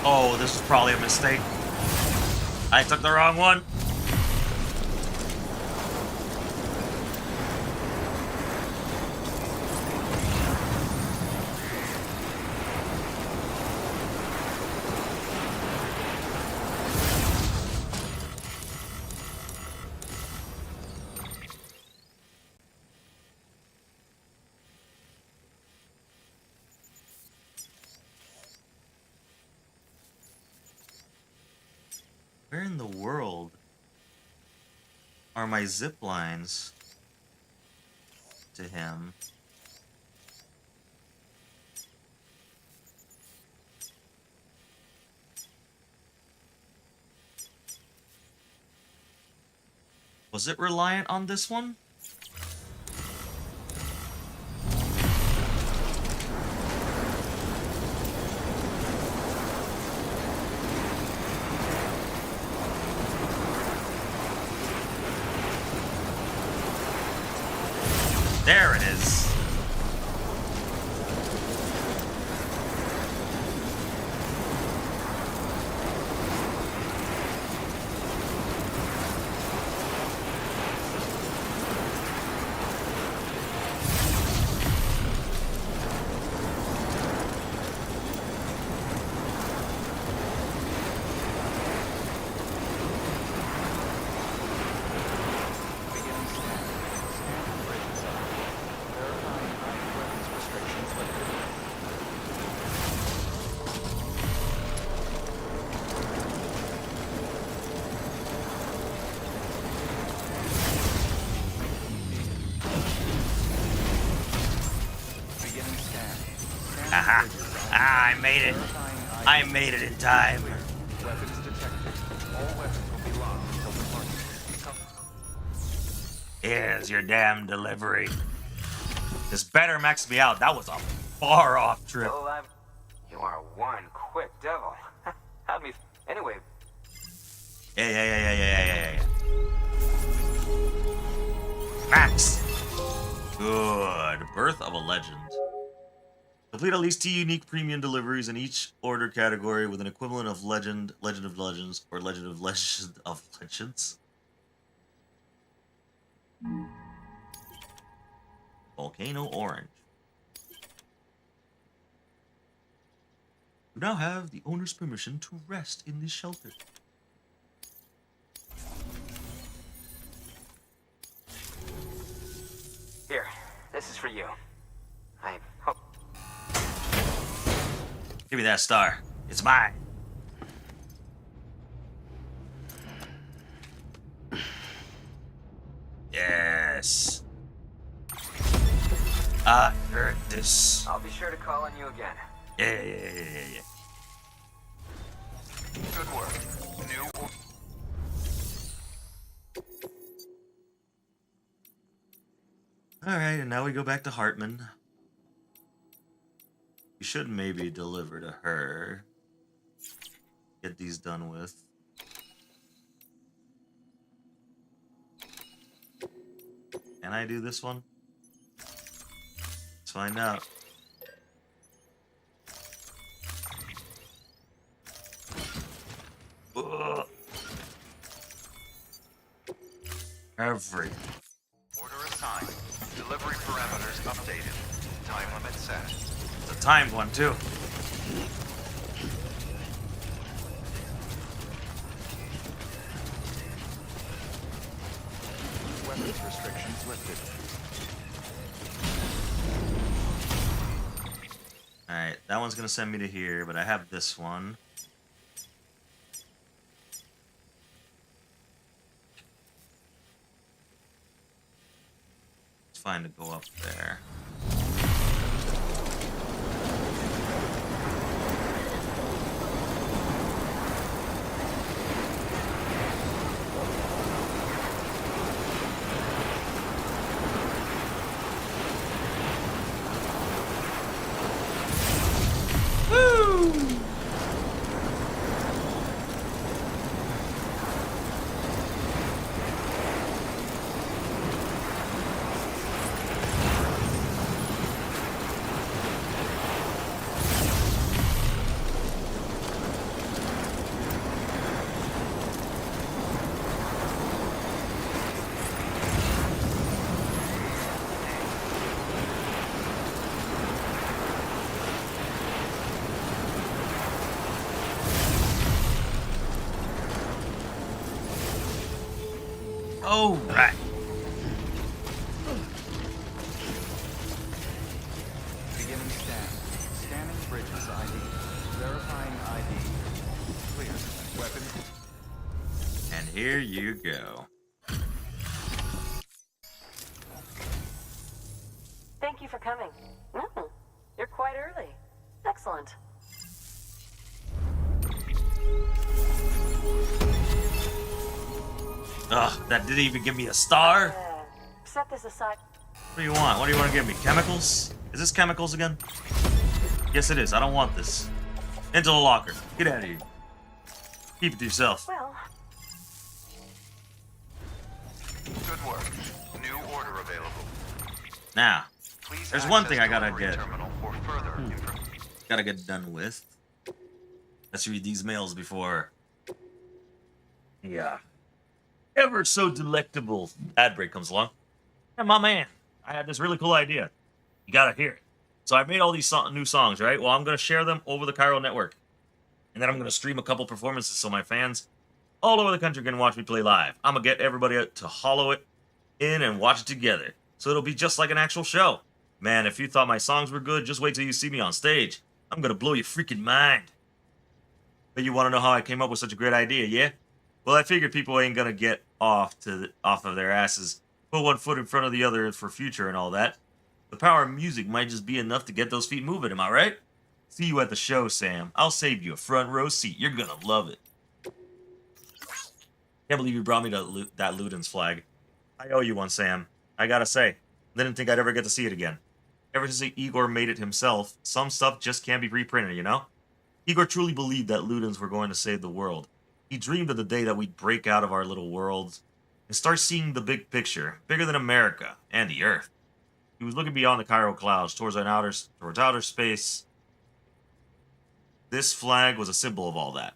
Oh, this was probably a mistake. I took the wrong one. Where in the world are my ziplines to him? Was it reliant on this one? There it is. Aha! Ah, I made it. I made it in time. Weapons detected. All weapons will be locked until the party. Here's your damn delivery. This better max me out. That was a far off trip. Oh, you are one quick devil. Had me. Anyway, Yeah. Max. Good. Birth of a legend. Complete at least 2 unique premium deliveries in each order category with an equivalent of Legend, Legend of Legends, or Legend of Legends. Volcano Orange. You now have the owner's permission to rest in this shelter. here. This is for you. I hope. Give me that star. It's mine. Yes. I heard this. I'll be sure to call on you again. Yeah. Good work. New. Alright, and now we go back to Hartman. We should maybe deliver to her. Get these done with. Can I do this one? Let's find out. Ugh. Every. Order assigned. Delivery parameters updated. Time limit set. It's a timed one, too. Weapons restrictions lifted. Alright, that one's gonna send me to here, but I have this one. It's fine to go up there. Oh, right. Beginning scan. Scanning bridges ID. Verifying ID. Clear. Weapon. And here you go. Thank you for coming. You're quite early. Excellent. Ugh, that didn't even give me a star? Set this aside. What do you want? What do you want to give me? Chemicals? Is this chemicals again? Yes, it is. I don't want this. Into the locker. Get out of here. Keep it to yourself. Well, Good work. New order available. Now, Please there's one thing I access gotta delivery get. terminal for further information. Gotta get done with. Let's read these mails before. Yeah. Ever so delectable ad break comes along. And my man, I had this really cool idea. You gotta hear it. So I made all these new songs, right? Well, I'm gonna share them over the Cairo network. And then I'm gonna stream a couple performances so my fans all over the country can watch me play live. I'm gonna get everybody to hollow it in and watch it together. So it'll be just like an actual show. Man, if you thought my songs were good, just wait till you see me on stage. I'm gonna blow your freaking mind. But you wanna know how I came up with such a great idea, yeah? Well, I figured people ain't gonna get off of their asses, put one foot in front of the other for future and all that. The power of music might just be enough to get those feet moving, am I right? See you at the show, Sam. I'll save you a front row seat. You're gonna love it. Can't believe you brought me that Ludens flag. I owe you one, Sam. I gotta say, didn't think I'd ever get to see it again. Ever since Igor made it himself, some stuff just can't be reprinted, you know? Igor truly believed that Ludens were going to save the world. He dreamed of the day that we'd break out of our little worlds and start seeing the big picture, bigger than America and the Earth. He was looking beyond the Cairo clouds towards outer space. This flag was a symbol of all that.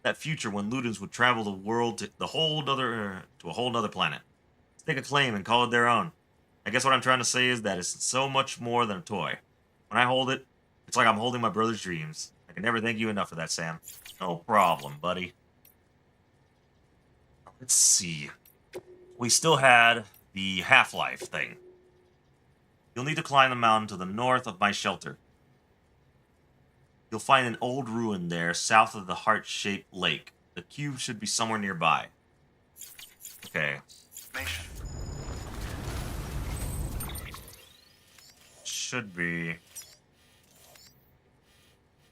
That future when Ludens would travel the world to a whole nother planet. Stake a claim and call it their own. I guess what I'm trying to say is that it's so much more than a toy. When I hold it, it's like I'm holding my brother's dreams. I can never thank you enough for that, Sam. No problem, buddy. Let's see. We still had the Half-Life thing. You'll need to climb the mountain to the north of my shelter. You'll find an old ruin there south of the heart-shaped lake. The cube should be somewhere nearby. Okay. Nation. Should be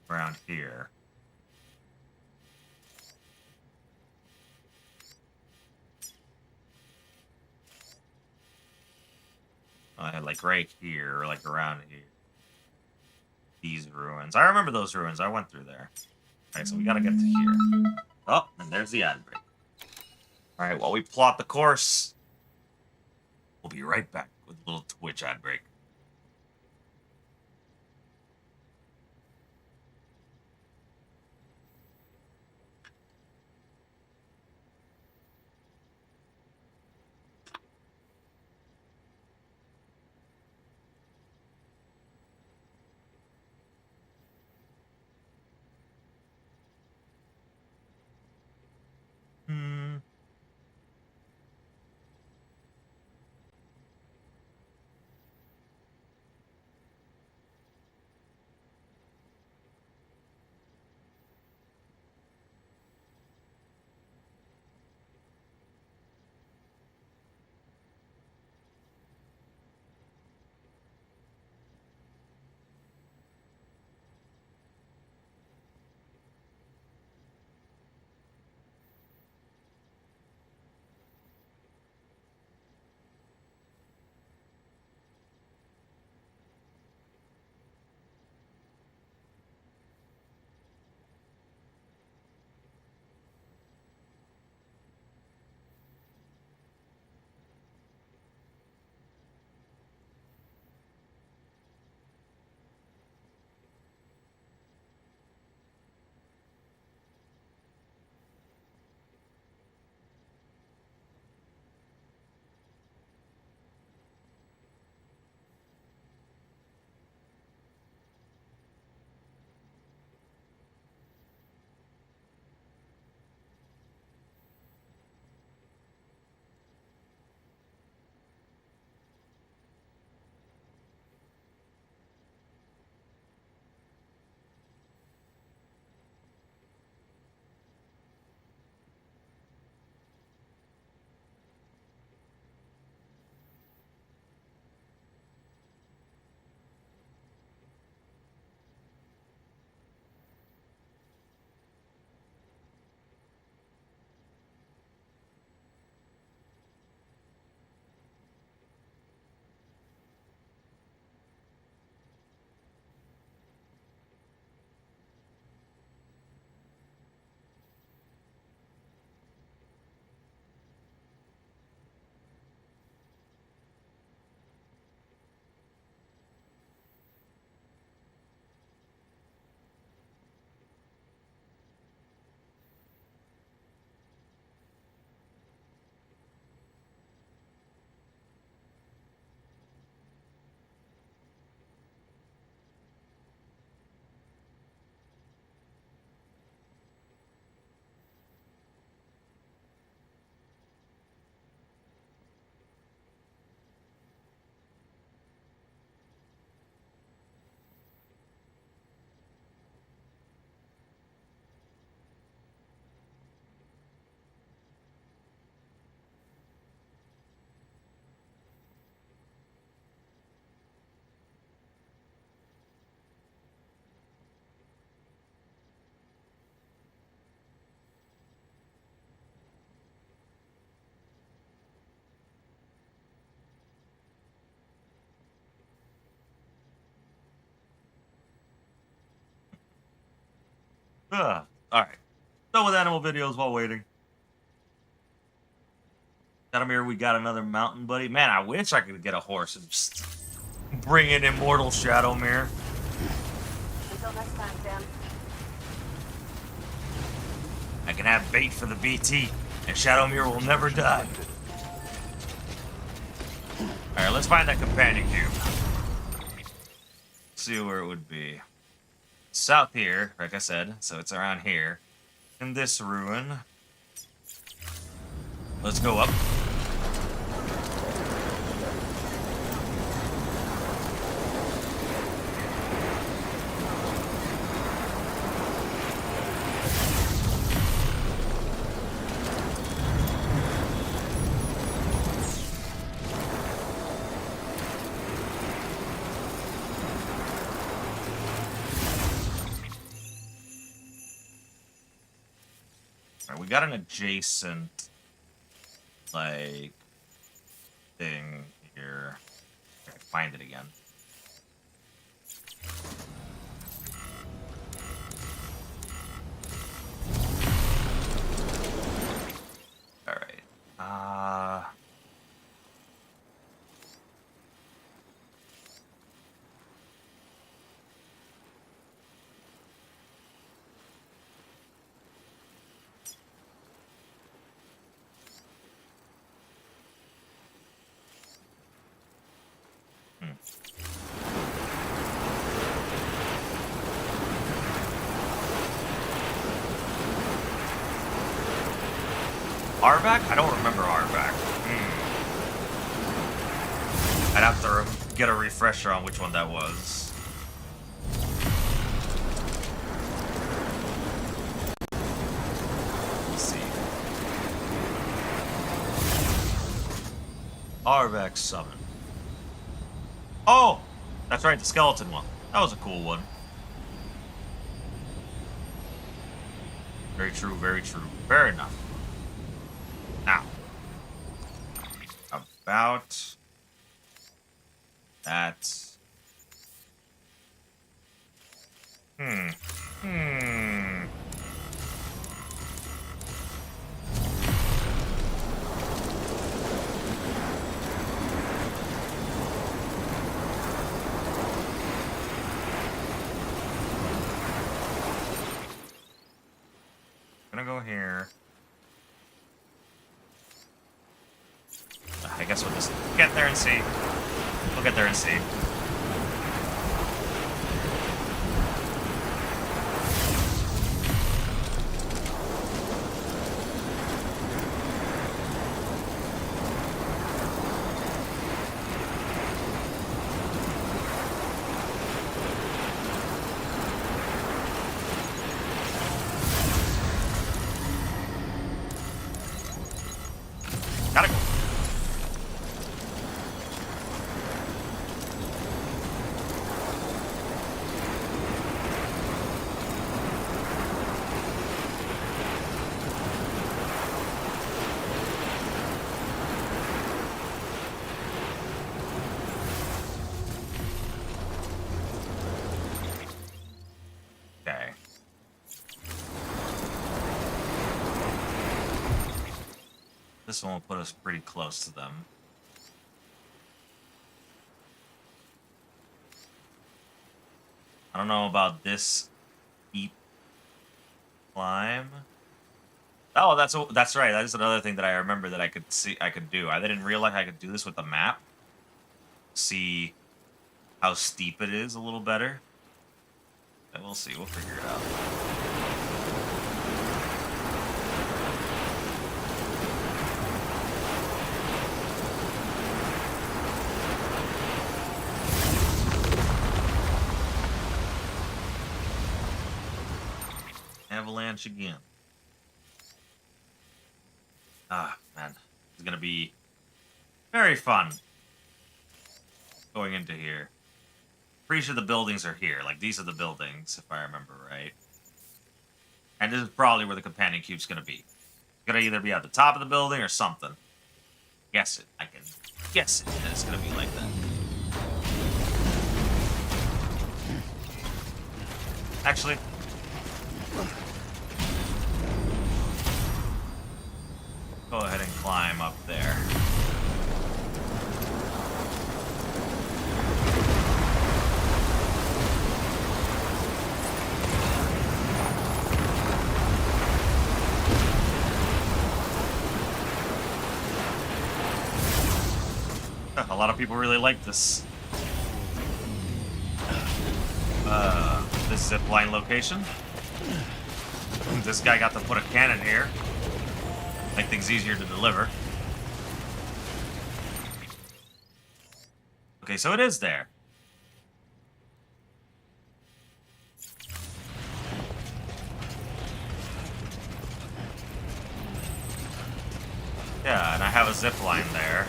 around here. Oh like right here, or like around here. These ruins. I remember those ruins. I went through there. Alright, so we gotta get to here. Oh, and there's the ad break. Alright, while we plot the course, we'll be right back with a little Twitch ad break. Hmm. Alright. Done with animal videos while waiting. Shadowmere, we got another mountain buddy. Man, I wish I could get a horse and just bring in immortal Shadowmere. Until next time, Sam. I can have bait for the BT, and Shadowmere will never die. Alright, let's find that companion cube. See where it would be. South here, like I said, so it's around here. In this ruin. Let's go up. Alright, we got an adjacent, like, thing here. Okay. find it again. All right. Arvac? I don't remember Arvac. I'd have to get a refresher on which one that was. Let's see. Arvac summon. Oh! That's right, the skeleton one. That was a cool one. Very true, very true. Fair enough. Now, about that. Gonna go here. I guess we'll just get there and see. We'll get there and see. Gotta go. Okay. This one will put us pretty close to them. I don't know about this steep climb. Oh, that's right. That is another thing that I remember that I could do. I didn't realize I could do this with the map. See how steep it is a little better. And we'll see. We'll figure it out. Avalanche again. Ah, man. It's gonna be very fun going into here. Pretty sure the buildings are here. Like, these are the buildings, if I remember right. And this is probably where the companion cube's gonna be. It's gonna either be at the top of the building or something. Guess it. I can guess it that it's gonna be like that. Actually, go ahead and climb up there. A lot of people really like this. This zipline location. This guy got to put a cannon here. Make things easier to deliver. Okay, so it is there. Yeah, and I have a zip line there.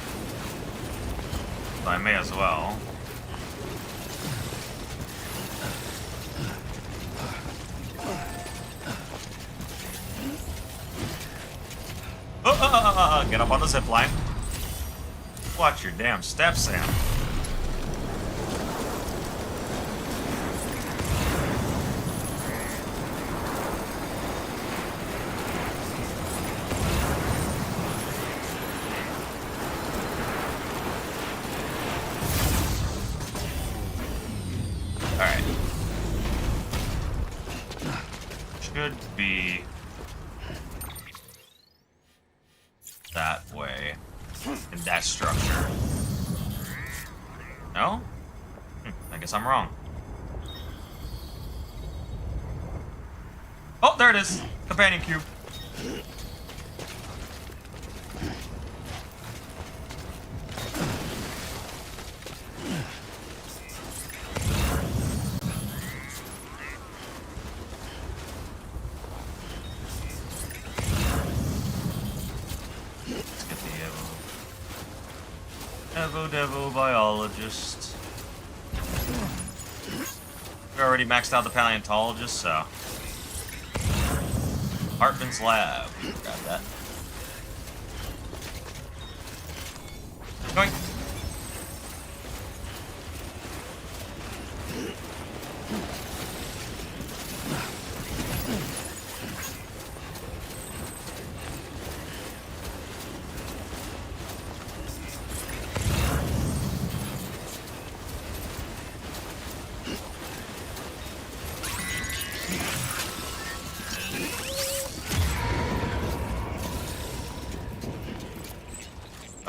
So I may as well. Get up on the zip line. Watch your damn steps, Sam. should be that way in that structure. No? I guess I'm wrong. Oh, there it is. Companion cube. Let's get the Evo biologist. We already maxed out the paleontologist, so. Hartman's lab. Grab that. Going.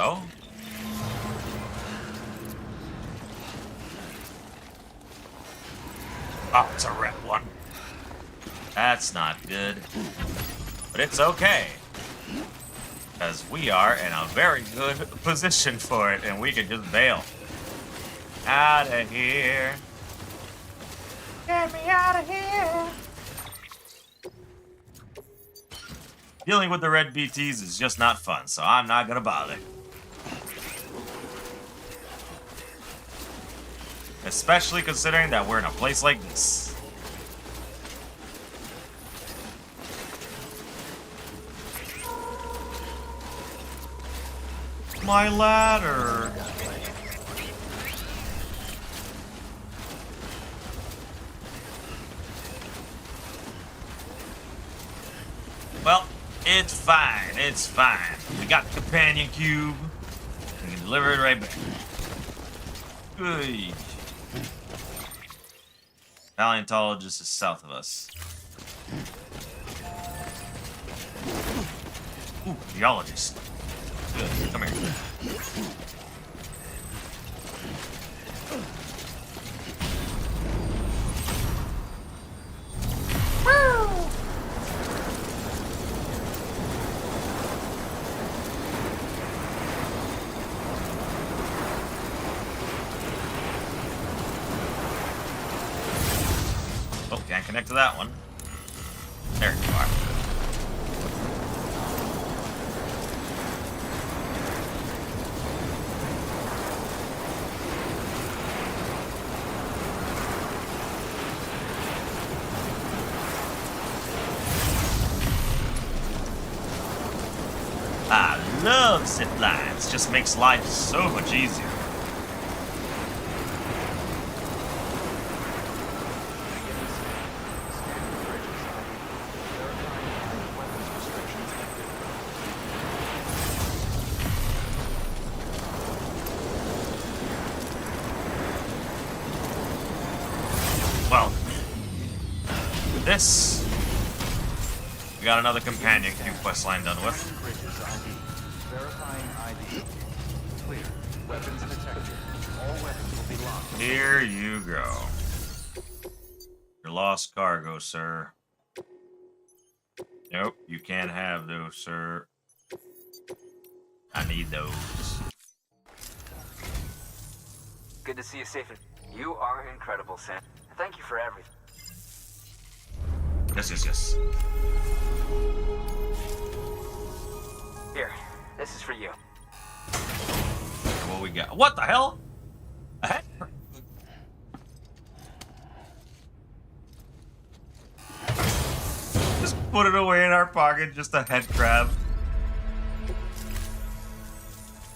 Oh? Oh, it's a red one. That's not good. But it's okay. Because we are in a very good position for it, and we can just bail. Out of here. Get me out of here. Dealing with the red BTs is just not fun, so I'm not gonna bother. Especially considering that we're in a place like this. My ladder. Well, it's fine. It's fine. We got the companion cube. We can deliver it right back. Good. Paleontologist is south of us. Ooh, geologist. Good. Come here. Oh, can't connect to that one. There you are. I love ziplines. Just makes life so much easier. Well, this we got another companion cube quest line done with. Bridges ID. Verifying ID. Clear. Weapons detected. All weapons will be locked. Here you go. Your lost cargo, sir. Nope, you can't have those, sir. I need those. Good to see you safe. You are incredible, Sam. Thank you for everything. Yes. Here, this is for you. What we got? What the hell? A head? Just put it away in our pocket, just a head crab.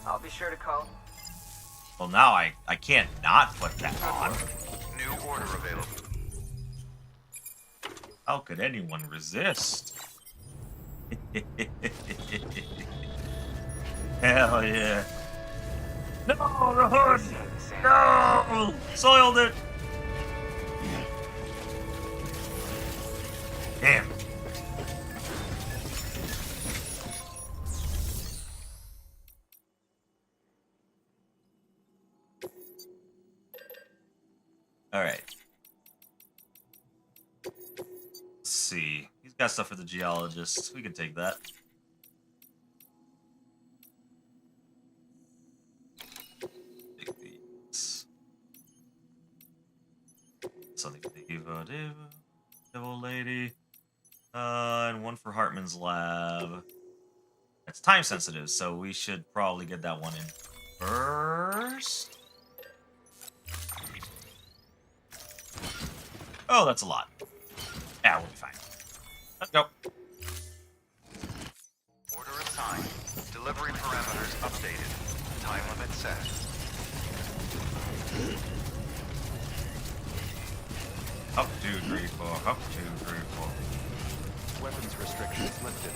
I'll be sure to call. Well, now I can't not put that on. New order available. How could anyone resist? Hell yeah. No, the hood! No! Soiled it! Damn. All right. Let's see. He's got stuff for the geologist. We can take that. Take these. Something for the Evo Devil Lady. And one for Hartman's lab. It's time sensitive, so we should probably get that one in first. Oh, that's a lot. Yeah, we'll be fine. Let's go. Order assigned. Delivery parameters updated. Time limit set. Up 2, 3, 4. Up 2, 3, 4. Weapons restrictions lifted.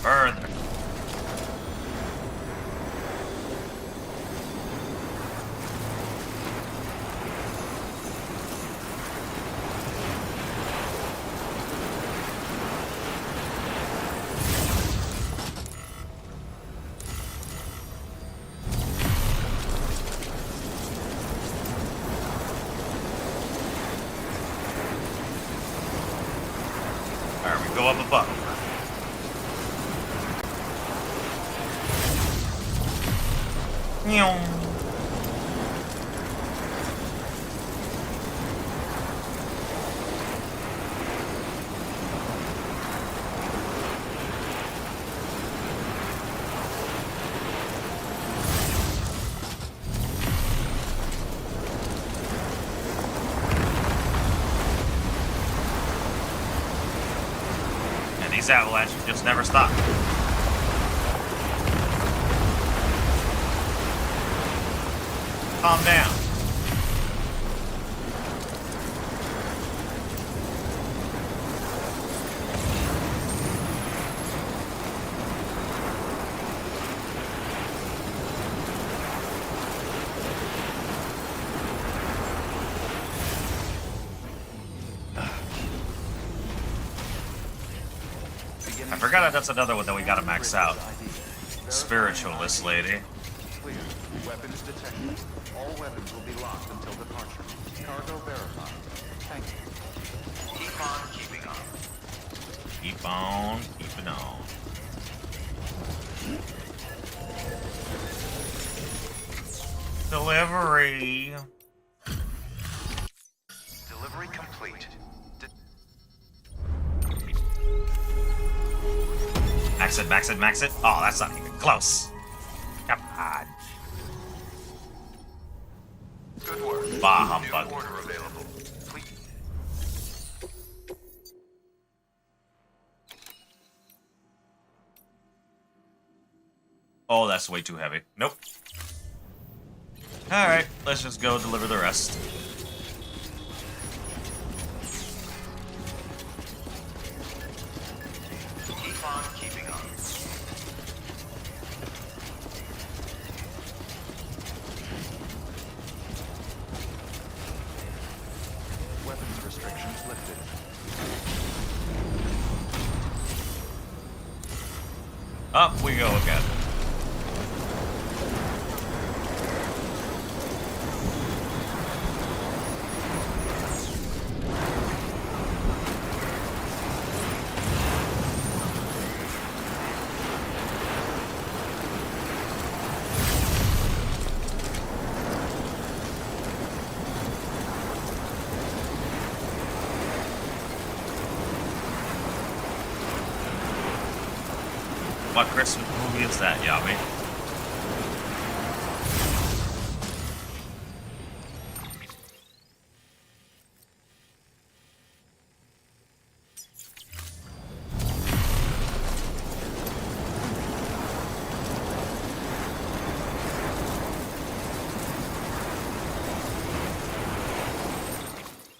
Further. Alright, we go up above. Meow. And these avalanches just never stop. Calm down. I forgot that that's another one that we gotta max out. Spiritualist lady. Clear. Weapons detected. All weapons will be locked until departure. Cargo verified. Thank you. Keep on keeping on. Keep on keeping on. Delivery. Delivery complete. Max it, max it, max it. Oh, that's not even close. Come on. Good work. Bah humbug. New order available. Please. Oh, that's way too heavy. Nope. Alright, let's just go deliver the rest. Keep on keeping on. Weapons restrictions lifted. Up we go again. What Christmas movie is that, Yummy?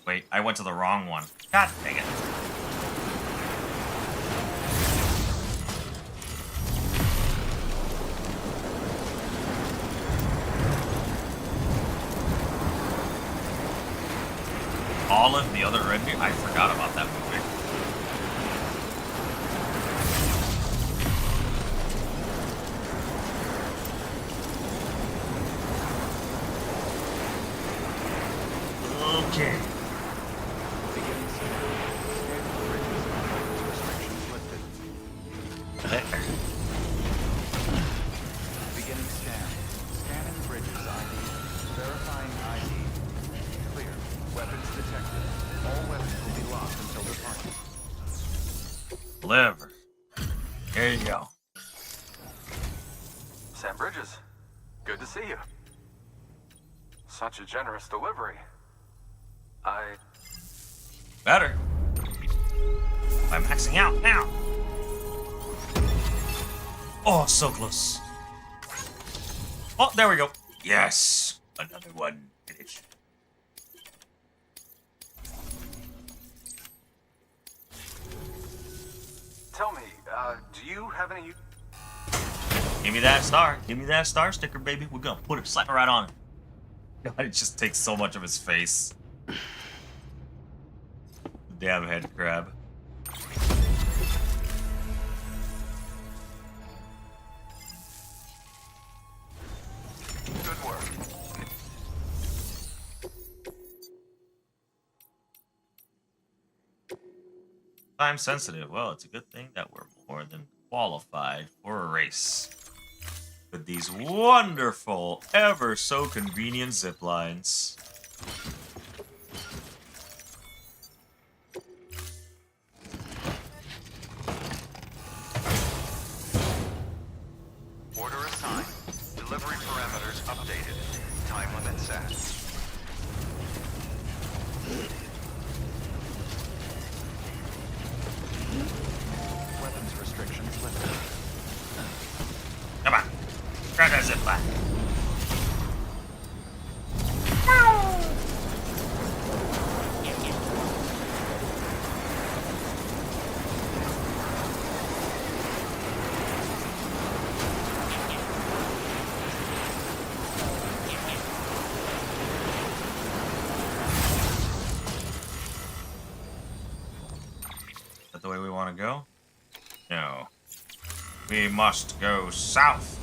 Wait, I went to the wrong one. God dang it. Olive, the other red meat? I forgot about that movie. Okay. Beginning scan. Scanning bridges and weapons restrictions lifted. There. Beginning scan. Scanning bridges ID. Verifying ID. Clear. Weapons detected. All weapons will be locked until departure. Liver. Here you go. Sam Bridges, good to see you. Such a generous delivery. Better. I'm maxing out now. Oh, so close. Oh, there we go. Yes. Another one. Finish. Tell me, do you have any... Give me that star. Give me that star sticker, baby. We're gonna put it, slap it right on it. God, it just takes so much of his face. Damn head crab. Good work. Time sensitive. Well, it's a good thing that we're more than qualified for a race. With these wonderful, ever so convenient ziplines. Order assigned. Delivery parameters updated. Time limit set. Weapons restrictions lifted. Come on. Grab that zipline. Is that the way we want to go? No. We must go south.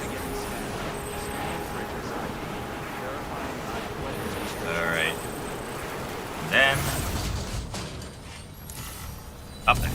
Beginning scan. Scanning bridges ID. Verifying ID. Weapons restrictions. Alright. Then... up there.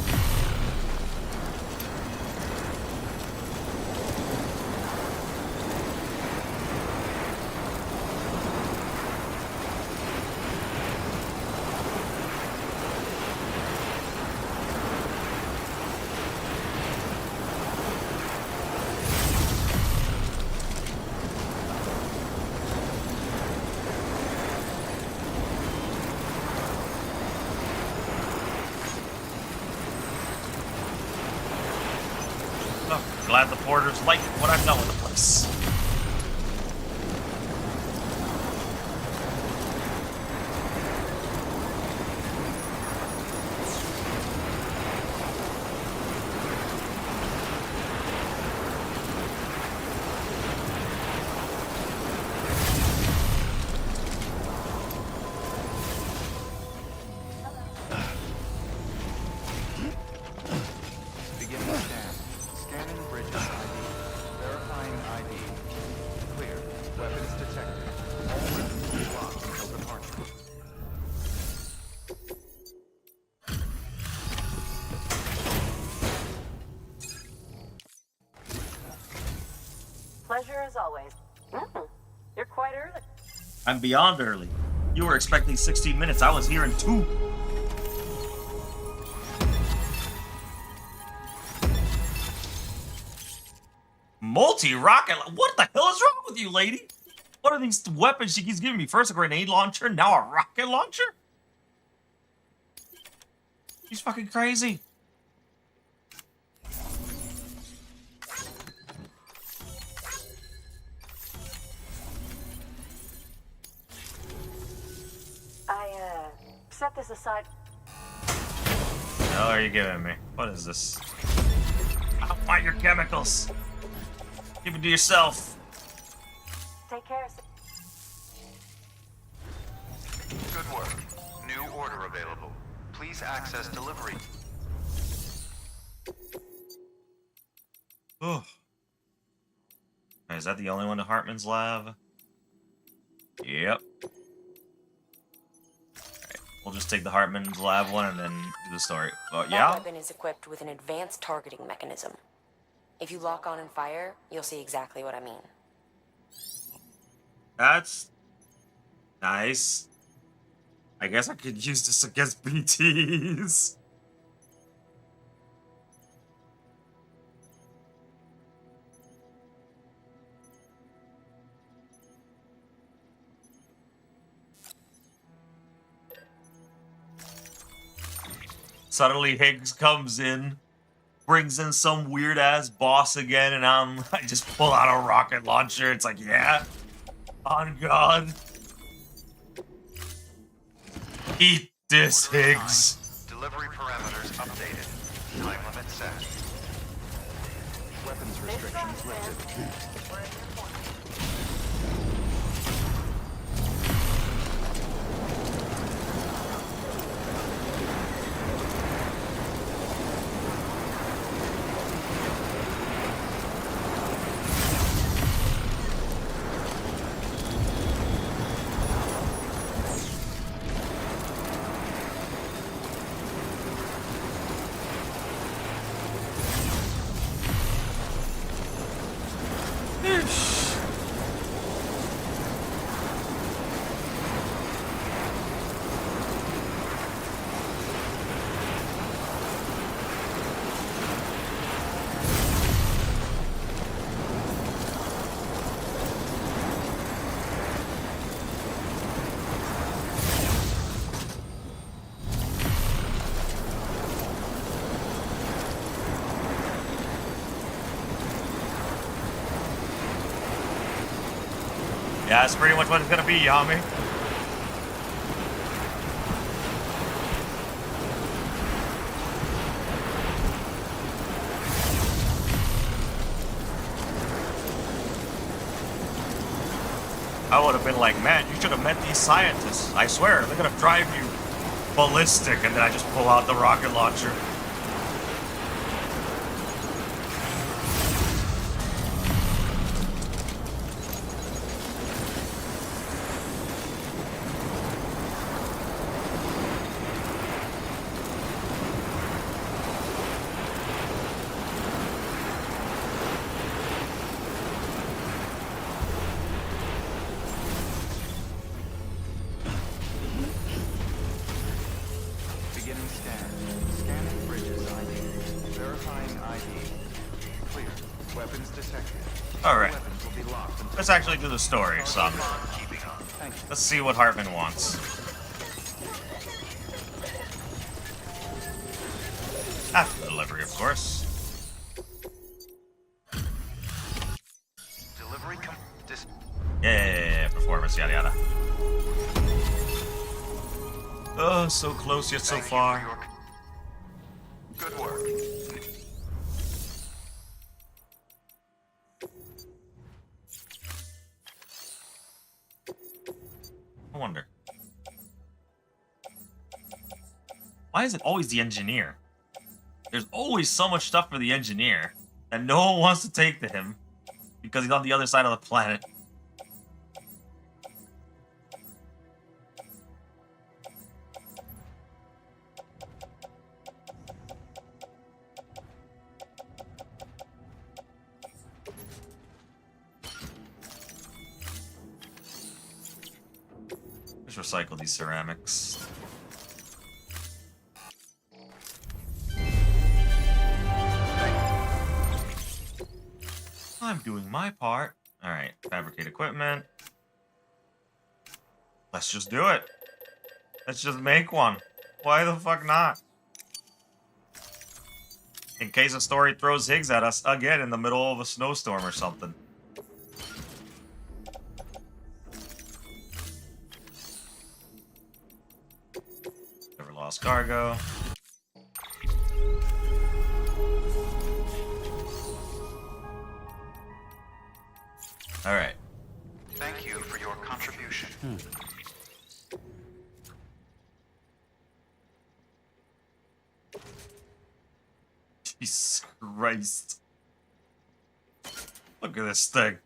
Oh, glad the porters like what I've done with the place. Beginning scan. Scanning bridges ID. Verifying ID. pleasure as always. You're quite early. I'm beyond early. You were expecting 16 minutes. I was here in 2. Multi-rocket? What the hell is wrong with you, lady? What are these weapons she keeps giving me? First a grenade launcher, now a rocket launcher? She's fucking crazy. I, set this aside. What the hell are you giving me? What is this? I don't want your chemicals. Keep it to yourself. Take care. Good work. New order available. Please access delivery. Oh. Is that the only one in Hartman's lab? Yep. Alright, we'll just take the Hartman's lab one and then do the story. Oh, That yeah? weapon is equipped with an advanced targeting mechanism. If you lock on and fire, you'll see exactly what I mean. That's nice. I guess I could use this against BTs. Suddenly Higgs comes in, brings in some weird ass boss again, and I just pull out a rocket launcher. It's like, yeah, on God. Eat this, Higgs. Delivery parameters updated. Time limit set. Weapons restrictions lifted. Yeah, that's pretty much what it's gonna be, Yami. I would have been like, man, you should have met these scientists. I swear, they're gonna drive you ballistic, and then I just pull out the rocket launcher. Beginning scan. Scanning bridges ID. Verifying ID. Clear. Weapons detected. Alright, Weapons will be locked until let's actually do the story, son. keeping on. Thank you. Let's see what Hartman wants. After the delivery, of course. Delivery Yeah, performance, yada yada. Oh, so close yet so Thank you far. for your good work. I wonder. Why is it always the engineer? There's always so much stuff for the engineer that no one wants to take to him because he's on the other side of the planet. recycle these ceramics. I'm doing my part. Alright, fabricate equipment. Let's just do it. Let's just make one. Why the fuck not? In case a story throws Higgs at us again in the middle of a snowstorm or something. Never lost cargo. Alright. Thank you for your contribution. Jesus Christ. Look at this thing.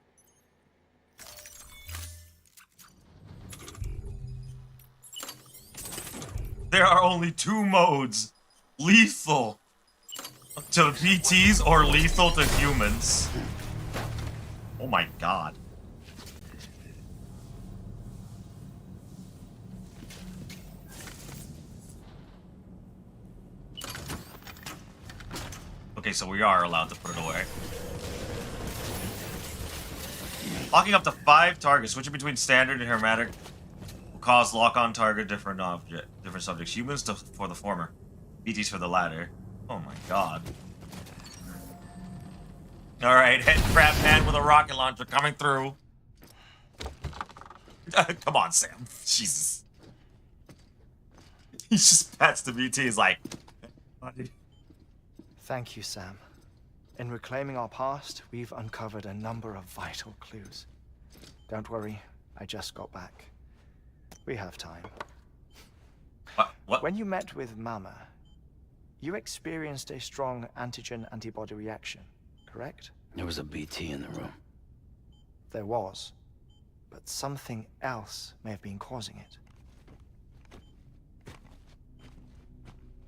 There are only two modes. Lethal to BTs or lethal to humans. Oh my god. Okay, so we are allowed to put it away. Locking up to 5 targets, switching between standard and hermetic will cause lock-on target different subjects. Humans for the former, BTs for the latter. Oh my god. Alright, head crab man with a rocket launcher coming through. Come on, Sam. Jesus. He just pats the BT, he's like... Thank you, Sam. In reclaiming our past, we've uncovered a number of vital clues. Don't worry, I just got back. We have time. What? When you met with Mama, you experienced a strong antigen-antibody reaction, correct? There was a BT in the room. There was, but something else may have been causing it.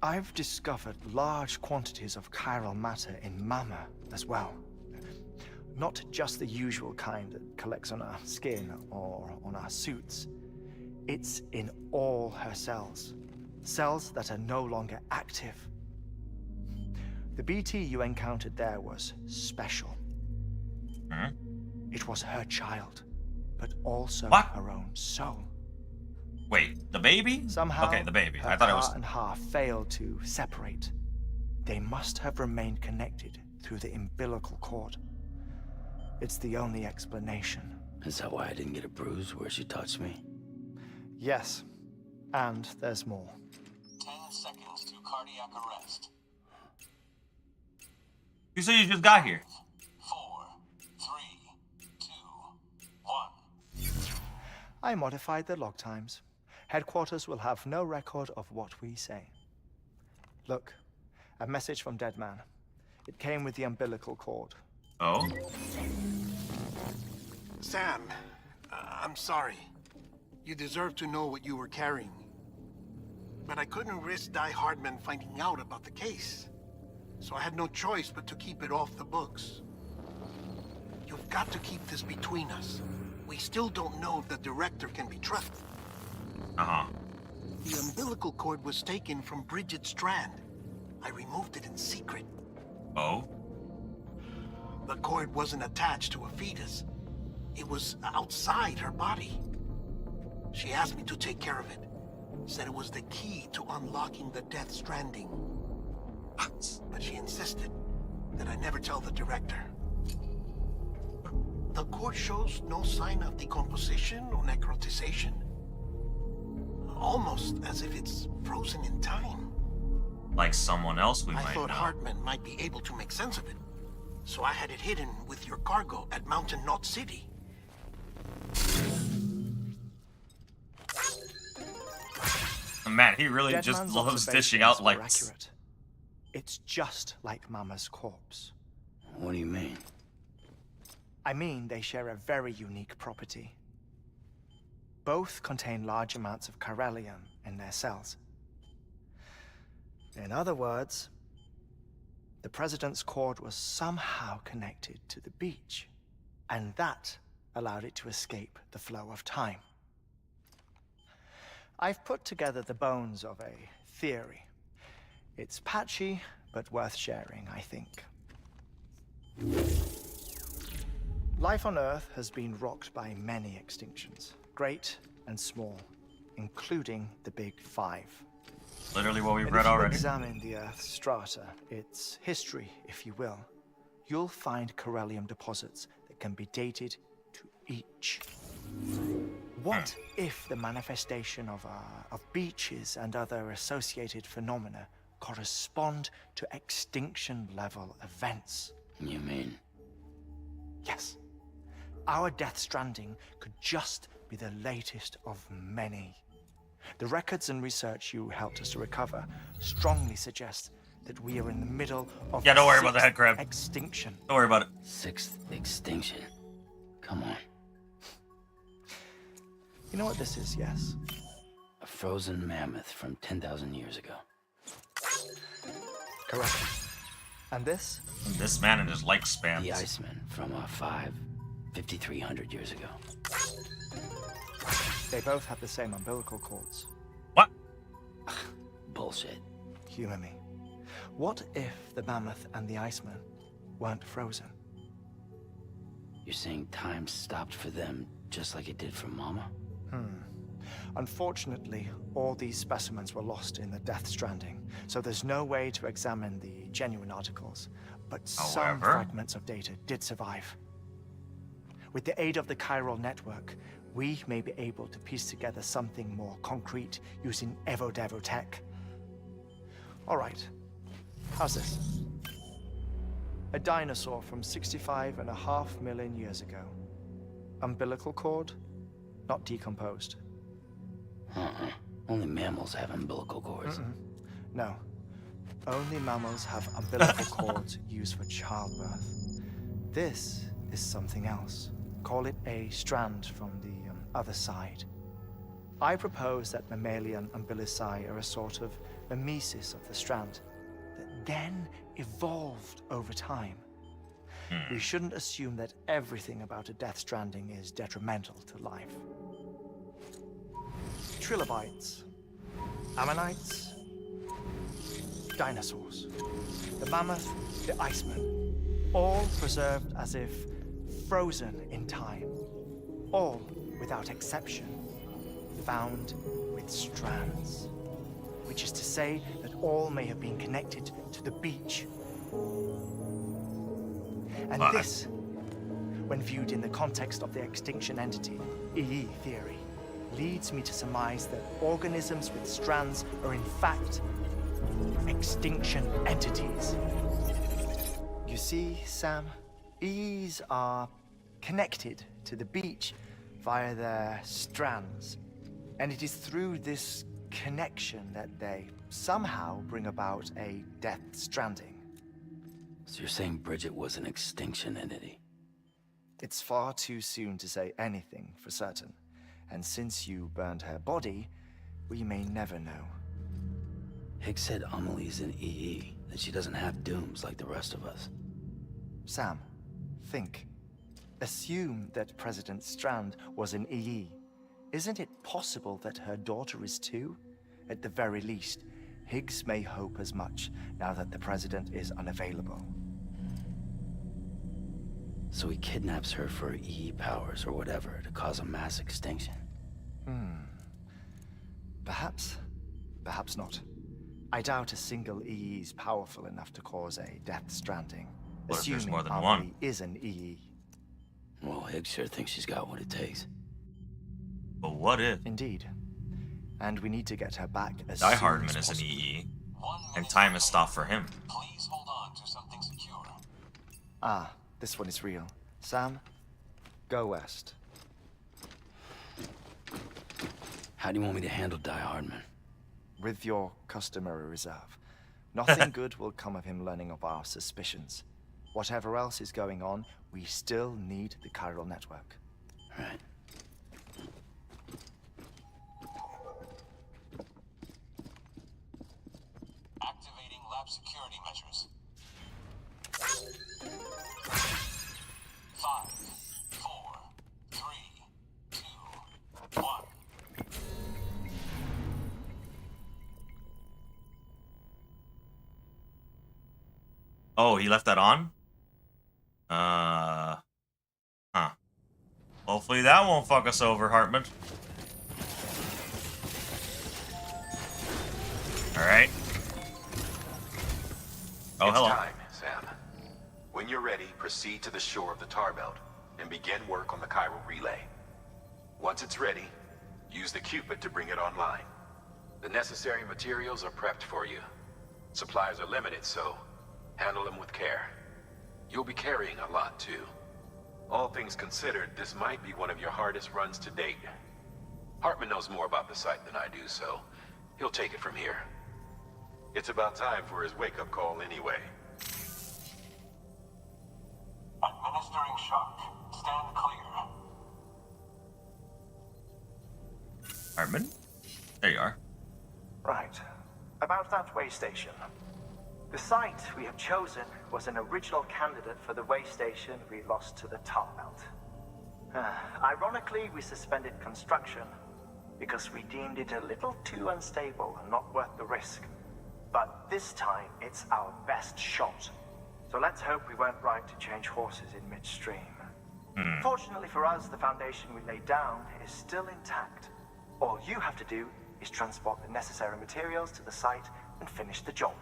I've discovered large quantities of chiral matter in Mama as well. Not just the usual kind that collects on our skin or on our suits. It's in all her cells. Cells that are no longer active. The BT you encountered there was special. Hmm? It was her child, but also What? her own soul. Wait, the baby? Somehow, Okay, the baby. her I thought it was... heart and half failed to separate. They must have remained connected through the umbilical cord. It's the only explanation. Is that why I didn't get a bruise where she touched me? Yes, and there's more. 10 seconds to cardiac arrest. You said you just got here. 4, 3, 2, 1. I modified the log times. Headquarters will have no record of what we say. Look, a message from Dead Man. It came with the umbilical cord. Oh? Sam, I'm sorry. You deserve to know what you were carrying. But I couldn't risk Die Hardman finding out about the case. So I had no choice but to keep it off the books. You've got to keep this between us. We still don't know if the director can be trusted. Uh-huh. The umbilical cord was taken from Bridget Strand. I removed it in secret. Oh? The cord wasn't attached to a fetus. It was outside her body. She asked me to take care of it. Said it was the key to unlocking the Death Stranding. But she insisted that I never tell the director. The cord shows no sign of decomposition or necrotization. Almost as if it's frozen in time. Like someone else we I might thought know. Hartman might be able to make sense of it. So I had it hidden with your cargo at Mountain Knot City. Man, he really Dead just Man's loves dishing out observations like... were accurate. It's just like Mama's corpse. What do you mean? I mean, they share a very unique property. Both contain large amounts of chiralium in their cells. In other words, the President's cord was somehow connected to the beach, and that allowed it to escape the flow of time. I've put together the bones of a theory. It's patchy, but worth sharing, I think. Life on Earth has been rocked by many extinctions, great and small, including the Big Five. Literally what we've And read if you already. examine the Earth's strata, its history, if you will, you'll find corellium deposits that can be dated to each. What if the manifestation of beaches and other associated phenomena correspond to extinction-level events? You mean? Yes. Our Death Stranding could just be the latest of many. The records and research you helped us to recover strongly suggest that we are in the middle of Yeah, don't worry about the head crab. extinction. Don't worry about it. Sixth extinction. Come on. You know what this is, yes? A frozen mammoth from 10,000 years ago. Correct. And this? This man and his like spams. The Iceman from 5,300 years ago. They both have the same umbilical cords. What? Bullshit. Humor me. What if the mammoth and the Iceman weren't frozen? You're saying time stopped for them just like it did for Mama? Unfortunately, all these specimens were lost in the Death Stranding, so there's no way to examine the genuine articles. But some However, fragments of data did survive. With the aid of the chiral network, we may be able to piece together something more concrete using Evo-Devo tech. All right, how's this? A dinosaur from 65.5 million years ago. Umbilical cord, not decomposed. Only mammals have umbilical cords. No. Only mammals have umbilical cords used for childbirth. This is something else. Call it a strand from the other side. I propose that mammalian umbilici are a sort of mimesis of the strand that then evolved over time. We shouldn't assume that everything about a Death Stranding is detrimental to life. Trilobites, ammonites, dinosaurs, the mammoth, the Iceman, all preserved as if frozen in time, all, without exception, found with strands, which is to say that all may have been connected to the beach. And this, when viewed in the context of the extinction entity, EE theory, leads me to surmise that organisms with strands are in fact extinction entities. You see, Sam, EEs are connected to the beach via their strands. And it is through this connection that they somehow bring about a Death Stranding. So you're saying Bridget was an extinction entity? It's far too soon to say anything for certain. And since you burned her body, we may never know. Higgs said Amelie's an EE, that she doesn't have dooms like the rest of us. Sam, think. Assume that President Strand was an EE. Isn't it possible that her daughter is too? At the very least, Higgs may hope as much now that the President is unavailable. So he kidnaps her for EE powers or whatever to cause a mass extinction. Perhaps. Perhaps not. I doubt a single EE is powerful enough to cause a Death Stranding. What if there's Assuming more than Amelie one? is an EE. Well, Higgs sure thinks she's got what it takes. But what if Indeed. And we need to get her back as Die soon Hardman as is an possible. EE, and time has stopped for him? Please hold on to something secure. Ah, this one is real. Sam, go west. How do you want me to handle Die Hardman? With your customary reserve. Nothing good will come of him learning of our suspicions. Whatever else is going on, we still need the chiral network. Right. Activating lab security measures. 5, 4, 3, 2, 1. Oh, he left that on? Huh. Hopefully that won't fuck us over, Hartman. Alright. Oh, It's hello. time, Sam. When you're ready, proceed to the shore of the tar belt and begin work on the chiral relay. Once it's ready, use the Cupid to bring it online. The necessary materials are prepped for you. Supplies are limited, so handle them with care. You'll be carrying a lot, too. All things considered, this might be one of your hardest runs to date. Hartman knows more about the site than I do, so he'll take it from here. It's about time for his wake-up call anyway. Administering shock. Stand clear. Hartman? There you are. Right. About that way station. The site we have chosen was an original candidate for the way station we lost to the tar belt. Ironically, we suspended construction because we deemed it a little too unstable and not worth the risk. But this time, it's our best shot. So let's hope we weren't right to change horses in midstream. Fortunately for us, the foundation we laid down is still intact. All you have to do is transport the necessary materials to the site and finish the job.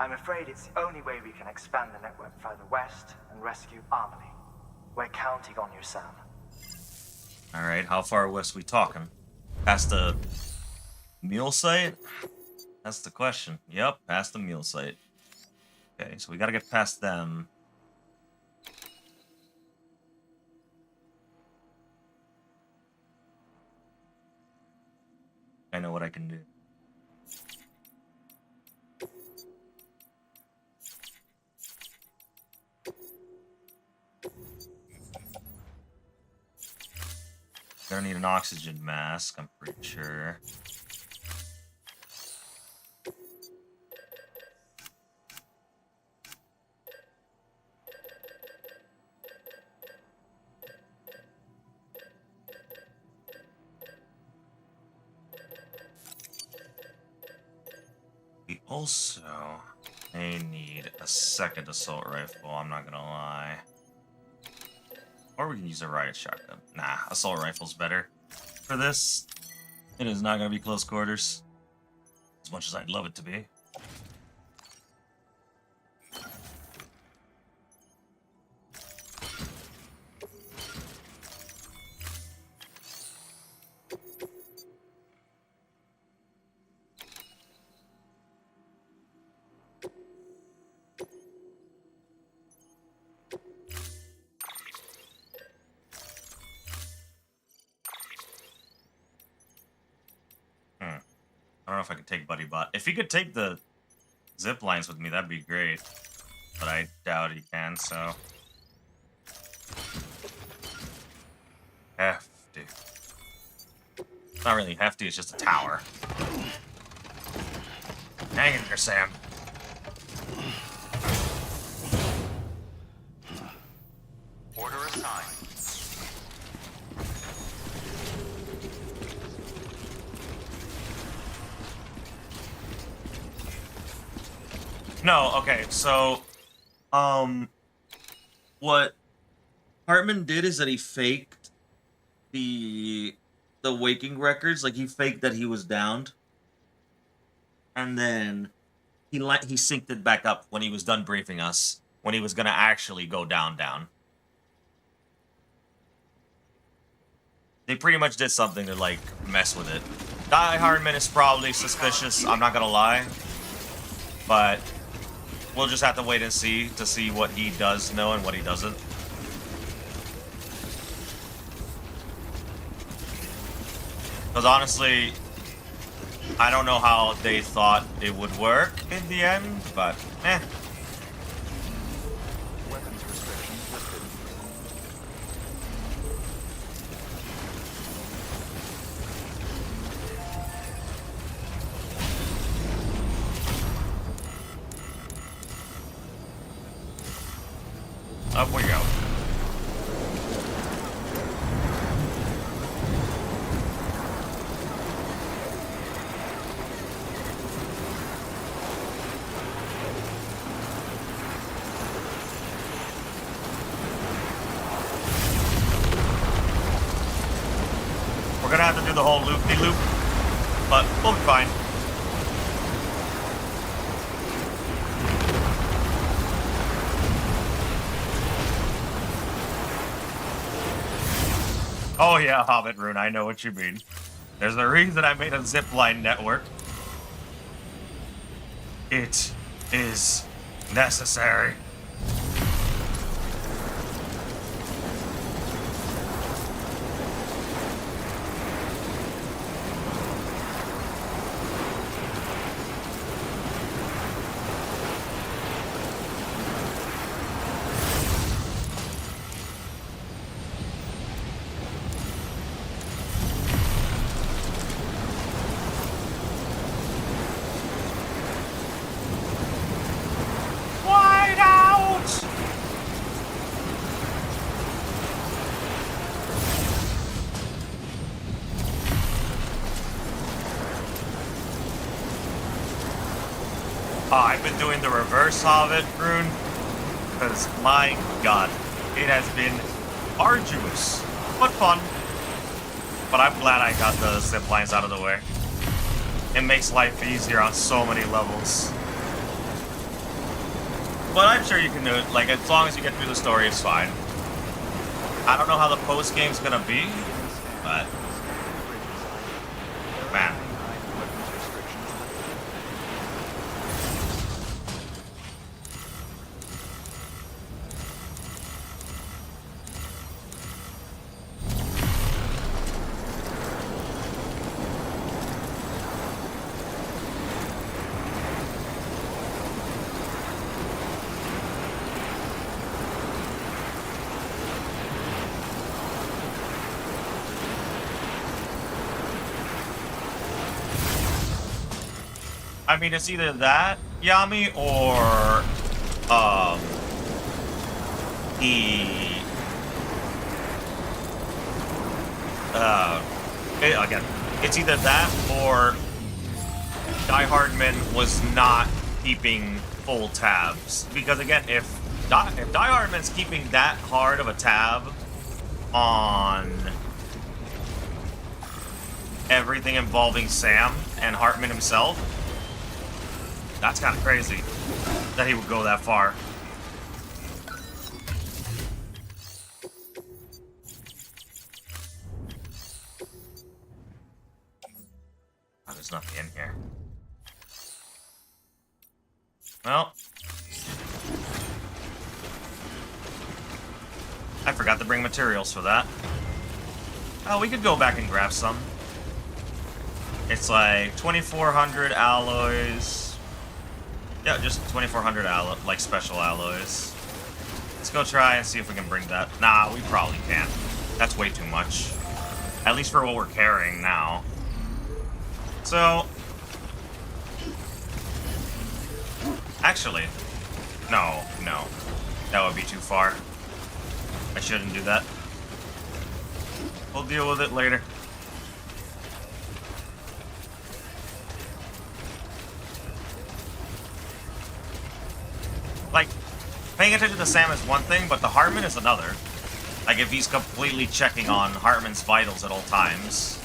I'm afraid it's the only way we can expand the network further west and rescue Harmony. We're counting on you, Sam. Alright, how far west we talking? Past the mule site? That's the question. Yep, past the mule site. Okay, so we gotta get past them. I know what I can do. Gonna need an oxygen mask, I'm pretty sure. We also may need a second assault rifle, I'm not gonna lie. Or we can use a riot shotgun. Nah, assault rifle's better. For this, it is not gonna be close quarters. As much as I'd love it to be. I don't know if I could take Buddy Bot. If he could take the Ziplines with me, that'd be great. But I doubt he can, so... Hefty. It's not really hefty, it's just a tower. Hang in there, Sam. Order assigned. No, okay, so, what Hartman did is that he faked the waking records, like he faked that he was downed, and then he synced it back up when he was done briefing us, when he was gonna actually go down. They pretty much did something to, like, mess with it. Die Hartman is probably suspicious, I'm not gonna lie, but we'll just have to wait and see to see what he does know and what he doesn't. Because honestly, I don't know how they thought it would work in the end, but eh. Weapons restrictions lifted. Up we go. gonna have to do the whole loop-de-loop, but we'll be fine. Oh yeah, Hobbit Rune, I know what you mean. There's a reason I made a zipline network. It is necessary. Wide out! I've been doing the reverse Hobbit Rune, because my god, it has been arduous, but fun. But I'm glad I got the zip lines out of the way. It makes life easier on so many levels. But I'm sure you can do it, like, as long as you get through the story, it's fine. I don't know how the post-game's gonna be, but... man. I mean, it's either that, Yami, or, again, it's either that or Die Hardman was not keeping full tabs. Because again, if Die Hardman's keeping that hard of a tab on everything involving Sam and Hartman himself, that's kind of crazy that he would go that far. Oh, there's nothing in here. Well, I forgot to bring materials for that. Oh, we could go back and grab some. It's like 2,400 alloys. Yeah, just 2,400 like special alloys. Let's go try and see if we can bring that. Nah, we probably can't. That's way too much. At least for what we're carrying now. So... actually, no. That would be too far. I shouldn't do that. We'll deal with it later. Like, paying attention to Sam is one thing, but the Hartman is another. Like, if he's completely checking on Hartman's vitals at all times.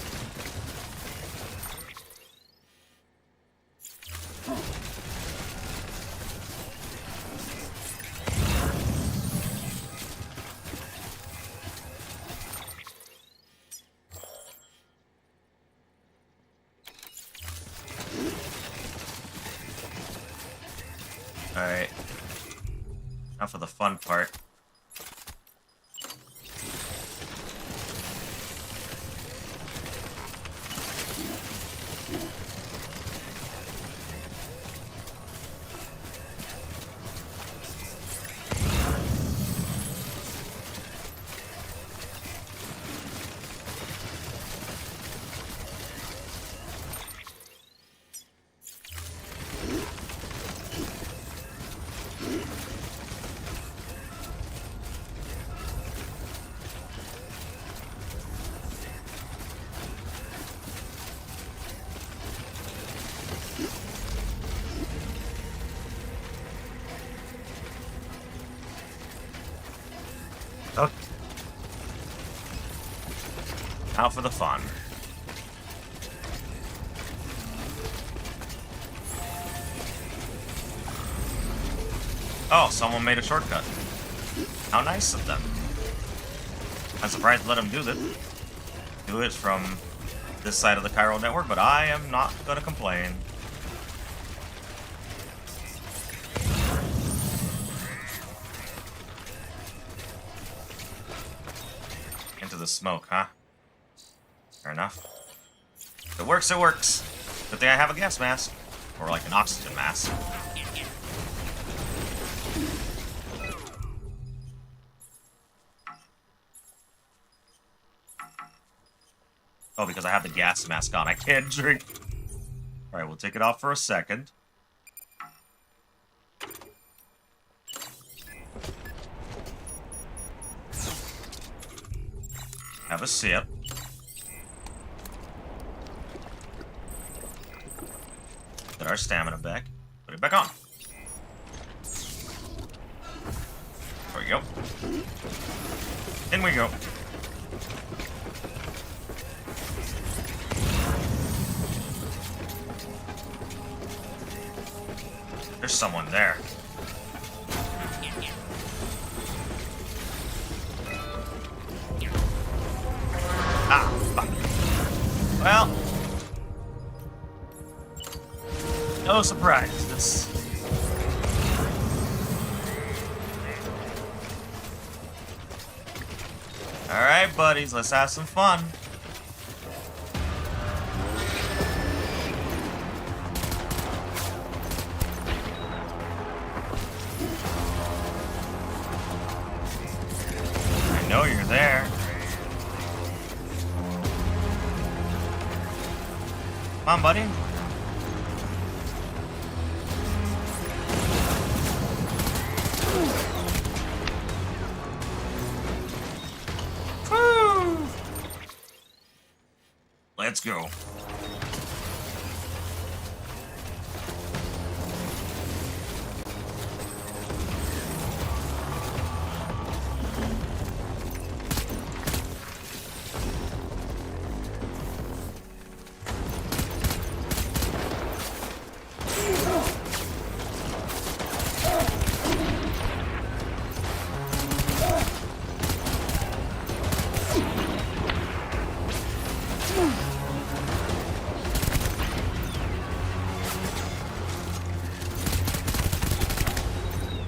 Alright. Now for the fun part. Okay. Now for the fun. Oh, someone made a shortcut. How nice of them. I'm surprised to let them do that. Do it from this side of the chiral network, but I am not gonna complain. Into the smoke, huh? Fair enough. If it works, it works. Good thing I have a gas mask. Or like an oxygen mask. Oh, because I have the gas mask on, I can't drink. Alright, we'll take it off for a second. Have a sip. Get our stamina back. Put it back on. There we go. In we go. There's someone there. Ah, fuck. Well, no surprises. Alright, buddies, let's have some fun. I know you're there. Come on, buddy. Woo! Let's go.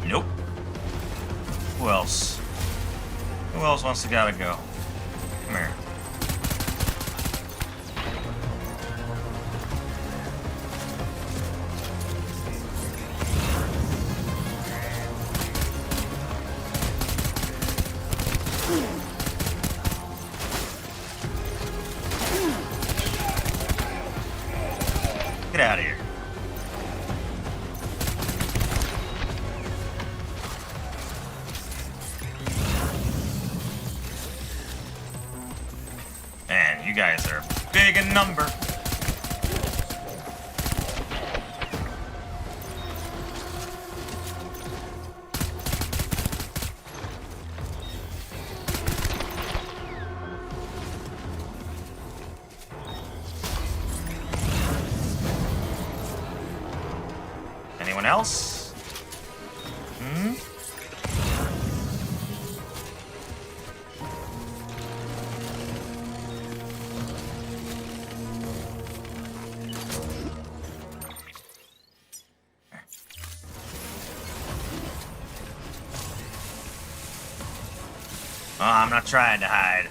Nope. Who else? Who else wants to gotta go? Come here. Get out of here. Man, you guys are big in number. Anyone else? Hmm? Oh, I'm not trying to hide.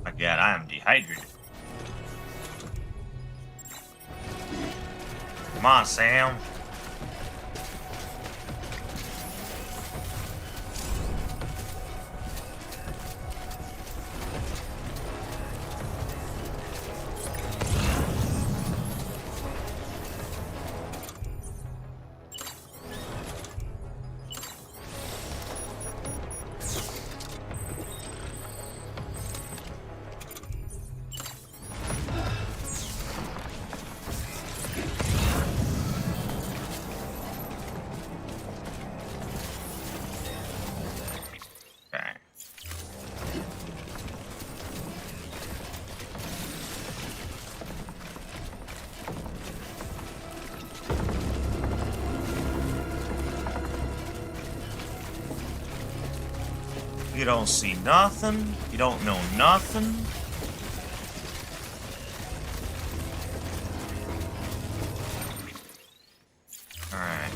My God, I am dehydrated. Come on, Sam. You don't see nothing. You don't know nothing. Alright.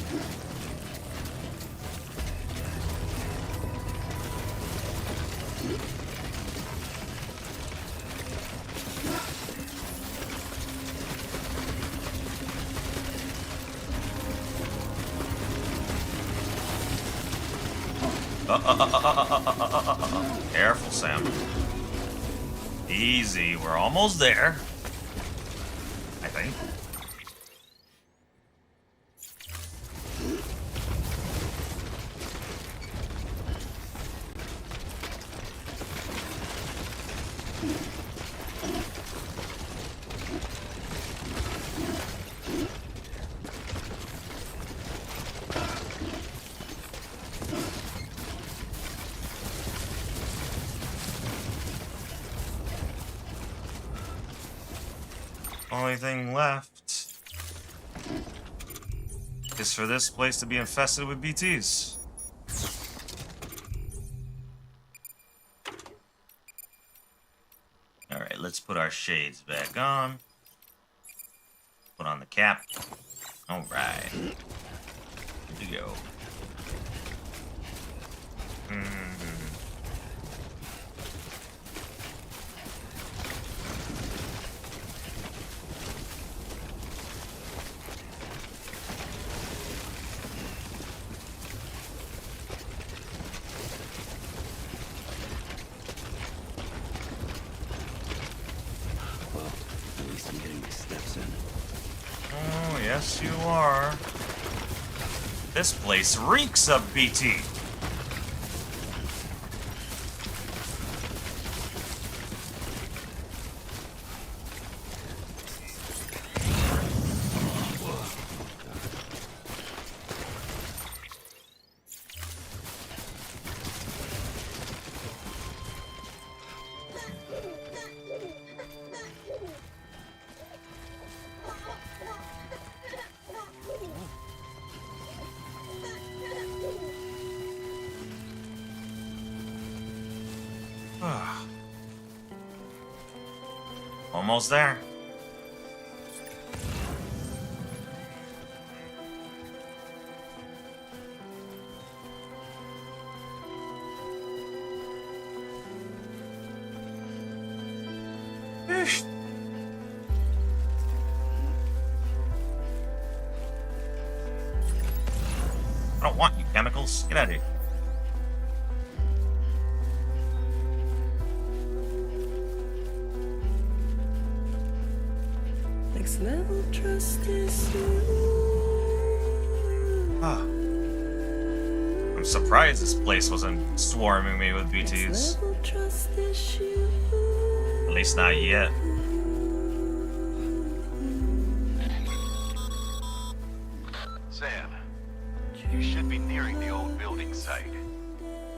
Careful, Sam. Easy, we're almost there. I think. Only thing left is for this place to be infested with BTs. Alright, let's put our shades back on. Put on the cap. Alright. Good to go. Oh, yes you are. This place reeks of BT. Almost there. I don't want you chemicals. Get out of here. Next level trust is you. Ah. I'm surprised this place wasn't swarming me with BTs. At least not yet. Sam, you should be nearing the old building site.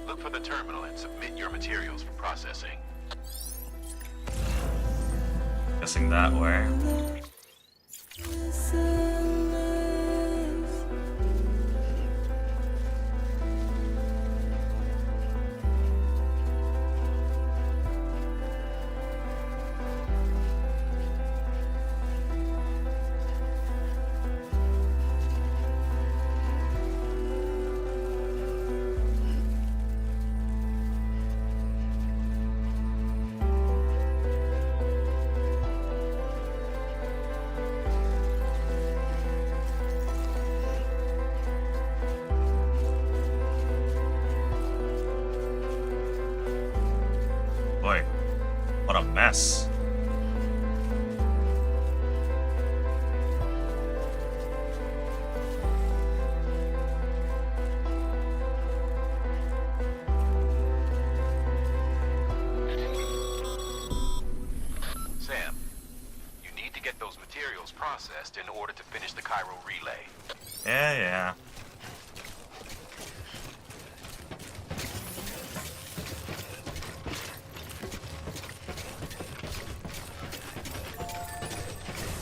Look for the terminal and submit your materials for processing. Guessing that way. Boy, what a mess. Sam, you need to get those materials processed in order to finish the Cairo relay. Yeah.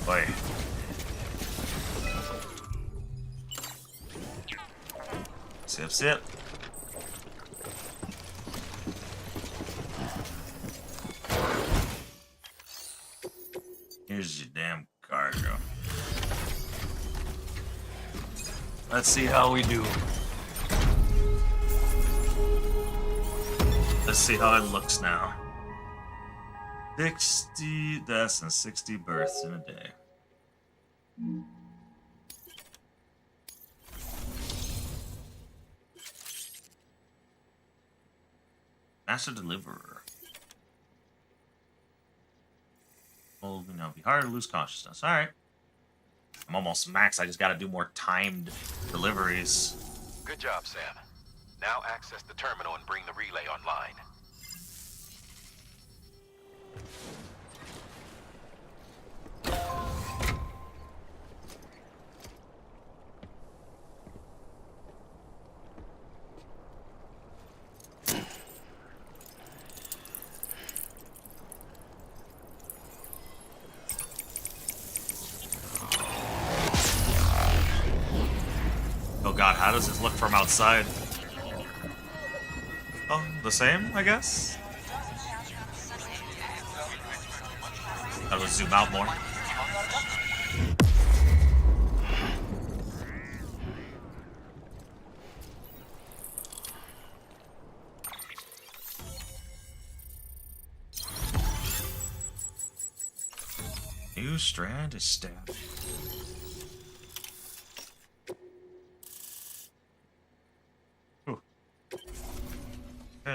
Boy. Sip, sip. Here's your damn cargo. Let's see how we do. Let's see how it looks now. 60 deaths and 60 births in a day. Master Deliverer. Well, you know, be hard to lose consciousness. Alright. I'm almost max. I just gotta do more timed deliveries. Good job, Sam. Now access the terminal and bring the relay online. Oh god, how does this look from outside? Oh, the same, I guess? I would zoom out more. New strand is stabbed.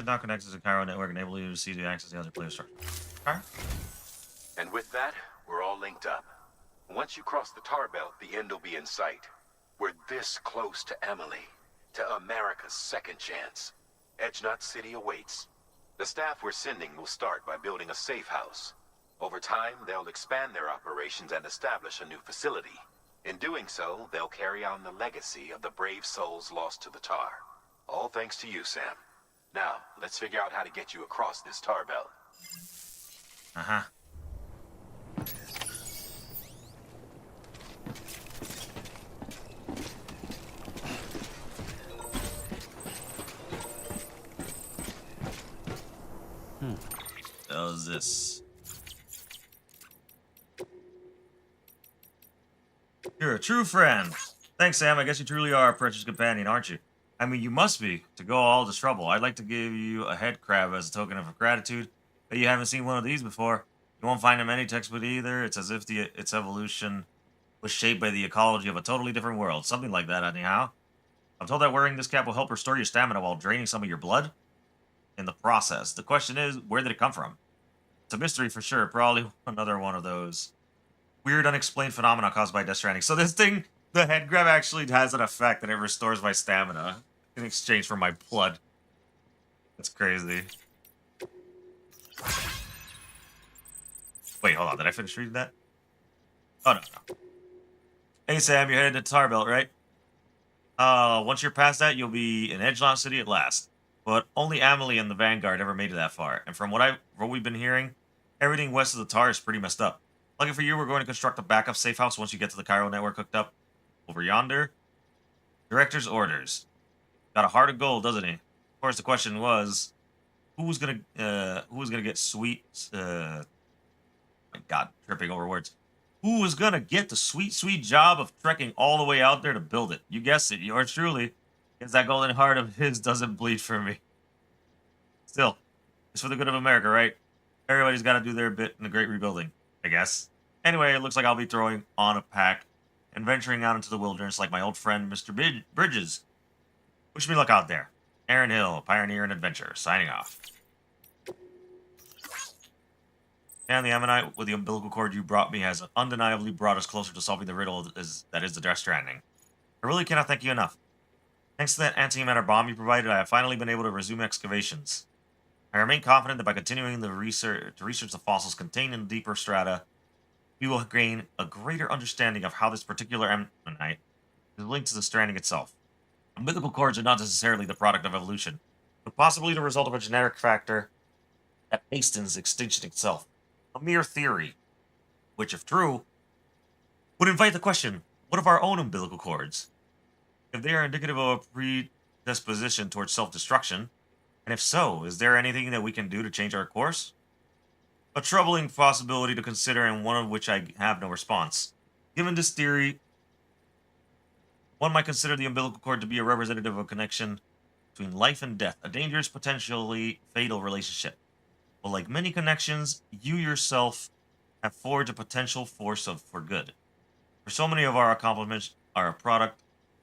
Now connected to the Cairo network, enable you to see the access to the other player structure. Alright. And with that, we're all linked up. Once you cross the tar belt, the end will be in sight. We're this close to Emily, to America's second chance. Edgenut City awaits. The staff we're sending will start by building a safe house. Over time, they'll expand their operations and establish a new facility. In doing so, they'll carry on the legacy of the brave souls lost to the tar. All thanks to you, Sam. Now, let's figure out how to get you across this tar belt. Uh-huh. How's this? You're a true friend. Thanks, Sam. I guess you truly are a precious companion, aren't you? I mean, you must be, to go all this trouble. I'd like to give you a head crab as a token of gratitude, but you haven't seen one of these before. You won't find them in any textbook either. It's as if its evolution was shaped by the ecology of a totally different world. Something like that, anyhow. I'm told that wearing this cap will help restore your stamina while draining some of your blood. In the process, the question is, where did it come from? It's a mystery for sure. Probably another one of those weird, unexplained phenomena caused by Death Stranding. So this thing, the head grab actually has an effect that it restores my stamina in exchange for my blood. That's crazy. Wait, hold on. Did I finish reading that? Oh, no. Hey, Sam, you're headed to Tar Belt, right? Once you're past that, you'll be in Edgelon City at last. But only Amelie and the Vanguard ever made it that far. And from what we've been hearing, everything west of the Tar is pretty messed up. Lucky for you, we're going to construct a backup safe house once you get to the Cairo network hooked up. Over yonder. Director's orders. Got a heart of gold, doesn't he? Of course, the question was, who's gonna get sweet? My God, tripping over words. Who was gonna get the sweet job of trekking all the way out there to build it? You guessed it, yours truly. Guess that golden heart of his doesn't bleed for me. Still, it's for the good of America, right? Everybody's got to do their bit in the great rebuilding, I guess. Anyway, it looks like I'll be throwing on a pack and venturing out into the wilderness like my old friend, Mr. Bridges. Wish me luck out there. Aaron Hill, pioneer and adventurer, signing off. And the Ammonite with the umbilical cord you brought me has undeniably brought us closer to solving the riddle that is the Death Stranding. I really cannot thank you enough. Thanks to that antimatter bomb you provided, I have finally been able to resume excavations. I remain confident that by continuing to research the fossils contained in the deeper strata, we will gain a greater understanding of how this particular ammonite is linked to the Stranding itself. Umbilical cords are not necessarily the product of evolution, but possibly the result of a genetic factor that hastens extinction itself. A mere theory, which, if true, would invite the question, what of our own umbilical cords? If they are indicative of a predisposition towards self-destruction, and if so, is there anything that we can do to change our course? A troubling possibility to consider and one of which I have no response. Given this theory, one might consider the umbilical cord to be a representative of a connection between life and death, a dangerous, potentially fatal relationship. But like many connections, you yourself have forged a potential force for good. For so many of our accomplishments are a product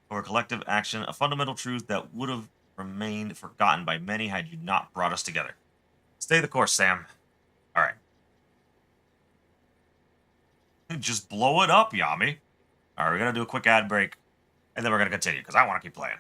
of our collective action, a fundamental truth that would have remained forgotten by many had you not brought us together. Stay the course, Sam. All right. Just blow it up, Yami. All right, we're going to do a quick ad break, and then we're going to continue, because I want to keep playing.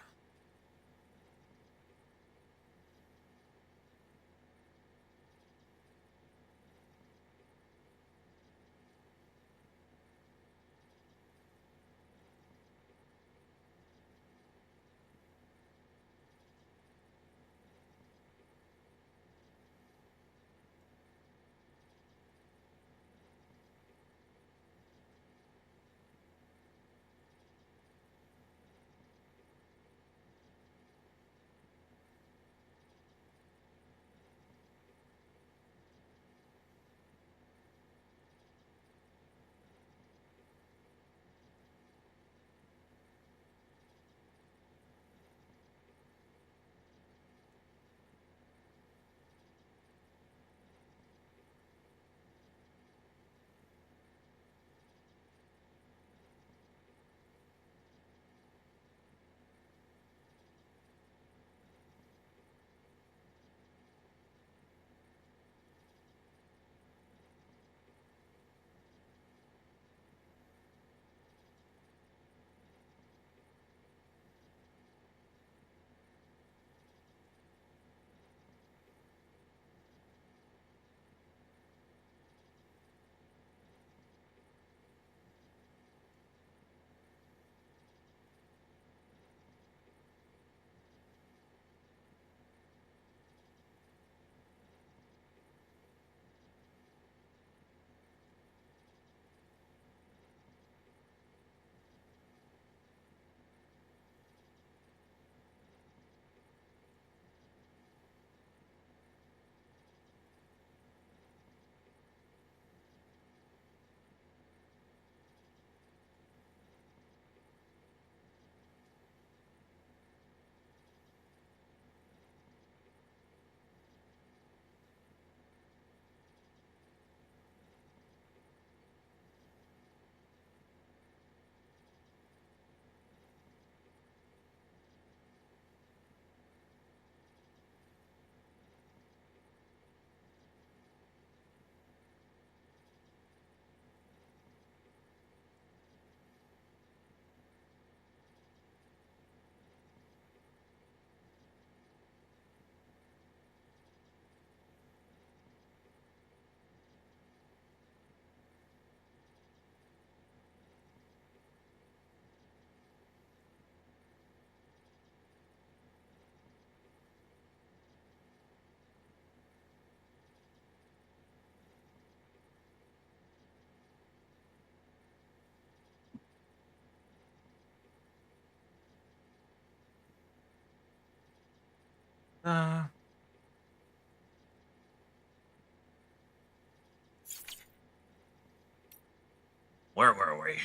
Where were we?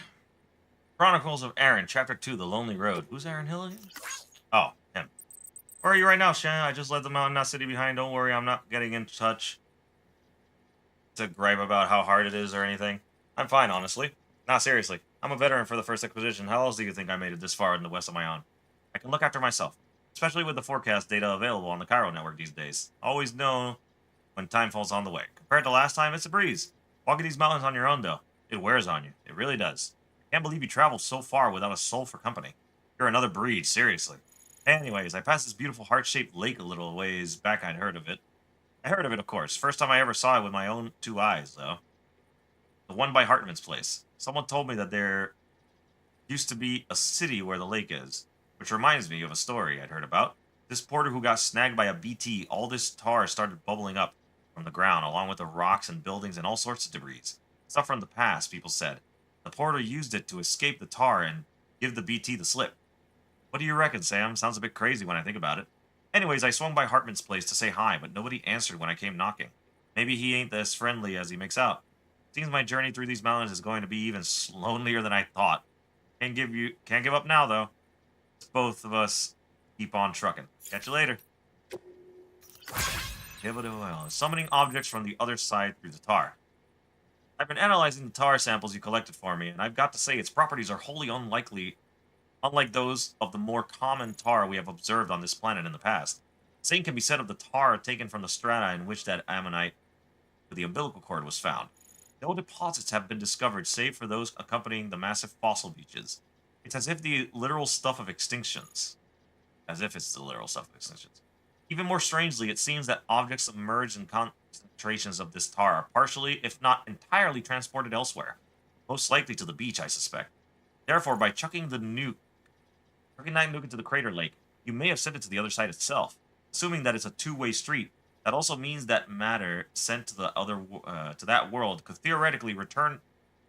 Chronicles of Aaron, Chapter 2, The Lonely Road. Who's Aaron Hill again? Oh, him. Where are you right now, Shan? I just left the mountain, not city behind. Don't worry, I'm not getting in touch to gripe about how hard it is or anything. I'm fine, honestly. Nah, seriously. I'm a veteran for the first expedition. How else do you think I made it this far in the west on my own? I can look after myself, especially with the forecast data available on the Cairo network these days. Always know when time falls on the way. Compared to last time, it's a breeze. Walking these mountains on your own, though, it wears on you. It really does. I can't believe you traveled so far without a soul for company. You're another breed, seriously. Anyways, I passed this beautiful heart-shaped lake a little ways back. I'd heard of it. I heard of it, of course. First time I ever saw it with my own two eyes, though. The one by Hartman's place. Someone told me that there used to be a city where the lake is, which reminds me of a story I'd heard about. This porter who got snagged by a BT, all this tar started bubbling up from the ground, along with the rocks and buildings and all sorts of debris. Stuff from the past, people said. The porter used it to escape the tar and give the BT the slip. What do you reckon, Sam? Sounds a bit crazy when I think about it. Anyways, I swung by Hartman's place to say hi, but nobody answered when I came knocking. Maybe he ain't as friendly as he makes out. Seems my journey through these mountains is going to be even lonelier than I thought. Can't give up now though. Both of us keep on trucking. Catch you later. Give it a while. Summoning objects from the other side through the tar. I've been analyzing the tar samples you collected for me, and I've got to say its properties are wholly unlike those of the more common tar we have observed on this planet in the past. The same can be said of the tar taken from the strata in which that ammonite with the umbilical cord was found. No deposits have been discovered save for those accompanying the massive fossil beaches. It's as if the literal stuff of extinctions. As if it's the literal stuff of extinctions. Even more strangely, it seems that objects submerged in concentrations of this tar are partially, if not entirely, transported elsewhere. Most likely to the beach, I suspect. Therefore, by chucking that nuke into the crater lake, you may have sent it to the other side itself. Assuming that it's a two-way street, that also means that matter sent to to that world could theoretically return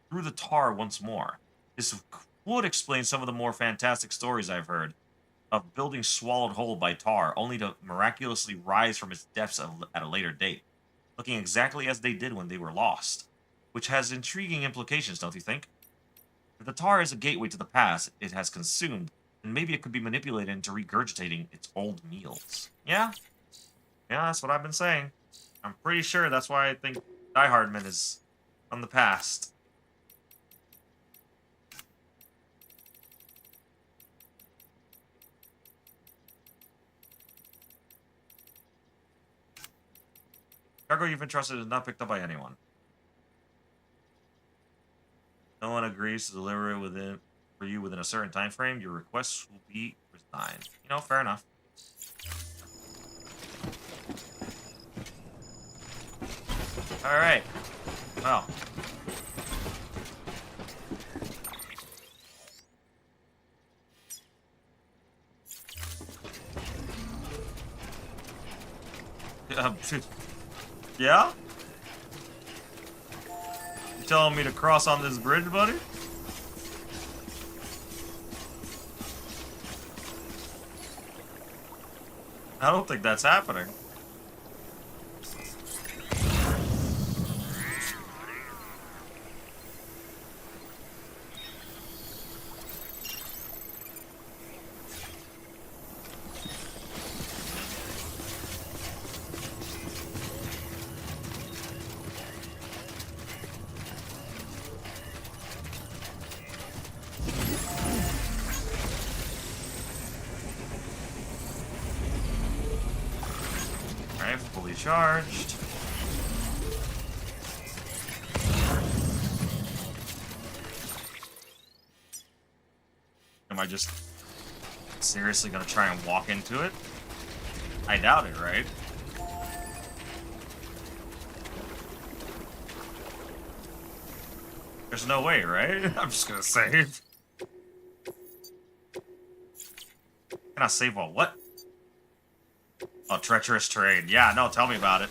through the tar once more. This would explain some of the more fantastic stories I've heard of buildings swallowed whole by tar, only to miraculously rise from its depths at a later date, looking exactly as they did when they were lost. Which has intriguing implications, don't you think? If the tar is a gateway to the past it has consumed, then maybe it could be manipulated into regurgitating its old meals. Yeah? Yeah, that's what I've been saying. I'm pretty sure that's why I think Die Hardman is from the past. Cargo you've entrusted is not picked up by anyone. No one agrees to deliver it for you within a certain time frame, your request will be resigned. You know, fair enough. Alright. Well. Yeah? You telling me to cross on this bridge, buddy? I don't think that's happening. Fully charged. Am I just seriously gonna try and walk into it? I doubt it, right? There's no way, right? I'm just gonna save. Can I save while what? Oh, treacherous terrain. Yeah, no, tell me about it.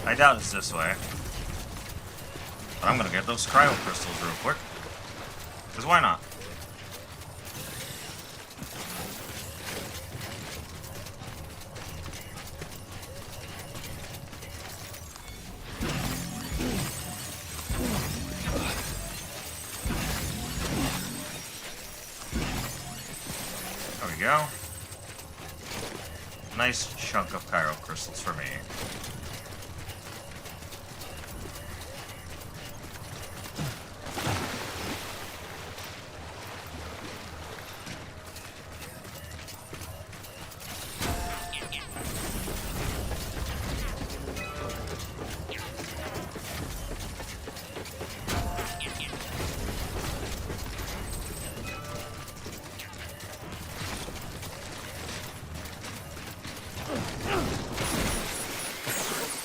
I doubt it's this way. But I'm gonna get those cryo crystals real quick. Because why not? There we go. Nice chunk of Cairo crystals for me.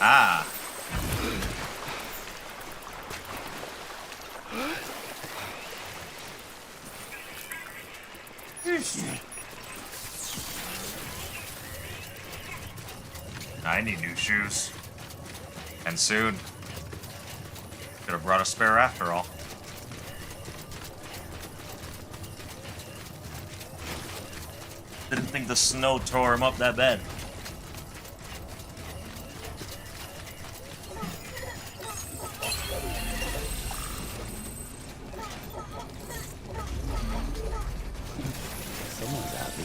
Ah. I need new shoes. And soon. Could have brought a spare after all. Didn't think the snow tore him up that bad. Someone's happy.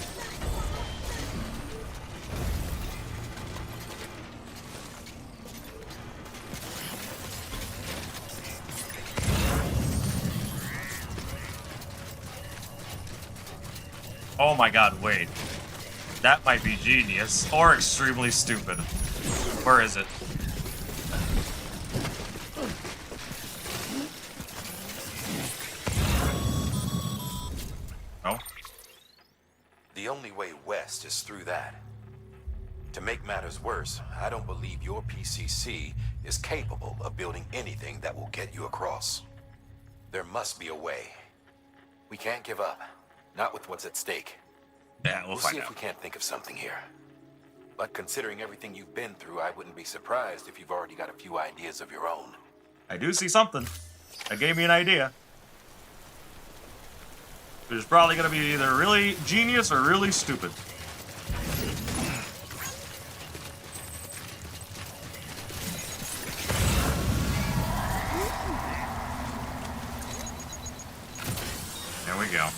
Oh my god, wait. That might be genius, or extremely stupid. Where is it? No? The only way west is through that. To make matters worse, I don't believe your PCC is capable of building anything that will get you across. There must be a way. We can't give up. Not with what's at stake. Yeah, we'll find see if out. we can't think of something here. But considering everything you've been through, I wouldn't be surprised if you've already got a few ideas of your own. I do see something. That gave me an idea. It's probably gonna be either really genius or really stupid. There we go.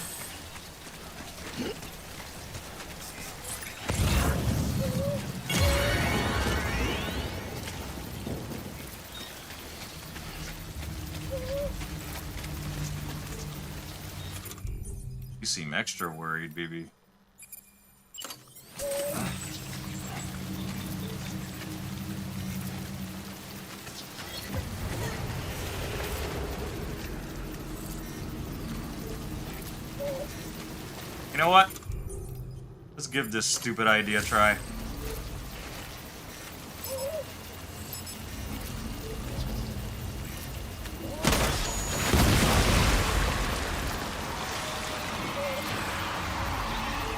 You seem extra worried, BB. You know what? Let's give this stupid idea a try.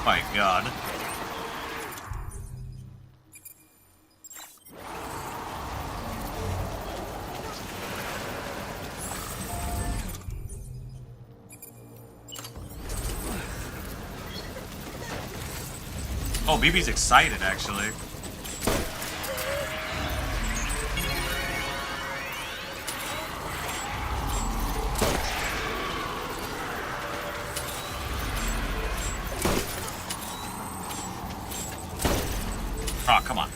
My God. Oh, BB's excited, actually. Oh, come on.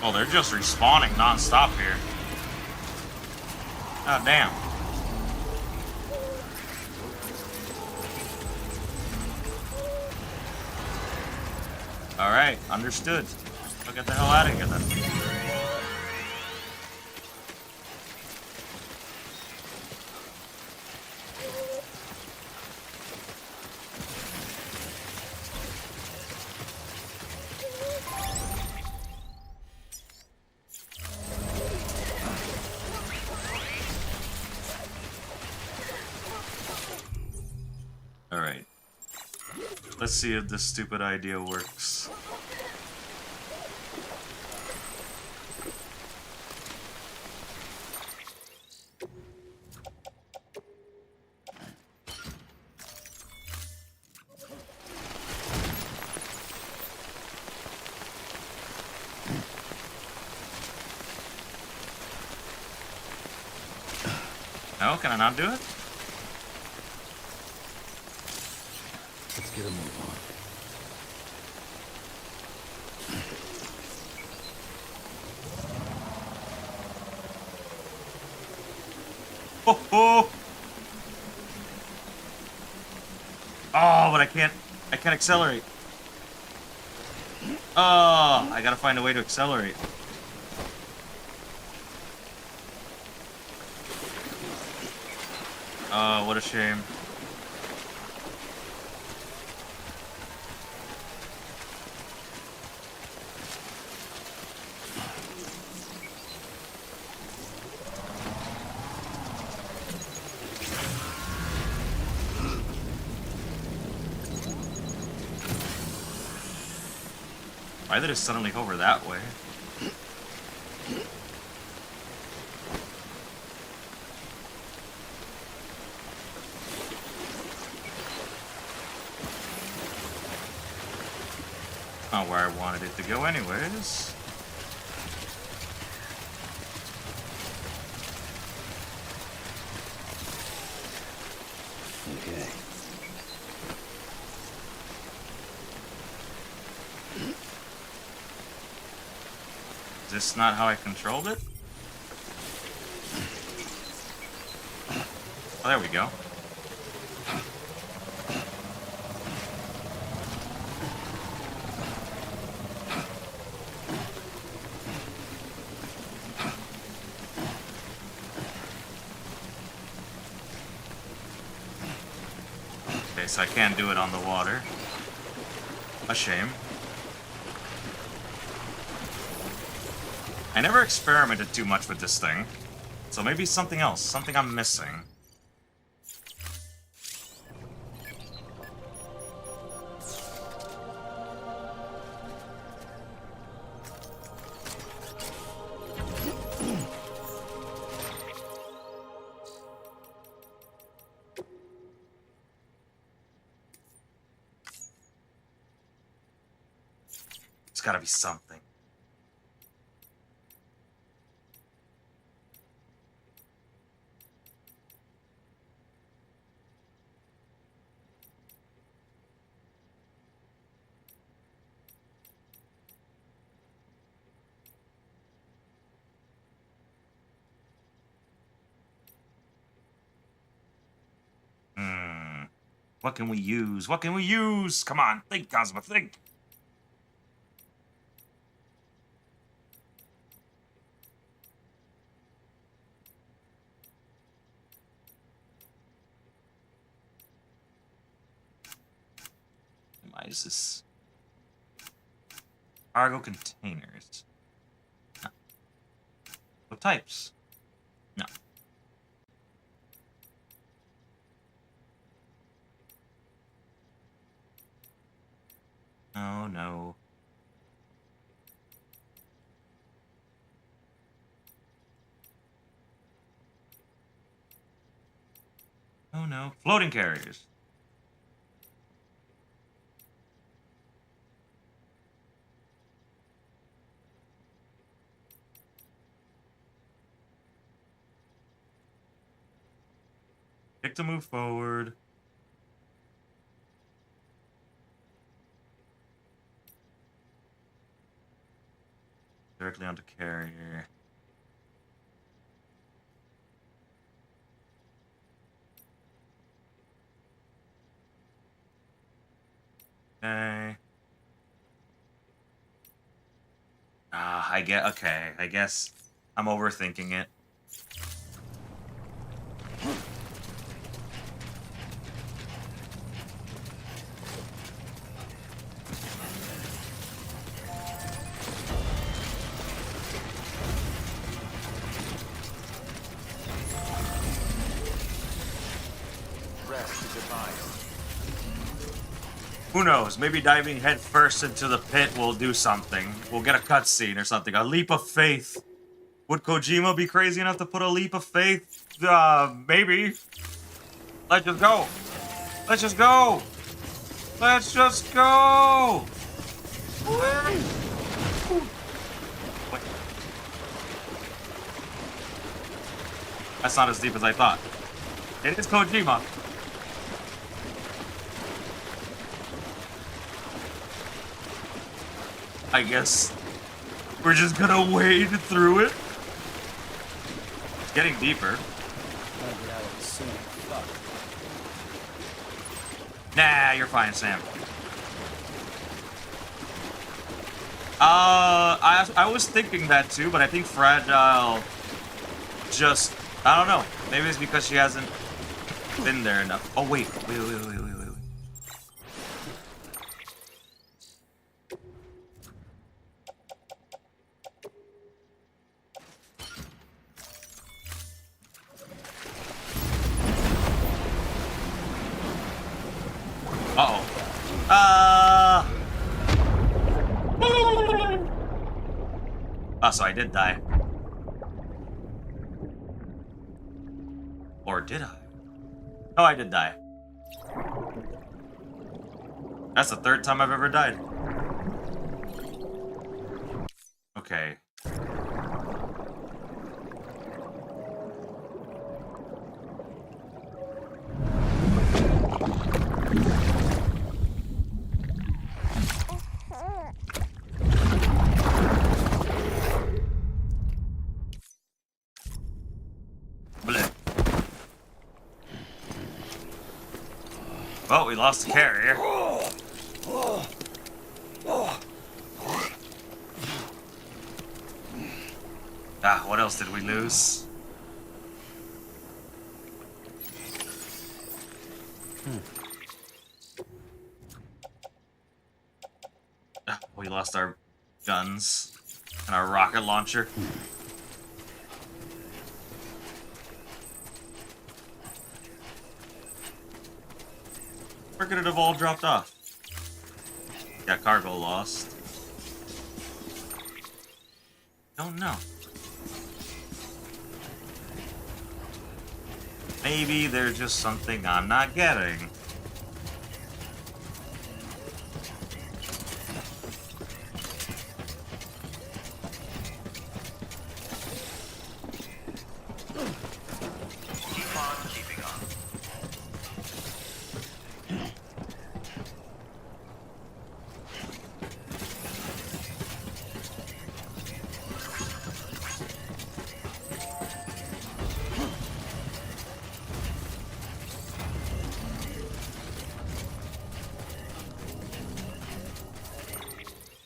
Oh, they're just respawning non-stop here. Oh, damn. Alright, understood. I'll get the hell out of here then. Alright. Let's see if this stupid idea works. No, can I not do it? Let's get a move on. Oh, oh. Oh, but I can't accelerate. Oh, I gotta find a way to accelerate. Oh, what a shame. Why did it suddenly hover that way? Not where I wanted it to go anyways. Okay. Is this not how I controlled it? Oh, there we go. Okay, so I can't do it on the water. A shame. I never experimented too much with this thing, so maybe something else, something I'm missing. It's gotta be something. What can we use? What can we use? Come on, think, Cosmo, think. Why is this? Cargo containers. No. What types? No. Oh no. Oh no. Floating carriers. Pick to move forward. Directly onto carrier. Okay. I get. Okay, I guess I'm overthinking it. Rest is advised. Who knows? Maybe diving head first into the pit will do something. We'll get a cutscene or something. A leap of faith. Would Kojima be crazy enough to put a leap of faith? Maybe. Let's just go. Let's just go. Let's just go. Wait. That's not as deep as I thought. It is Kojima. I guess we're just gonna wade through it. It's getting deeper. Nah, you're fine, Sam. I was thinking that too, but I think Fragile just, I don't know. Maybe it's because she hasn't been there enough. Oh, wait. Uh-oh. Oh, so I did die. Or did I? Oh, I did die. That's the third time I've ever died. Okay. Well, we lost the carrier. Ah, what else did we lose? Ah, we lost our guns and our rocket launcher. Where could it have all dropped off? Got cargo lost. Don't know. Maybe there's just something I'm not getting. Keep on keeping on.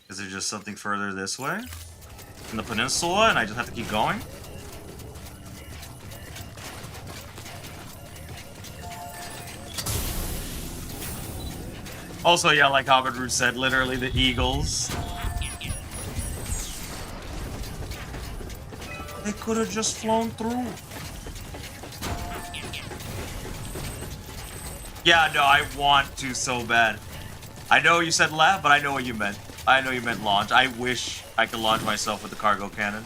Is there just something further this way? In the peninsula, and I just have to keep going? Also, yeah, like Hobbit Root said, literally the eagles. They could have just flown through. Yeah, no, I want to so bad. I know you said laugh, but I know what you meant. I know you meant launch. I wish I could launch myself with the cargo cannon.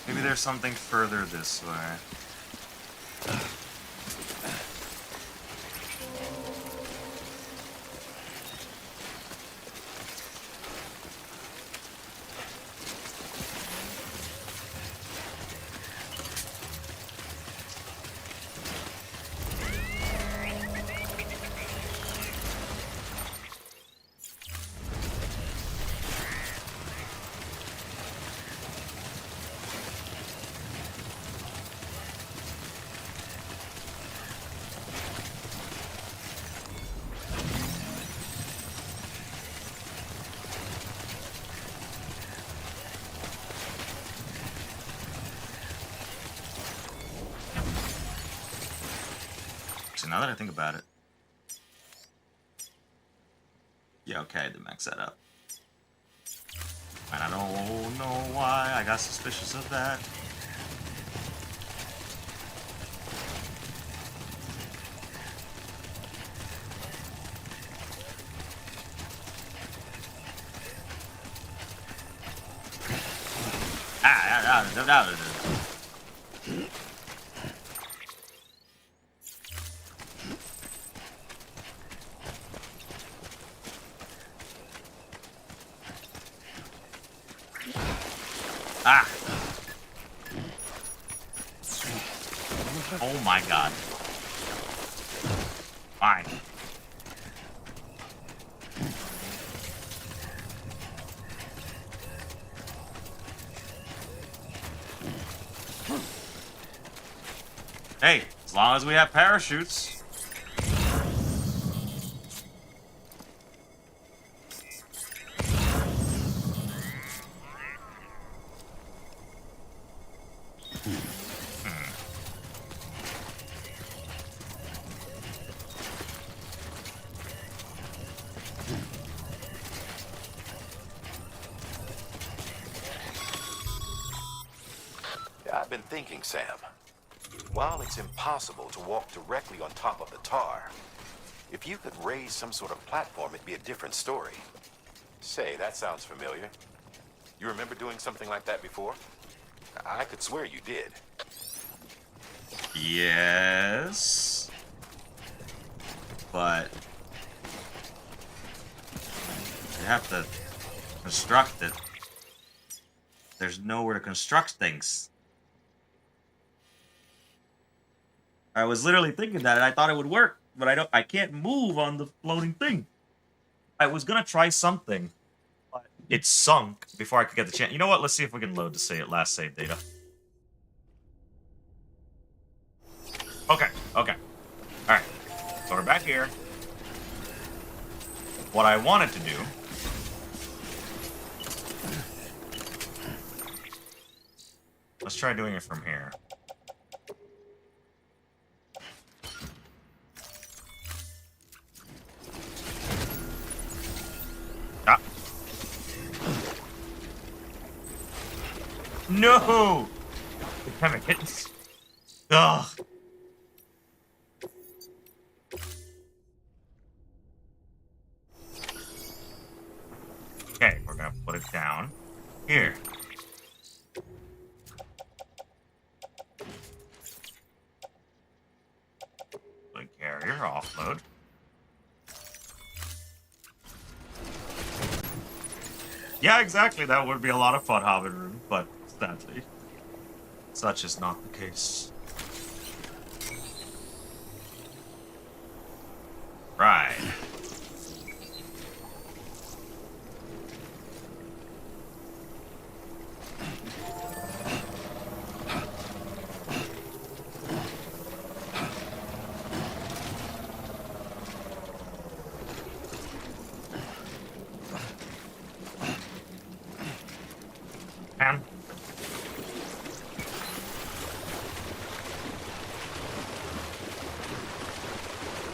Maybe there's something further this way. now that I think about it. Yeah, okay, the mech setup. And I don't know why I got suspicious of that. Ah! Oh my god. Fine. Hey, as long as we have parachutes. I've been thinking, Sam. While it's impossible to walk directly on top of the tar, if you could raise some sort of platform, it'd be a different story. Say, that sounds familiar. You remember doing something like that before? I could swear you did. Yes. But you have to construct it. There's nowhere to construct things. I was literally thinking that and I thought it would work, but I can't move on the floating thing. I was gonna try something, but it sunk before I could get the chance. You know what? Let's see if we can load the last save data. Okay. Alright. So we're back here. What I wanted to do let's try doing it from here. Ah. No! The kind of hits. Ugh. Okay, we're gonna put it down here. Carrier offload. Yeah, exactly. That would be a lot of fun, Hobbit Room, but sadly, such is not the case. Right.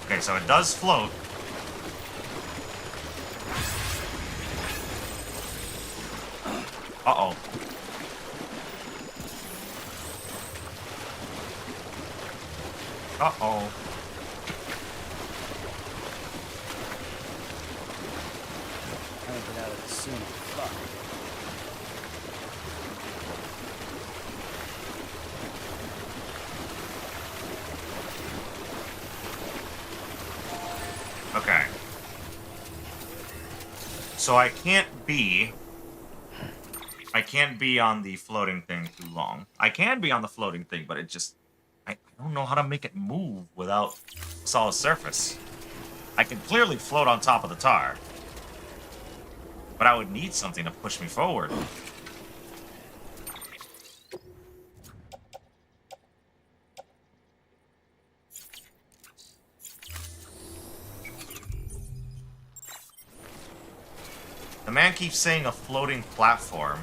Okay, so it does float. Uh-oh. Uh-oh. Haven't been out of the sooner. Fuck. Okay. So I can't be on the floating thing too long. I can be on the floating thing, but it just... I don't know how to make it move without solid surface. I can clearly float on top of the tar. But I would need something to push me forward. The man keeps saying a floating platform.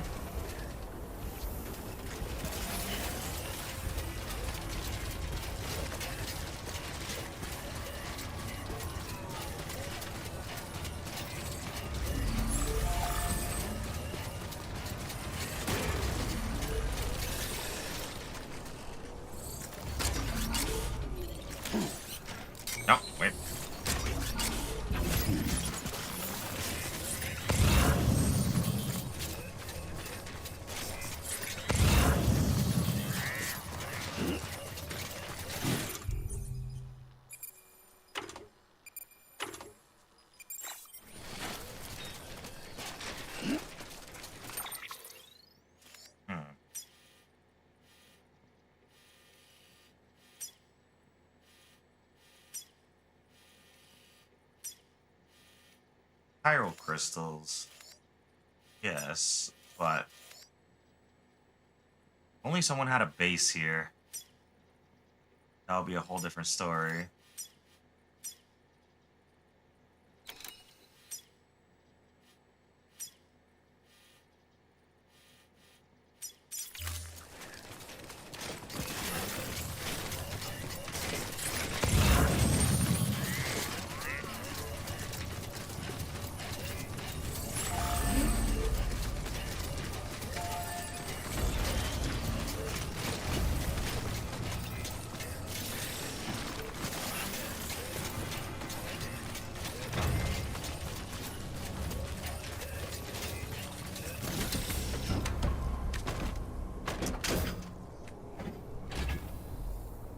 Chiral crystals. Yes, but only someone had a base here. That would be a whole different story.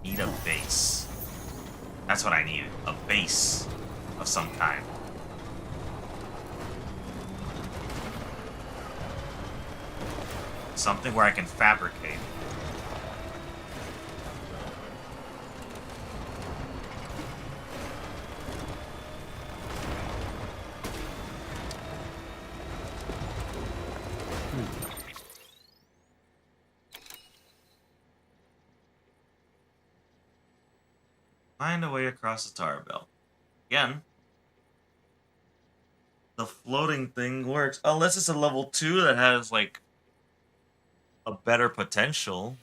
Need a base. That's what I needed. A base of some kind. Something where I can fabricate. Find a way across the tar belt. Again, the floating thing works. Unless it's a level 2 that has, like, a better potential.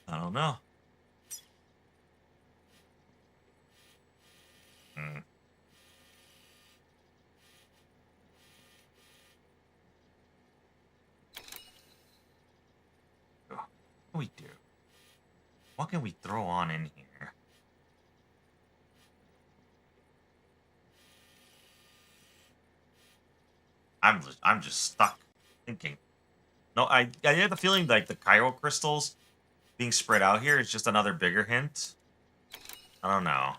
I don't know. What can we do? What can we throw on in here? I'm just stuck thinking. No, I had the feeling like the chiral crystals being spread out here is just another bigger hint. I don't know.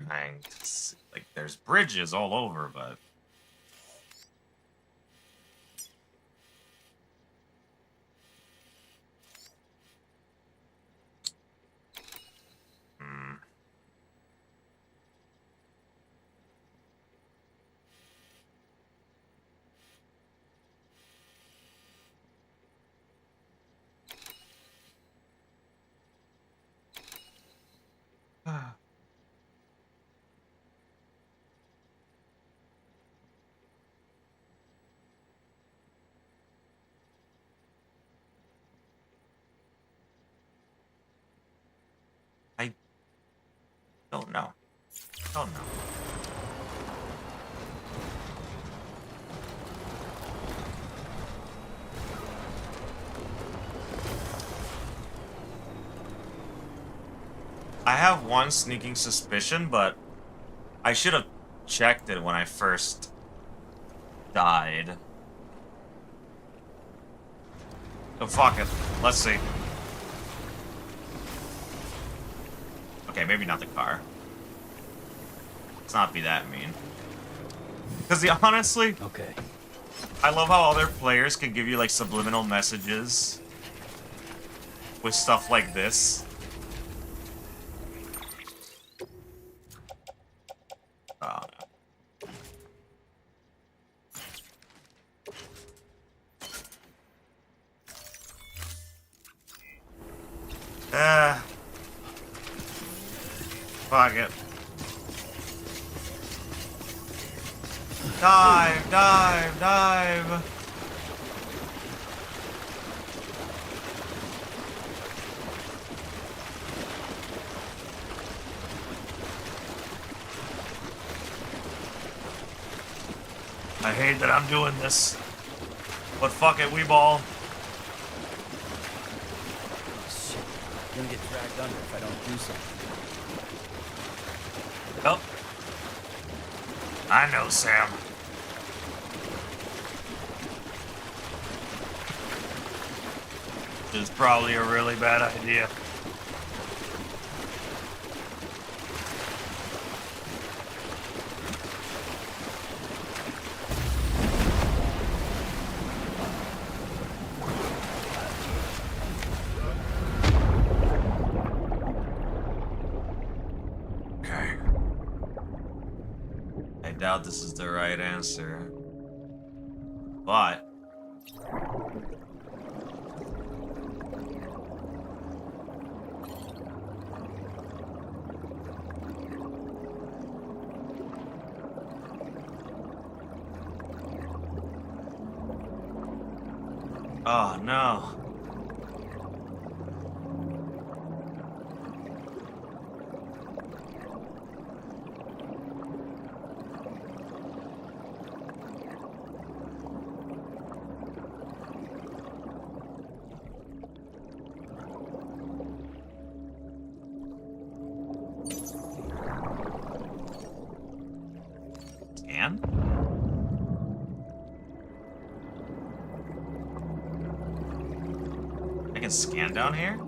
Trying to see, like, there's bridges all over, but I don't know. Don't know. I have one sneaking suspicion, but I should have checked it when I first died. Oh, fuck it. Let's see. Okay, maybe not the car. Let's not be that mean. Because honestly, okay, I love how other players can give you like subliminal messages with stuff like this. Oh, no. Fuck it. Dive, dive, dive. I hate that I'm doing this. But fuck it, we ball. shit. I'm gonna get dragged under if I don't do something. Nope. I know, Sam. This is probably a really bad idea. doubt this is the right answer. But oh no. Scan? I can scan down here?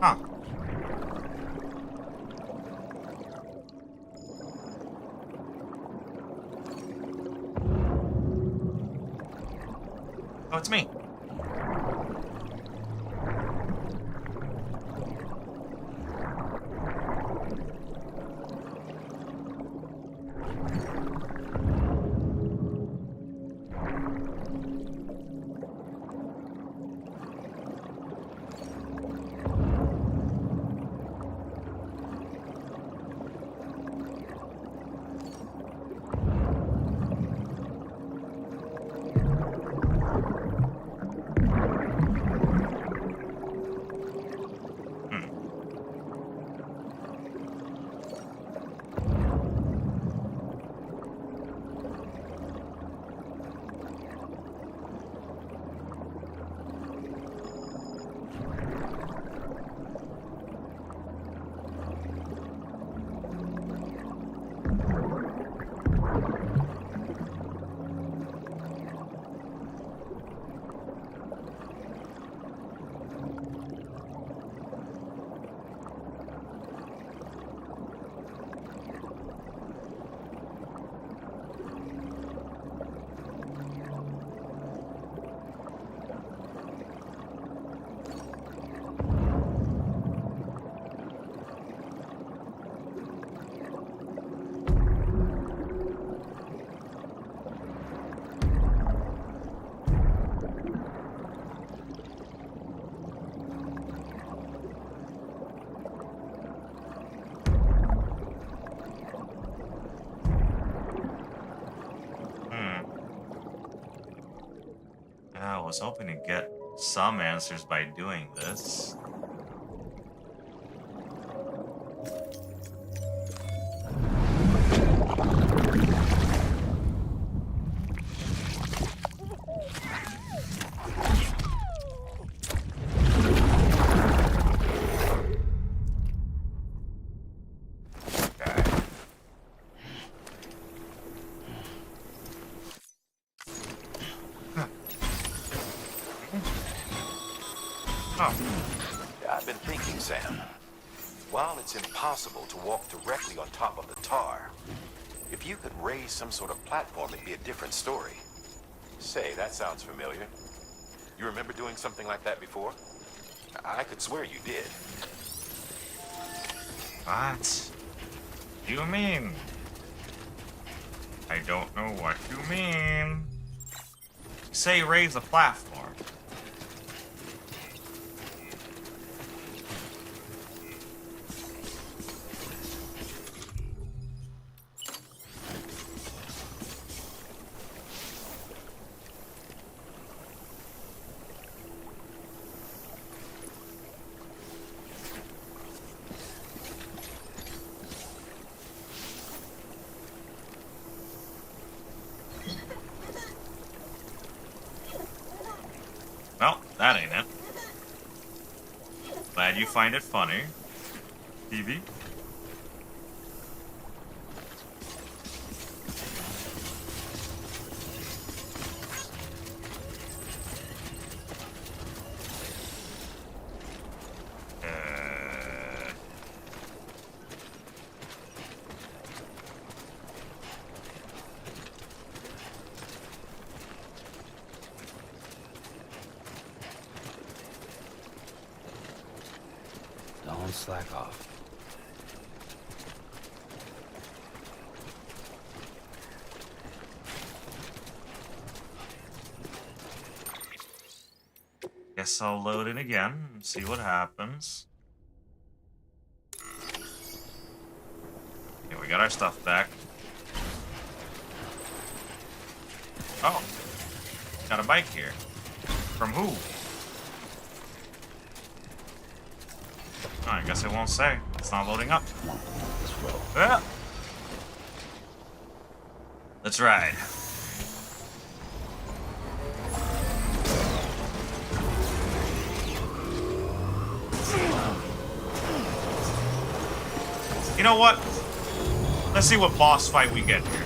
Huh. Oh, it's me. I was hoping to get some answers by doing this. I've been thinking, Sam. While it's impossible to walk directly on top of the tar, if you could raise some sort of platform, it'd be a different story. Say, that sounds familiar. You remember doing something like that before? I could swear you did. What? You mean? I don't know what you mean. Say raise a platform. Well, that ain't it. Glad you find it funny, TV. Don't slack off. Guess I'll load it again and see what happens. Okay, we got our stuff back. Oh, got a bike here. From who? Oh, I guess it won't say. It's not loading up. Come on, let's roll. Yeah. Let's ride. You know what? Let's see what boss fight we get here.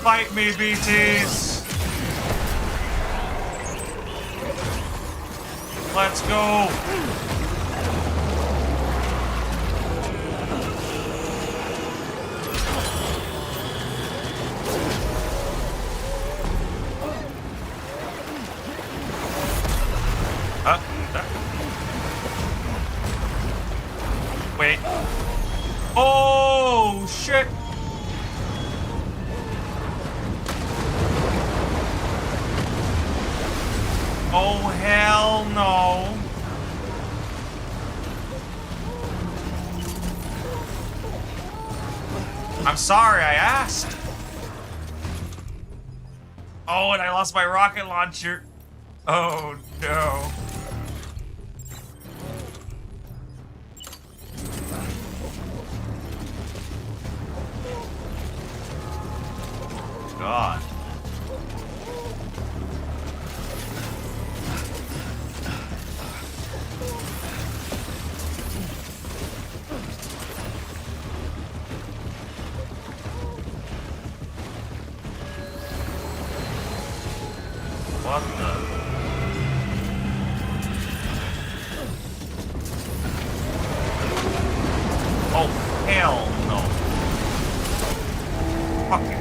Fight me, BTs! Let's go! Wait. Oh, shit! Oh, hell no. I'm sorry, I asked. Oh, and I lost my rocket launcher. Oh, no. God. What the? Oh, hell no. Fuck you.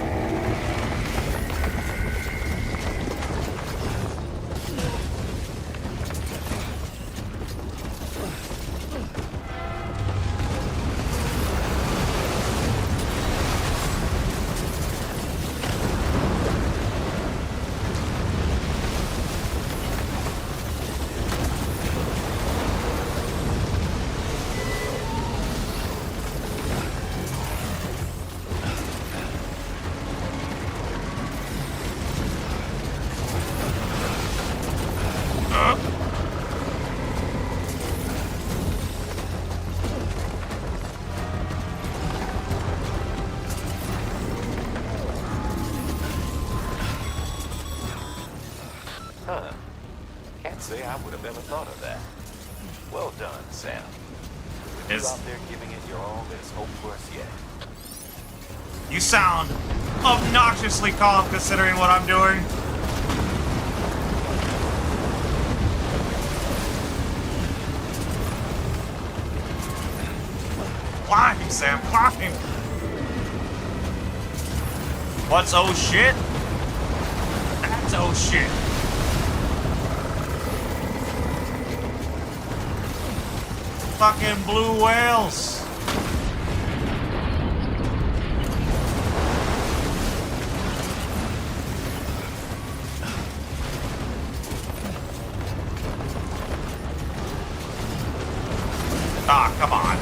Huh. Can't say I would have ever thought of that. Well done, Sam. You're out there giving it your all, there's hope for us yet. You sound obnoxiously calm considering what I'm doing. Climb, Sam, climb! What's oh shit? That's oh shit. Fucking blue whales. Ah, come on.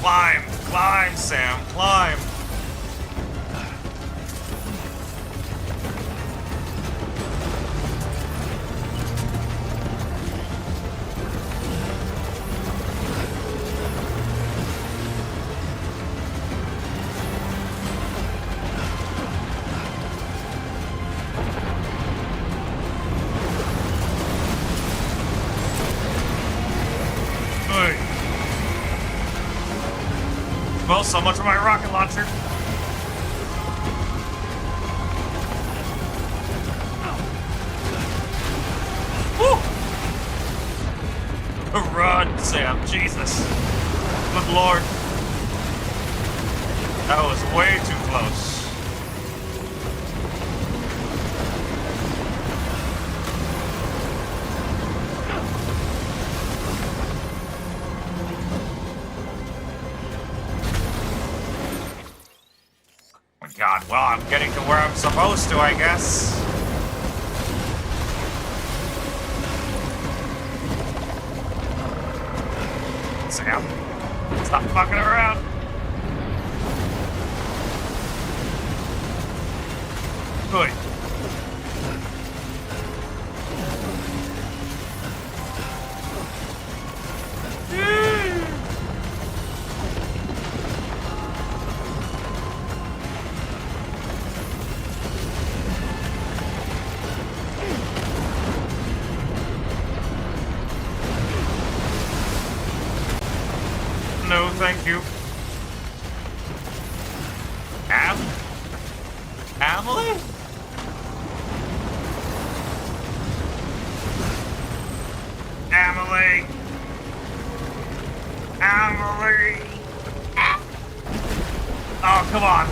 Climb, climb, Sam, climb. Well, so much for my rocket launcher. Woo! Run, Sam. Jesus. Good Lord. That was way too close. Well, I'm getting to where I'm supposed to, I guess. Sam, stop fucking around. Good. No, thank you. Emily? Emily! Emily! Oh, come on.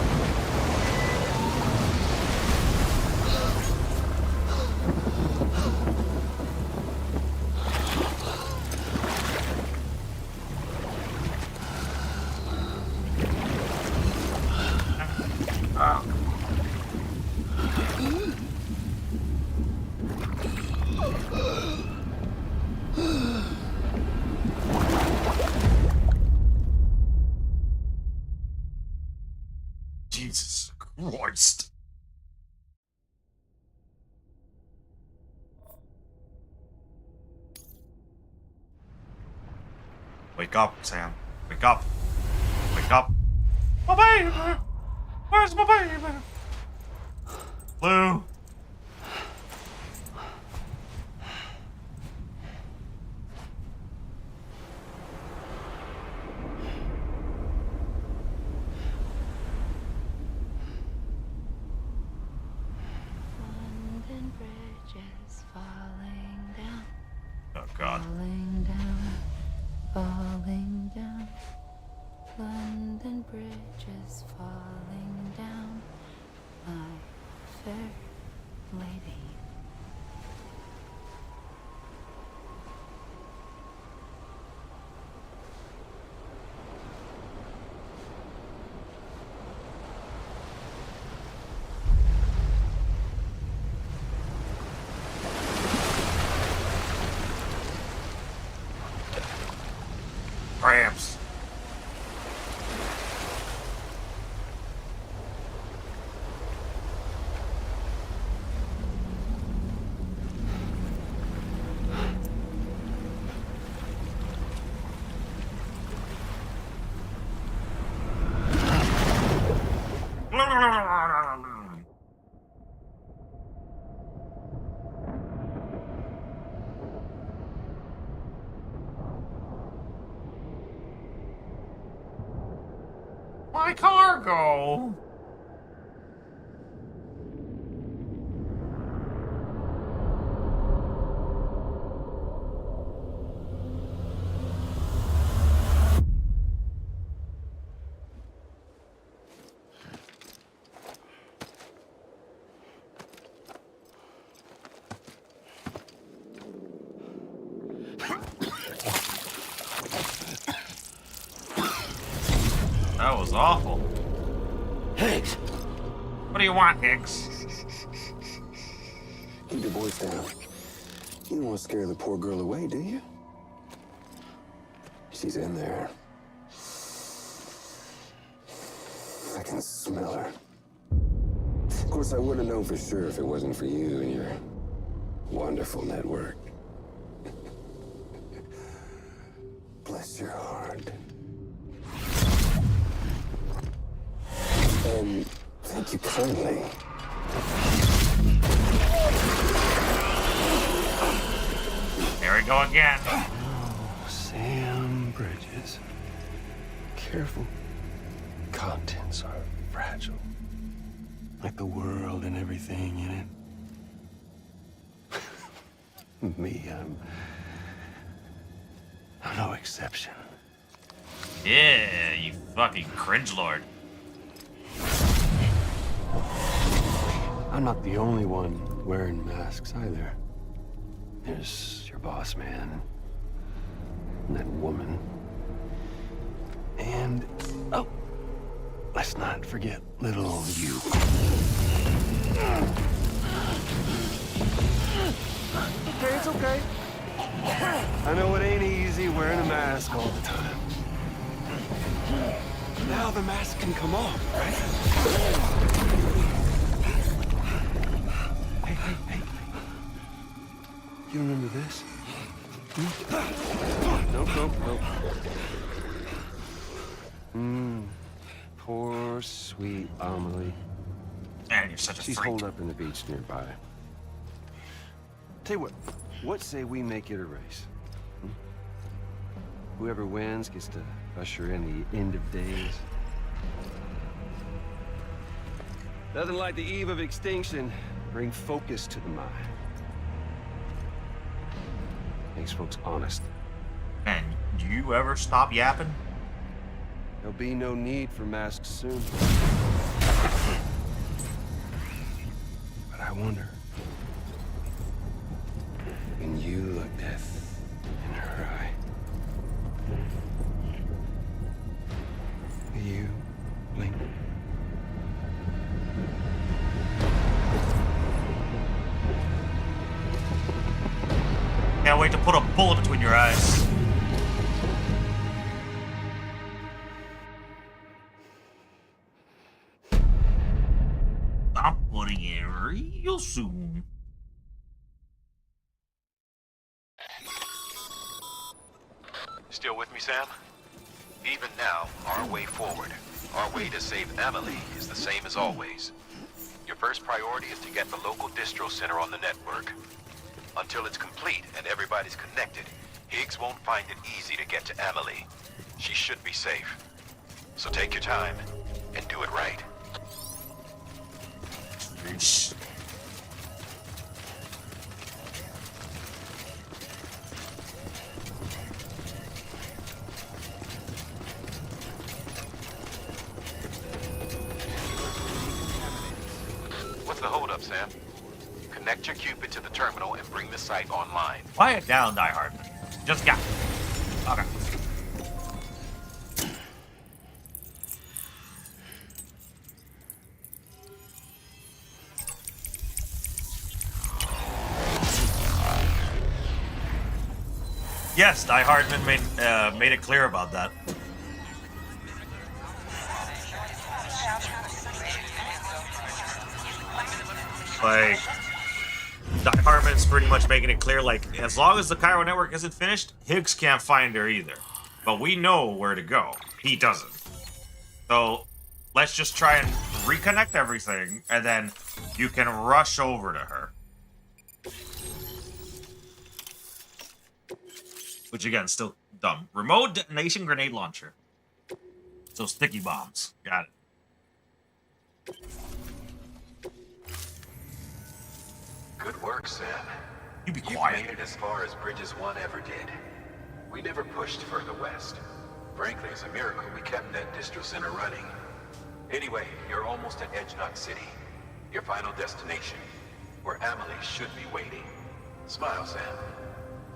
Jesus Christ. Wake up, Sam. Wake up. Wake up. My baby! Where's my baby? Lou. London Bridge is falling down. Oh, God. Falling down. Falling down. London Bridge is falling down. My fair lady. Cramps. My cargo. That was awful. Higgs! What do you want, Higgs? Keep your voice down. You don't want to scare the poor girl away, do you? She's in there. I can smell her. Of course, I would have known for sure if it wasn't for you and your wonderful network. Bless your heart. And thank you kindly. There we go again. Oh, Sam Bridges. Careful. Contents are fragile. Like the world and everything in it. Me, I'm no exception. Yeah, you fucking cringe lord. I'm not the only one wearing masks either. There's your boss man, and that woman, and oh, Let's not forget little old you. Okay, it's okay. I know it ain't easy wearing a mask all the time. Now the mask can come off, right? Hey. You remember this? Nope. Poor, sweet Amelie. Man, you're such a She's freak. holed up in the beach nearby. Tell you what say we make it a race? Whoever wins gets to usher in the end of days. Nothing like the eve of extinction. Bring focus to the mind. Makes folks honest. Man, do you ever stop yapping? There'll be no need for masks soon. But I wonder, when you look death in her eye, will you blink? Can't wait to put a bullet between your eyes. I'm putting it real soon. Still with me, Sam? Even now, our way forward, our way to save Amelie is the same as always. Your first priority is to get the local distro center on the network. Until it's complete and everybody's connected, Higgs won't find it easy to get to Amelie. She should be safe. So take your time and do it right. Peace. What's the holdup, Sam? Connect your Cupid to the terminal and bring the site online. Quiet down, Die Hard. Just got. Okay. Yes, Die Hardman made it clear about that. Like, Die Hardman's pretty much making it clear, like, as long as the Cairo network isn't finished, Higgs can't find her either. But we know where to go. He doesn't. So, let's just try and reconnect everything, and then you can rush over to her. Which, again, still dumb. Remote detonation grenade launcher. So, sticky bombs. Got it. Good work, Sam. You be You've quiet. made it as far as Bridges 1 ever did. We never pushed further west. Frankly, it's a miracle we kept that distro center running. Anyway, you're almost at Edge Knot City, your final destination, where Amelie should be waiting. Smile, Sam.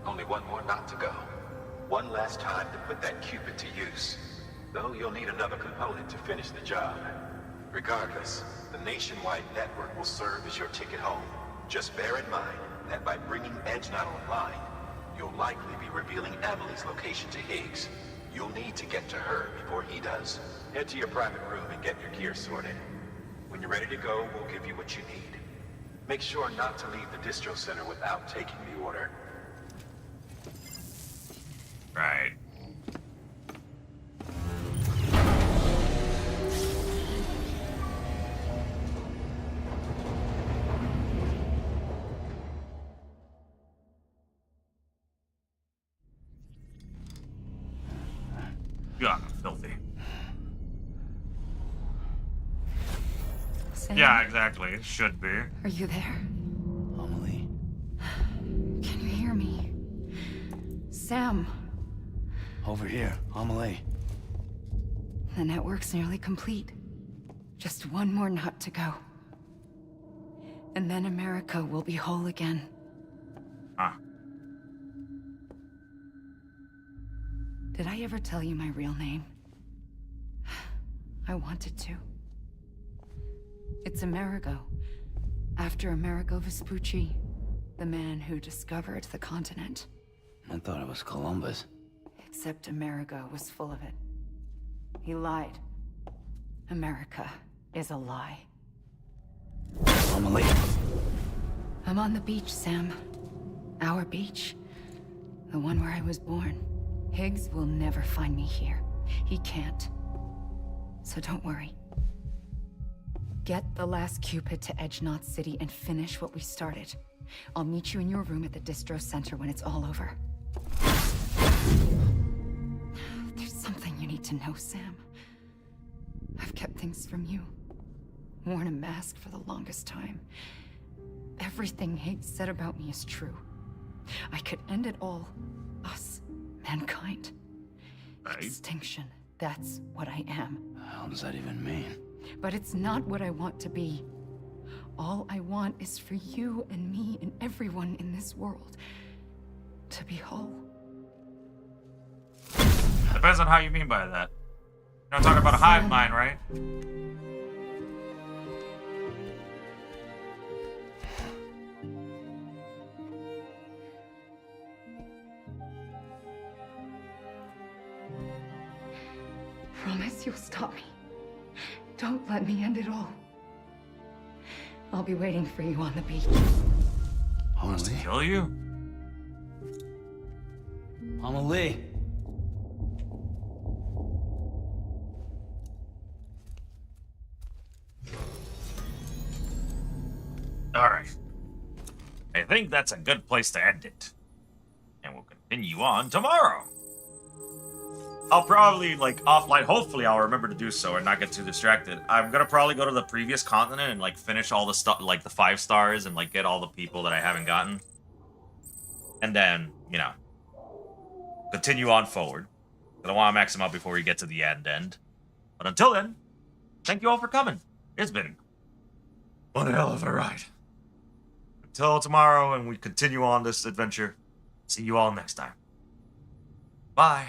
Only one more knot to go. One last time to put that Cupid to use. Though you'll need another component to finish the job. Regardless, the nationwide network will serve as your ticket home. Just bear in mind that by bringing Edge Knot online, you'll likely be revealing Amelie's location to Higgs. You'll need to get to her before he does. Head to your private room and get your gear sorted. When you're ready to go, we'll give you what you need. Make sure not to leave the distro center without taking the order. Right. God, filthy. Sam, Yeah, exactly. It should be. are you there? Amelie. Can you hear me? Sam, Over here, Amelie. the network's nearly complete. Just one more knot to go. And then America will be whole again. Huh. Did I ever tell you my real name? I wanted to. It's Amerigo. After Amerigo Vespucci, the man who discovered the continent. I thought it was Columbus. Except Amerigo was full of it. He lied. America is a lie. Amelie. I'm on the beach, Sam. Our beach. The one where I was born. Higgs will never find me here. He can't. So don't worry. Get the last Cupid to Edge Knot City and finish what we started. I'll meet you in your room at the distro center when it's all over. There's something you need to know, Sam. I've kept things from you. Worn a mask for the longest time. Everything Higgs said about me is true. I could end it all. Us. Mankind. Extinction. That's what I am. The hell does that even mean? But it's not what I want to be. All I want is for you and me and everyone in this world to be whole. Depends on how you mean by that. You're not talking about a hive mind, right? Promise you'll stop me. Don't let me end it all. I'll be waiting for you on the beach. Wants to kill you? Amelie. Alright. I think that's a good place to end it. And we'll continue on tomorrow. I'll probably, like, offline, hopefully I'll remember to do so and not get too distracted. I'm gonna probably go to the previous continent and, like, finish all the stuff, like, the 5 stars and, like, get all the people that I haven't gotten. And then, you know, continue on forward. I don't want to max them out before we get to the end. But until then, thank you all for coming. It's been one hell of a ride. Until tomorrow and we continue on this adventure, see you all next time. Bye.